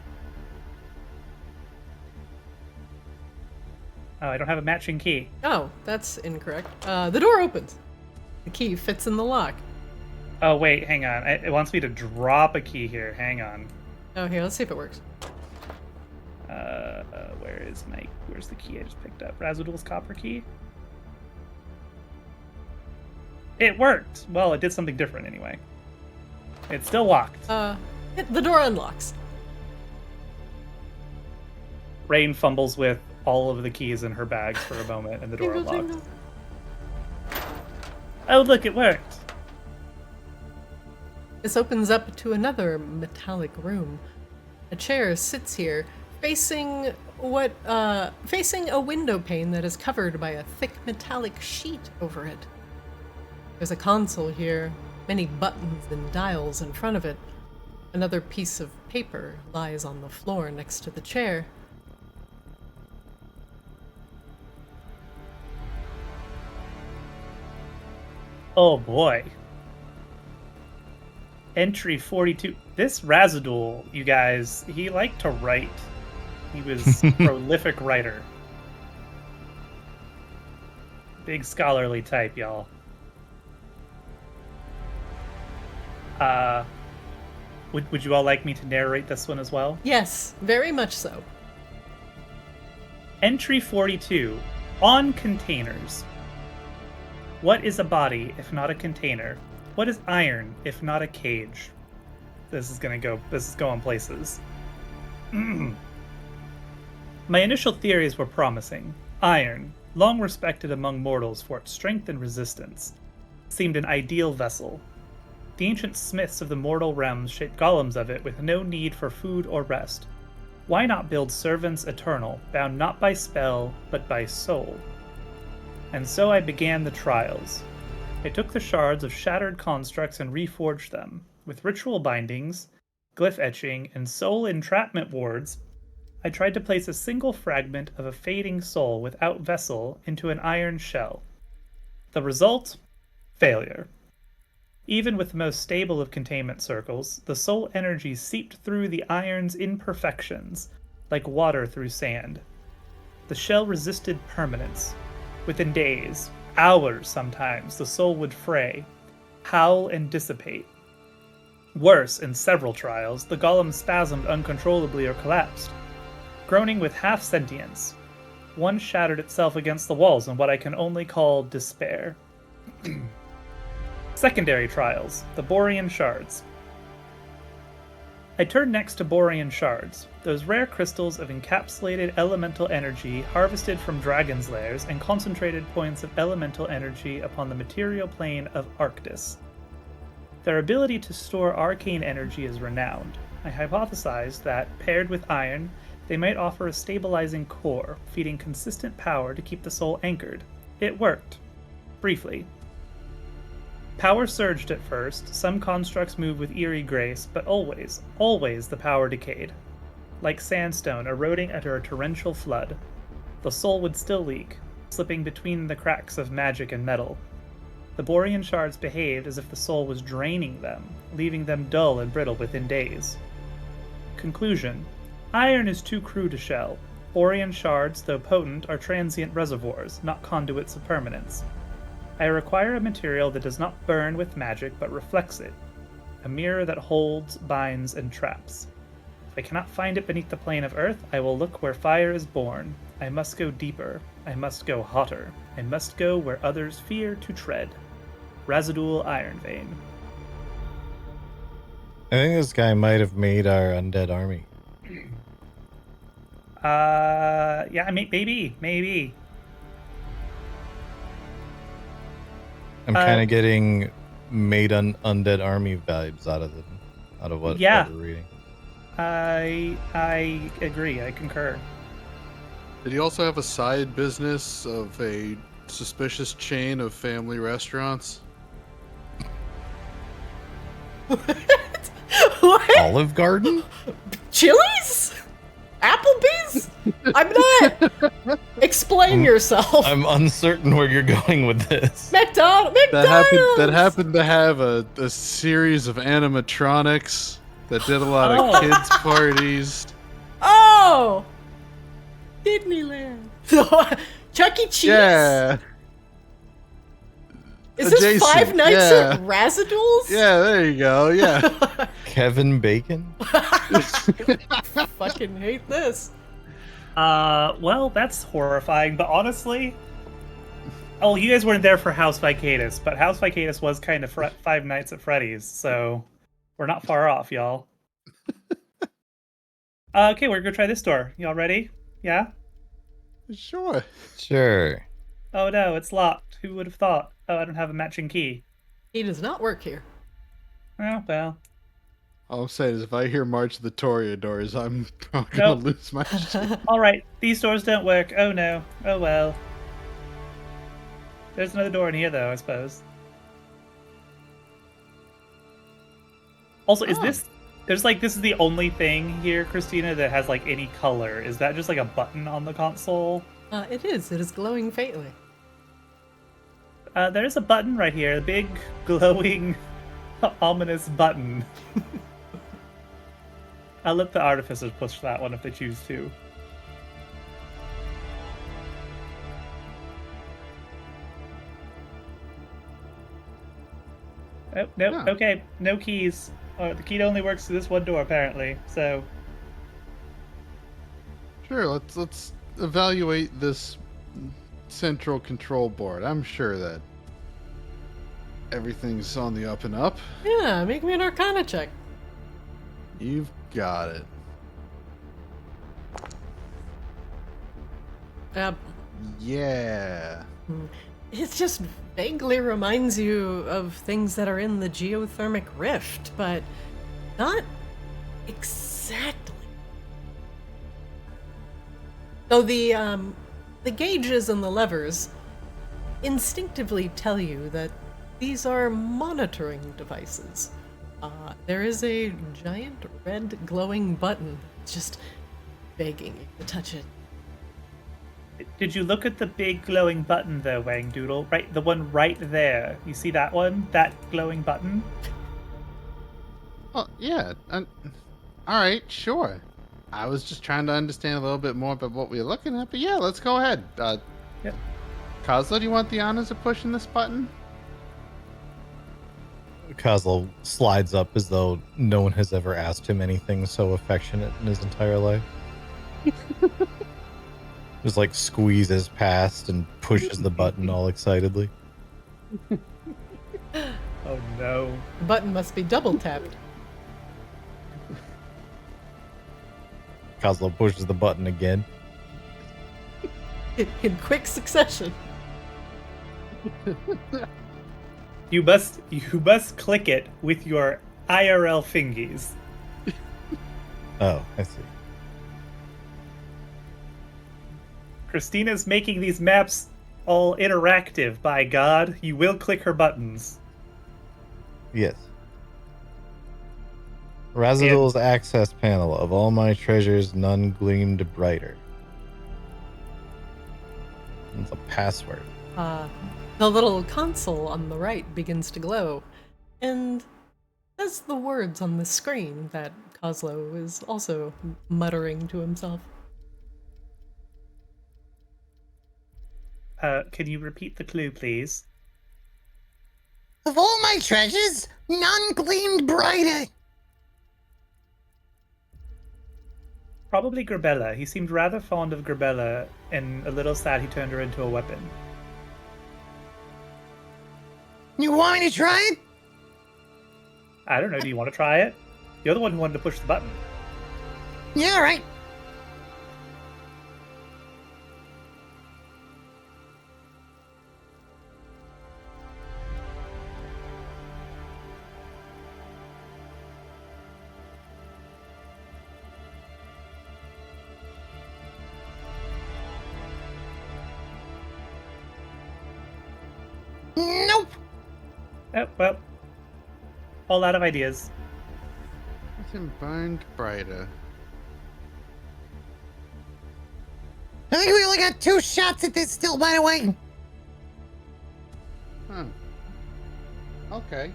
Oh, I don't have a matching key. Oh, that's incorrect. The door opens. The key fits in the lock. Oh, wait, hang on. It wants me to drop a key here. Hang on. Oh, here, let's see if it works. Where's the key I just picked up? Razidul's copper key? It worked! Well, it did something different anyway. It's still locked. The door unlocks. Raine fumbles with all of the keys in her bags for a moment, and the door Jingle, unlocks. jingle. Oh, look, it worked! This opens up to another metallic room. A chair sits here, facing a window pane that is covered by a thick metallic sheet over it. There's a console here, many buttons and dials in front of it. Another piece of paper lies on the floor next to the chair. Oh boy. Entry 42. This Razidul, you guys, he liked to write He was a prolific writer. Big scholarly type, y'all. Would you all like me to narrate this one as well? Yes, very much so. Entry 42. On containers. What is a body if not a container? What is iron if not a cage? This is going places. My initial theories were promising. Iron, long respected among mortals for its strength and resistance, seemed an ideal vessel. The ancient smiths of the mortal realms shaped golems of it with no need for food or rest. Why not build servants eternal, bound not by spell, but by soul? And so I began the trials. I took the shards of shattered constructs and reforged them. With ritual bindings, glyph etching, and soul entrapment wards, I tried to place a single fragment of a fading soul without vessel into an iron shell. The result? Failure. Even with the most stable of containment circles, the soul energy seeped through the iron's imperfections, like water through sand. The shell resisted permanence. Within days, hours sometimes, the soul would fray, howl, and dissipate. Worse, in several trials, the golem spasmed uncontrollably or collapsed, groaning with half sentience. One shattered itself against the walls in what I can only call despair. Secondary trials, the Borean shards. I turned next to Borean shards, those rare crystals of encapsulated elemental energy harvested from dragons' lairs and concentrated points of elemental energy upon the material plane of Arctis. Their ability to store arcane energy is renowned. I hypothesized that, paired with iron, they might offer a stabilizing core, feeding consistent power to keep the soul anchored. It worked. Briefly. Power surged at first, some constructs moved with eerie grace, but always, always the power decayed. Like sandstone eroding under a torrential flood, the soul would still leak, slipping between the cracks of magic and metal. The Borean shards behaved as if the soul was draining them, leaving them dull and brittle within days. Conclusion. Iron is too crude to shell. Borean shards, though potent, are transient reservoirs, not conduits of permanence. I require a material that does not burn with magic but reflects it. A mirror that holds, binds, and traps. If I cannot find it beneath the plane of earth, I will look where fire is born. I must go deeper. I must go hotter. I must go where others fear to tread. Razidul Ironvein. I think this guy might have made our undead army. Yeah, maybe. I'm kind of getting made an undead army vibes out of what we're reading. I agree. I concur. Did he also have a side business of a suspicious chain of family restaurants? What? Olive Garden? Chili's? Applebee's? I'm not. Explain yourself. I'm uncertain where you're going with this. McDonald's. That happened to have a series of animatronics that did a lot of kids parties. Oh, Disneyland. Chuck E. Cheese. Yeah. Is this Adjacent, Five Nights yeah. at Razidul's? Yeah, there you go. Yeah. Kevin Bacon? Fucking hate this. Well, that's horrifying, but honestly... Oh, you guys weren't there for House Vacatus, but House Vacatus was kind of Five Nights at Freddy's, so we're not far off, y'all. Okay, we're gonna try this door. Y'all ready? Yeah? Sure. Sure. Oh no, it's locked. Who would have thought? Oh, I don't have a matching key. He does not work here. Oh, well. All I'm saying is if I hear March of the Toreadors, I'm probably gonna lose my shit. Alright, these doors don't work. Oh no. Oh well. There's another door in here though, I suppose. Also, is this... There's like, this is the only thing here, Christina, that has like any color. Is that just like a button on the console? It is. It is glowing faintly. There's a button right here. A big, glowing, ominous button. I'll let the artificers push that one if they choose to. Nope, nope. Yeah. Okay, no keys. The key only works to this one door, apparently. So, Sure, let's evaluate this central control board. I'm sure that everything's on the up and up. Yeah, make me an Arcana check. You've got it. Yeah. It just vaguely reminds you of things that are in the Geothermic Rift, but not exactly. So the gauges and the levers instinctively tell you that these are monitoring devices. There is a giant red glowing button just begging you to touch it. did you look at the big glowing button, though, Wangdoodle? Right, the one right there. You see that one? That glowing button? Oh, yeah. All right, sure. I was just trying to understand a little bit more about what we were looking at, but yeah, let's go ahead. Yep. Kozlo, do you want the honors of pushing this button? Kozlo slides up as though no one has ever asked him anything so affectionate in his entire life. Just like squeezes past and pushes the button all excitedly. Oh no. The button must be double tapped. Kozlo pushes the button again. In quick succession. You must click it with your IRL fingies. Oh, I see. Christina's making these maps all interactive, by God. You will click her buttons. Yes. Razidul's access panel. Of all my treasures, none gleamed brighter. It's a password. The little console on the right begins to glow, and says the words on the screen that Kozlo is also muttering to himself. Can you repeat the clue, please? Of all my treasures, none gleamed brighter. Probably Grabella. He seemed rather fond of Grabella, and a little sad he turned her into a weapon. You want me to try it? I don't know, do you want to try it? You're the one who wanted to push the button. Yeah, all right. Nope. Oh, well. All out of ideas. Nothing burned brighter. I think we only got 2 shots at this still, by the way. Huh. Okay.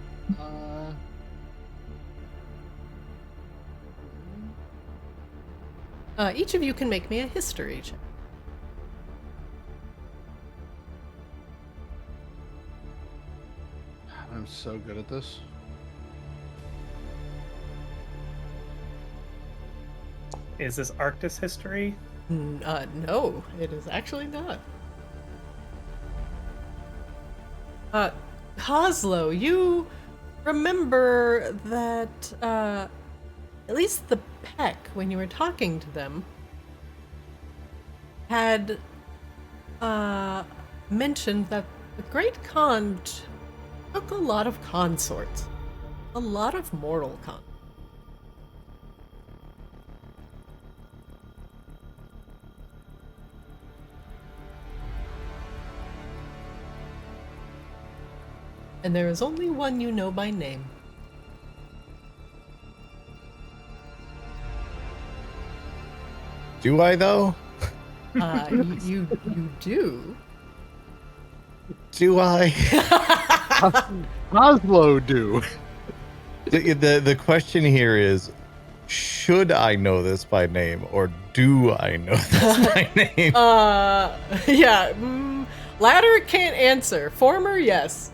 Each of you can make me a history check. I'm so good at this. Is this Arctis history? No, it is actually not. Kozlo, you remember that, at least the Peck, when you were talking to them, had, mentioned that the Great Khan took a lot of consorts. A lot of mortal consorts. And there is only one you know by name. Do I, though? You do. Do I? Kozlo do. The question here is, should I know this by name, or do I know this by name? Yeah. Latter can't answer. Former, yes.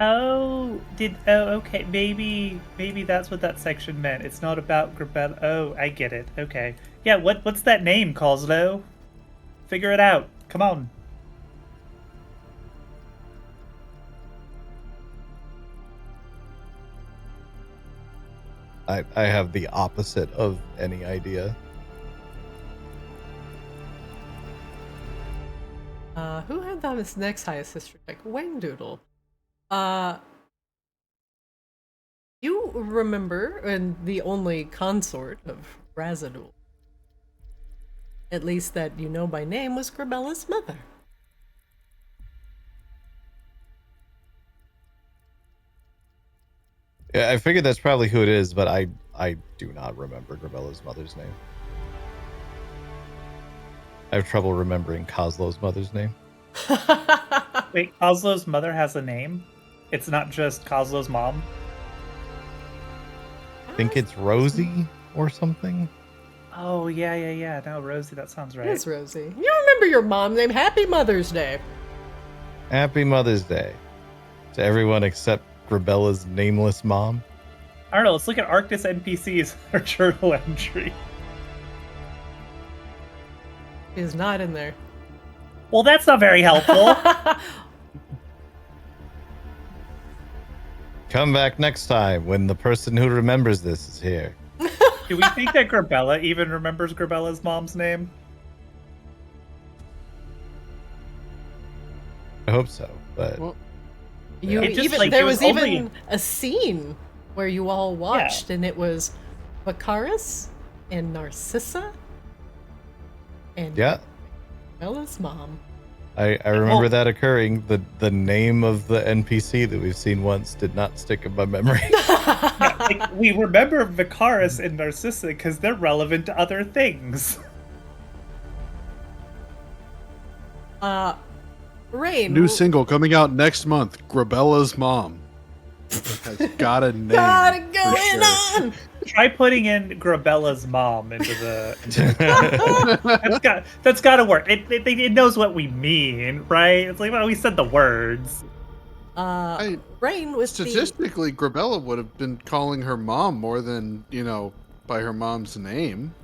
Oh, okay. Maybe that's what that section meant. It's not about Grabella. Oh, I get it. Okay. Yeah, what's that name, Coslow? Figure it out. Come on. I have the opposite of any idea. Who had this next highest history check? Wangdoodle. You remember, and the only consort of Razidul, at least that you know by name, was Grabella's mother. Yeah, I figured that's probably who it is, but I do not remember Grabella's mother's name. I have trouble remembering Coslow's mother's name. Wait, Coslow's mother has a name? It's not just Coslow's mom? I think it's Rosie or something. Oh, yeah. No, Rosie, that sounds right. Yes, Rosie. You remember your mom's name. Happy Mother's Day. Happy Mother's Day to everyone except Grabella's nameless mom. I don't know, let's look at Arctis NPCs or journal entry. She is not in there. Well, that's not very helpful. Come back next time when the person who remembers this is here. Do we think that Grabella even remembers Grabella's mom's name? I hope so, but Well, You It just, even like, there it was was only- even a scene where you all watched, and it was Vacaris and Narcissa and yeah, Bella's mom. I remember Oh. that occurring. The name of the NPC that we've seen once did not stick in my memory. Yeah, like, we remember Vacaris and Narcissa because they're relevant to other things. Raine, New single coming out next month. Grabella's mom has got a name. got it for going sure. on. Try putting in Grabella's mom into the. That's got to work. It knows what we mean, right? It's like, well, we said the words. Raine was Statistically, Grabella would have been calling her mom more than, by her mom's name.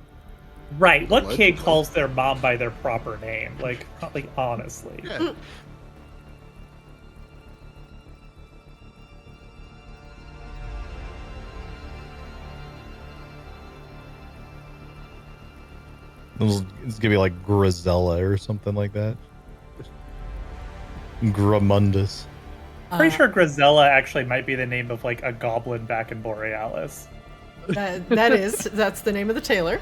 Right. What Allegedly. kid calls their mom by their proper name? Like honestly. Yeah. It's gonna be like Grisella or something like that. Gramundus. Pretty sure Grisella actually might be the name of like a goblin back in Borealus. that's the name of the tailor.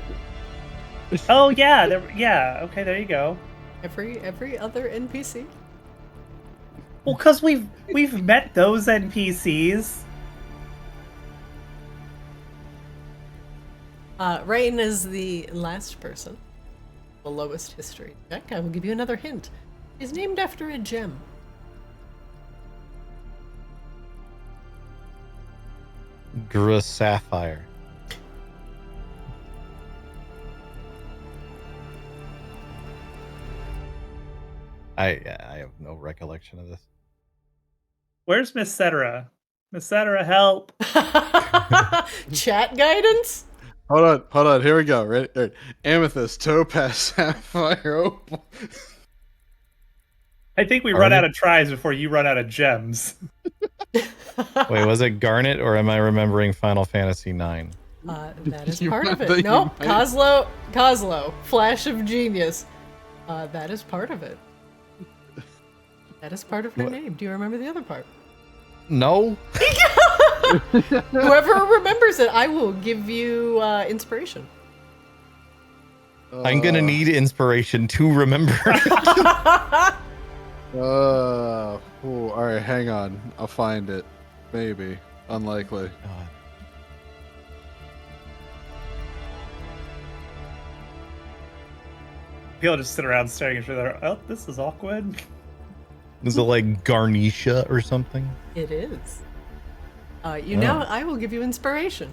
Oh yeah, okay, there you go. Every other NPC. Well, because we've met those NPCs. Raine is the last person. The lowest history check. I will give you another hint. Is named after a gem. Sapphire. I have no recollection of this. Where's Miss Cetera? Miss Cetera, help! Chat guidance? Hold on. Here we go. Ready? Amethyst, topaz, sapphire, opal. I think we run out of tries before you run out of gems. Wait, was it Garnet or am I remembering Final Fantasy IX? That is You part of might- it. you No, might- Coslo, flash of genius. That is part of it. That is part of her name. Do you remember the other part? No. Whoever remembers it, I will give you inspiration. I'm gonna need inspiration to remember. All right, hang on. I'll find it. Maybe. Unlikely. God. People just sit around staring at each other. Oh, this is awkward. Is it like Garnisha or something? It is. Now I will give you inspiration.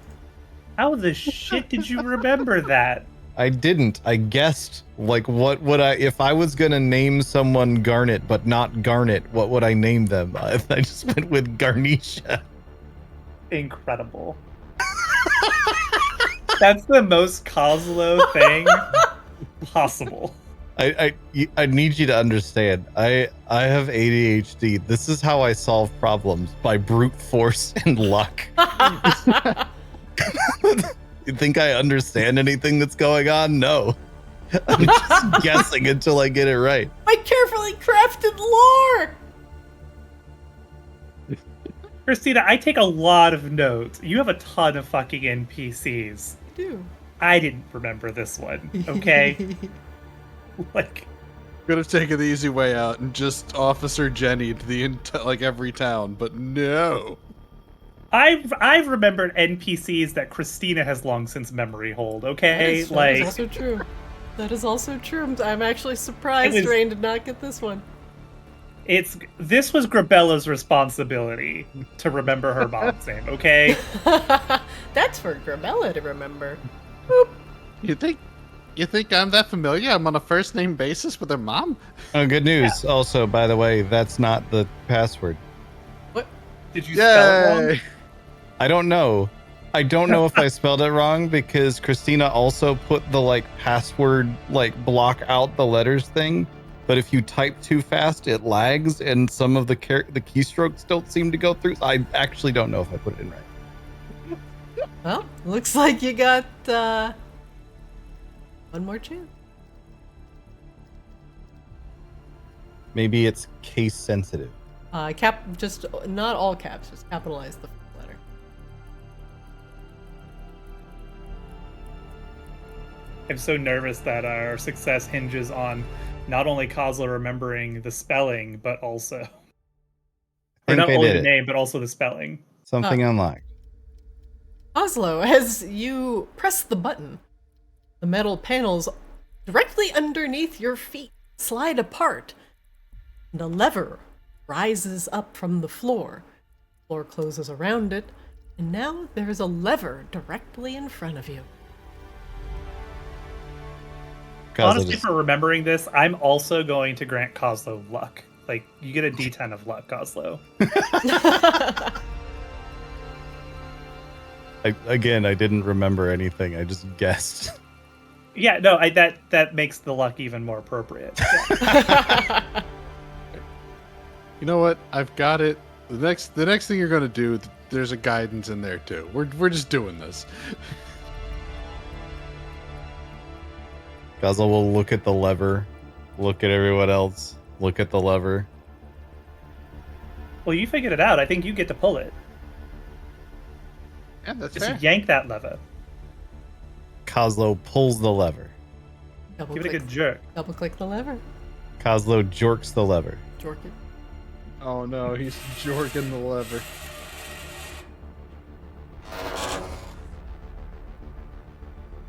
How the shit did you remember that? I didn't. I guessed. Like, what would I, if I was gonna name someone Garnet, but not Garnet, what would I name them? I just went with Garnisha. Incredible. That's the most Coslo thing possible. I need you to understand. I have ADHD. This is how I solve problems, by brute force and luck. You think I understand anything that's going on? No. I'm just guessing until I get it right. My carefully crafted lore! Christina, I take a lot of notes. You have a ton of fucking NPCs. I do. I didn't remember this one, okay? Like, Could have taken the easy way out and just Officer Jenny to like every town, but no. I've remembered NPCs that Christina has long since memory hold, okay? That is also true. That is also true. I'm actually surprised Raine did not get this one. This was Grabella's responsibility to remember her mom's name, okay? That's for Grabella to remember. Boop. You think I'm that familiar? I'm on a first name basis with her mom? Oh, good news. Yeah. Also, by the way, that's not the password. What? Did you spell it wrong? I don't know. I don't know if I spelled it wrong because Christina also put the password block out the letters thing. But if you type too fast, it lags and some of the keystrokes don't seem to go through. I actually don't know if I put it in right. Well, looks like you got one more chance. Maybe it's case sensitive. Just not all caps, just capitalize the letter. I'm so nervous that our success hinges on not only Kozlo remembering the spelling, but also... Or not only the name, but also the spelling. Something unlocked. Kozlo, as you press the button, the metal panels directly underneath your feet slide apart, and a lever rises up from the floor. The floor closes around it, and now there is a lever directly in front of you. Honestly, for remembering this, I'm also going to grant Kozlo luck. You get a D10 of luck, Kozlo. I didn't remember anything. I just guessed. Yeah, no, that makes the luck even more appropriate. Yeah. You know what? I've got it. The next thing you're gonna do, there's a guidance in there too. We're just doing this. Kozlo will look at the lever, look at everyone else, look at the lever. Well, you figured it out. I think you get to pull it. Yeah, that's Just fair. yank that lever. Kozlo pulls the lever. Give it a good jerk. Double click the lever. Kozlo jorks the lever. Jork it. Oh no, he's jorking the lever.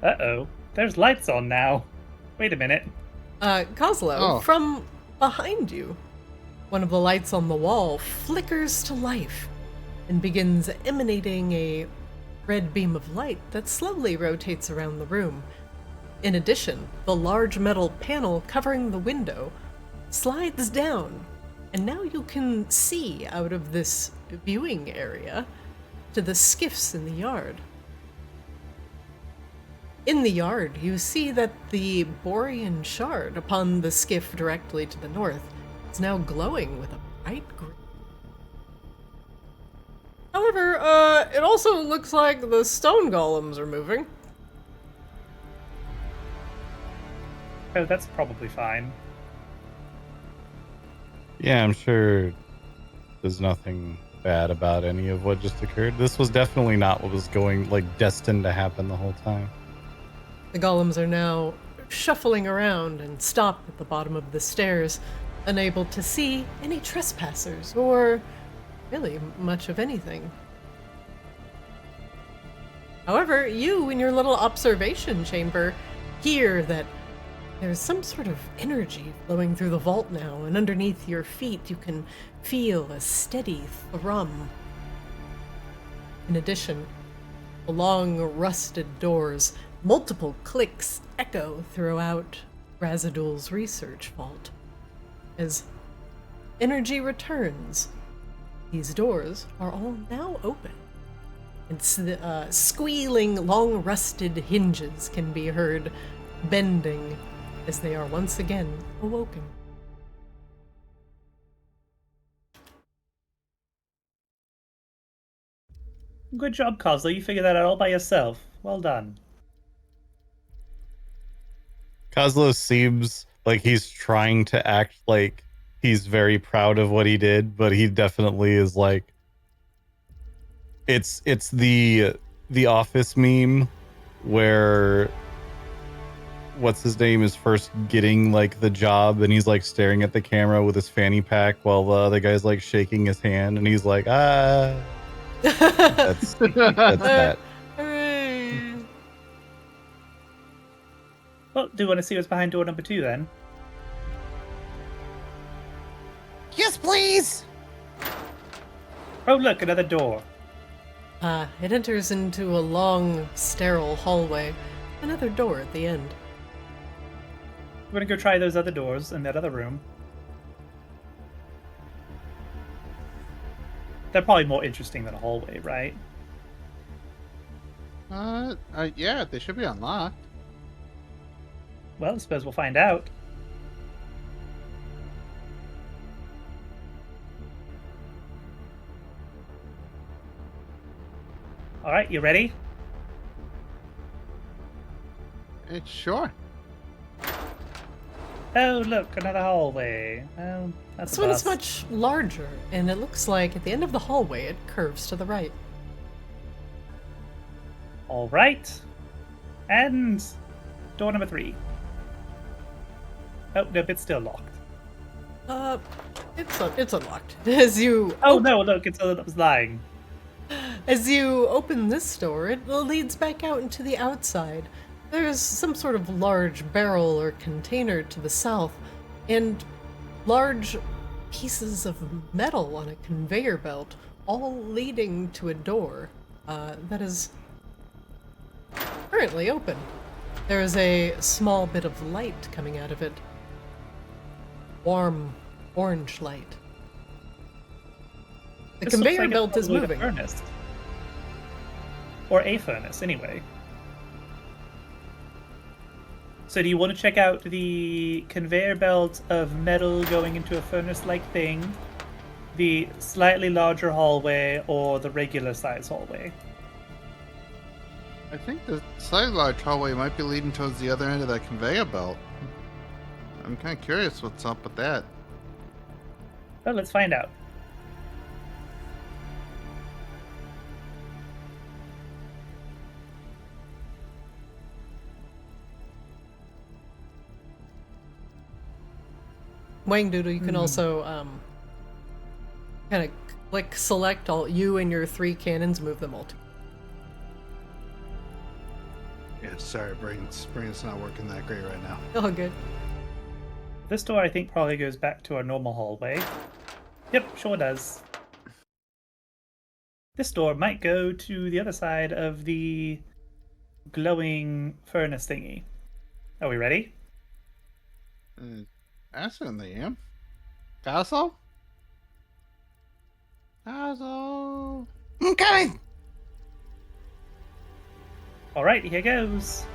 Uh-oh. There's lights on now. Wait a minute. Kozlo, from behind you, one of the lights on the wall flickers to life and begins emanating a red beam of light that slowly rotates around the room. In addition, the large metal panel covering the window slides down, and now you can see out of this viewing area to the skiffs in the yard. In the yard, you see that the Borean shard upon the skiff directly to the north is now glowing with a bright green. However, it also looks like the stone golems are moving. Oh, that's probably fine. Yeah, I'm sure there's nothing bad about any of what just occurred. This was definitely not what was destined to happen the whole time. The golems are now shuffling around and stop at the bottom of the stairs, unable to see any trespassers or really much of anything. However, you in your little observation chamber hear that there's some sort of energy flowing through the vault now, and underneath your feet you can feel a steady thrum. In addition, the long rusted doors multiple clicks echo throughout Razidul's research vault. As energy returns, these doors are all now open, and squealing, long-rusted hinges can be heard bending as they are once again awoken. Good job, Kozlo. You figured that out all by yourself. Well done. Kozlo seems like he's trying to act like he's very proud of what he did, but he definitely is like, it's the Office meme where what's his name is first getting like the job and he's like staring at the camera with his fanny pack while the other guy's like shaking his hand and he's like, that's that. Hooray! Well, do you want to see what's behind door number 2 then? Yes, please. Oh, look, another door. It enters into a long, sterile hallway. Another door at the end. We're gonna go try those other doors in that other room. They're probably more interesting than a hallway, right? Yeah, they should be unlocked. Well, I suppose we'll find out. Alright, you ready? Sure. Oh, look, another hallway. Oh, that's This a one is bus. much larger, and it looks like at the end of the hallway it curves to the right. Alright. And door number 3. Oh, nope, it's still locked. It's unlocked. As you Oh, no, look, it was lying. As you open this door, it leads back out into the outside. There's some sort of large barrel or container to the south, and large pieces of metal on a conveyor belt, all leading to a door that is currently open. There is a small bit of light coming out of it. Warm, orange light. The This looks conveyor like it's belt is probably moving. The furnace. Or a furnace, anyway. So do you want to check out the conveyor belt of metal going into a furnace-like thing, the slightly larger hallway, or the regular size hallway? I think the slightly large hallway might be leading towards the other end of that conveyor belt. I'm kind of curious what's up with that. Well, let's find out. Wangdoodle, you can also kind of click select all you and your 3 cannons, move them all to. Yeah, sorry, brain's not working that great right now. Oh, good. This door, I think, probably goes back to our normal hallway. Yep, sure does. This door might go to the other side of the glowing furnace thingy. Are we ready? I certainly am. Castle? Castle? I'm coming. Alright, here goes.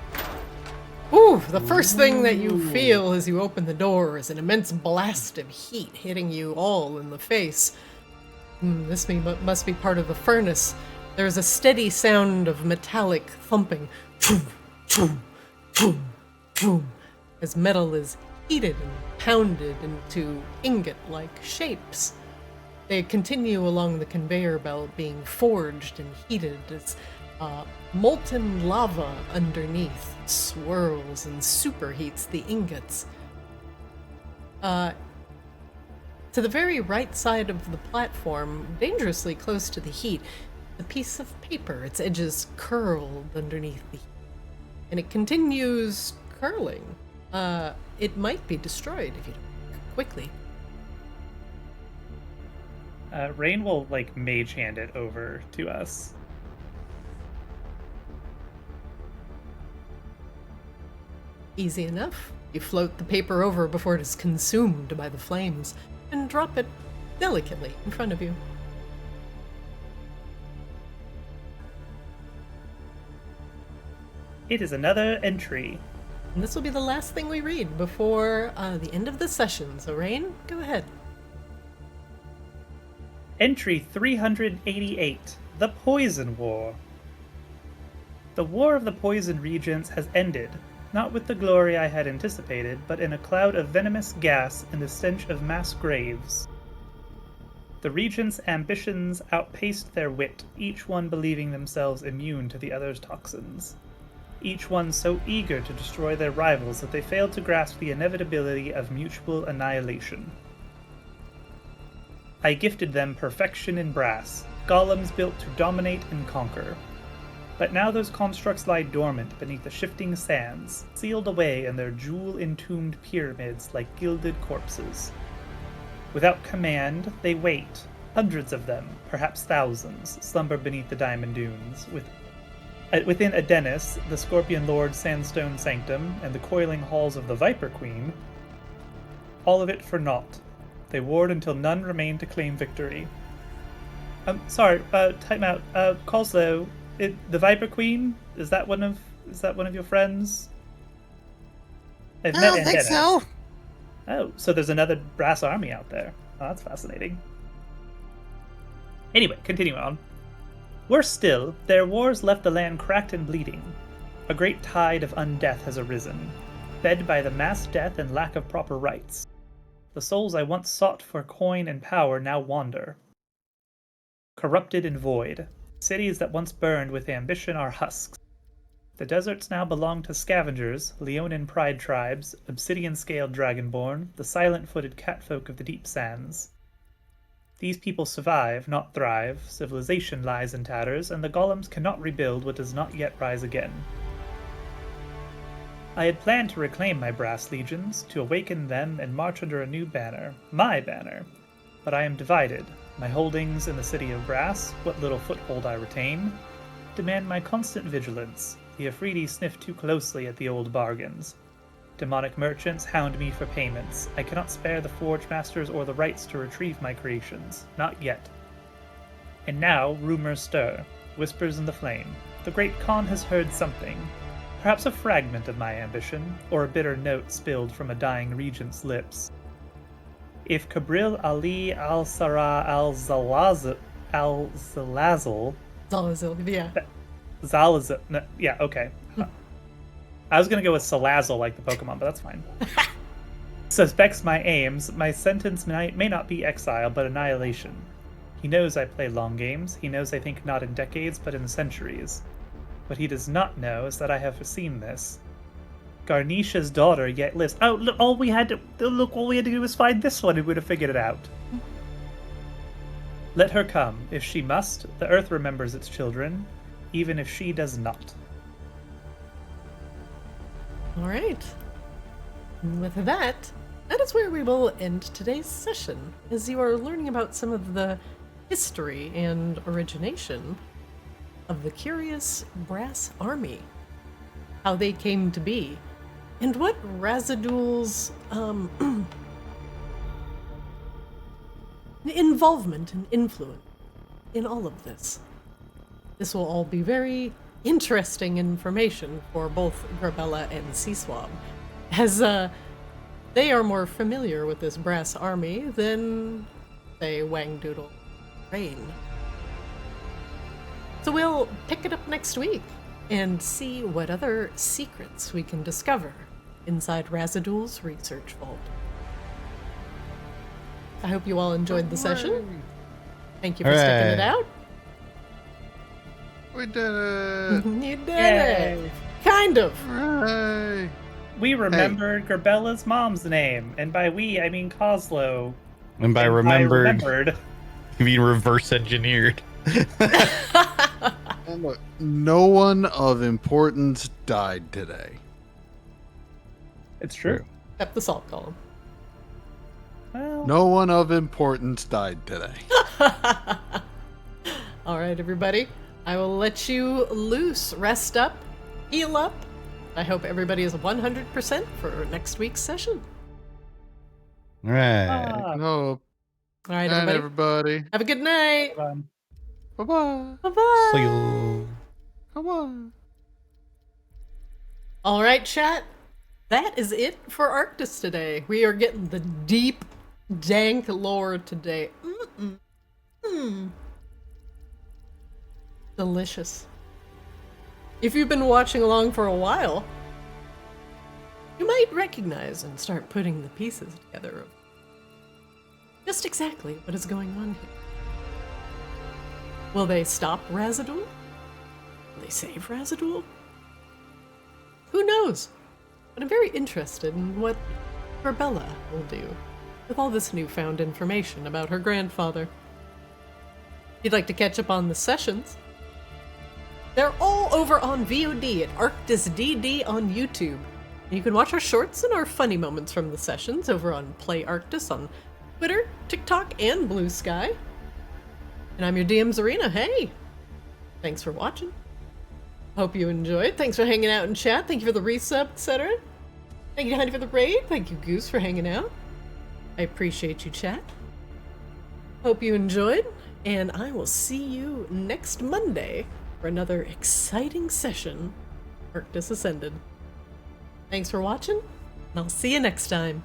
Ooh, the first thing that you feel as you open the door is an immense blast of heat hitting you all in the face. This must be part of the furnace. There's a steady sound of metallic thumping. Choom, choom, choom, choom, as metal is heated and pounded into ingot-like shapes. They continue along the conveyor belt, being forged and heated as molten lava underneath swirls and superheats the ingots. To the very right side of the platform, dangerously close to the heat, a piece of paper, its edges curled underneath the heat. And it continues curling. It might be destroyed if you don't act quickly. Raine will, mage hand it over to us. Easy enough. You float the paper over before it is consumed by the flames and drop it delicately in front of you. It is another entry. And this will be the last thing we read before the end of the session. So, Raine, go ahead. Entry 388, The Poison War. The War of the Poison Regents has ended, not with the glory I had anticipated, but in a cloud of venomous gas and the stench of mass graves. The Regents' ambitions outpaced their wit, each one believing themselves immune to the other's toxins. Each one so eager to destroy their rivals that they failed to grasp the inevitability of mutual annihilation. I gifted them perfection in brass, golems built to dominate and conquer. But now those constructs lie dormant beneath the shifting sands, sealed away in their jewel-entombed pyramids like gilded corpses. Without command, they wait. Hundreds of them, perhaps thousands, slumber beneath the diamond dunes. Within Adenis, the Scorpion Lord's sandstone sanctum, and the coiling halls of the Viper Queen, all of it for naught. They warred until none remained to claim victory. Time out. Coslow, the Viper Queen, is that one of your friends? I don't think so. Oh, so there's another brass army out there. Oh, that's fascinating. Anyway, continuing on. Worse still, their wars left the land cracked and bleeding. A great tide of undeath has arisen, fed by the mass death and lack of proper rites. The souls I once sought for coin and power now wander. Corrupted and void, cities that once burned with ambition are husks. The deserts now belong to scavengers, Leonin pride tribes, obsidian-scaled dragonborn, the silent-footed catfolk of the deep sands. These people survive, not thrive, civilization lies in tatters, and the golems cannot rebuild what does not yet rise again. I had planned to reclaim my brass legions, to awaken them and march under a new banner, my banner. But I am divided. My holdings in the city of brass, what little foothold I retain, demand my constant vigilance. The Afridi sniff too closely at the old bargains. Demonic merchants hound me for payments. I cannot spare the forge masters or the rights to retrieve my creations. Not yet. And now rumors stir, whispers in the flame. The great Khan has heard something. Perhaps a fragment of my ambition, or a bitter note spilled from a dying regent's lips. If Kabril Ali al-Sara al-Zalazil... Zalazil, yeah. Zalazil... No, yeah, okay. I was gonna go with Salazzle like the Pokemon, but that's fine. Suspects my aims, my sentence may not be exile, but annihilation. He knows I play long games, he knows I think not in decades, but in centuries. What he does not know is that I have foreseen this. Garnisha's daughter yet lives. Oh, look! All we had to do was find this one, and we would have figured it out. Let her come. If she must, the earth remembers its children, even if she does not. All right. And with that is where we will end today's session, as you are learning about some of the history and origination of the curious brass army, how they came to be, and what Razidul's involvement and influence in all of this. This will all be very interesting information for both Grabella and Seaswab, as they are more familiar with this brass army than, say, Wangdoodle, Raine. So we'll pick it up next week and see what other secrets we can discover inside Razidul's research vault. I hope you all enjoyed the session. Thank you for sticking it out. We did it! You did it! Kind of. Hooray. We remembered Grabella's mom's name, and by we, I mean Coslow. And by remembered, you mean reverse engineered. And look, no one of importance died today. It's true. Except the salt column. Well, No one of importance died today. All right, everybody. I will let you loose, rest up, heal up, I hope everybody is 100% for next week's session. All right. No. All right, Night, everybody. everybody. Have a good night. Bye bye. Bye-bye. See you. Bye bye. All right, chat. That is it for Arctis today. We are getting the deep, dank lore today. Delicious. If you've been watching along for a while, you might recognize and start putting the pieces together of just exactly what is going on here. Will they stop Razidul? Will they save Razidul? Who knows? But I'm very interested in what Bella will do with all this newfound information about her grandfather. If you'd like to catch up on the sessions, they're all over on VOD at Arctis DD on YouTube. And you can watch our shorts and our funny moments from the sessions over on Play Arctis on Twitter, TikTok, and Blue Sky. And I'm your DM Zarina. Hey! Thanks for watching. Hope you enjoyed. Thanks for hanging out in chat. Thank you for the resub, etc. Thank you, Honey, for the raid. Thank you, Goose, for hanging out. I appreciate you, chat. Hope you enjoyed, and I will see you next Monday for another exciting session, Arctis Ascended. Thanks for watching, and I'll see you next time.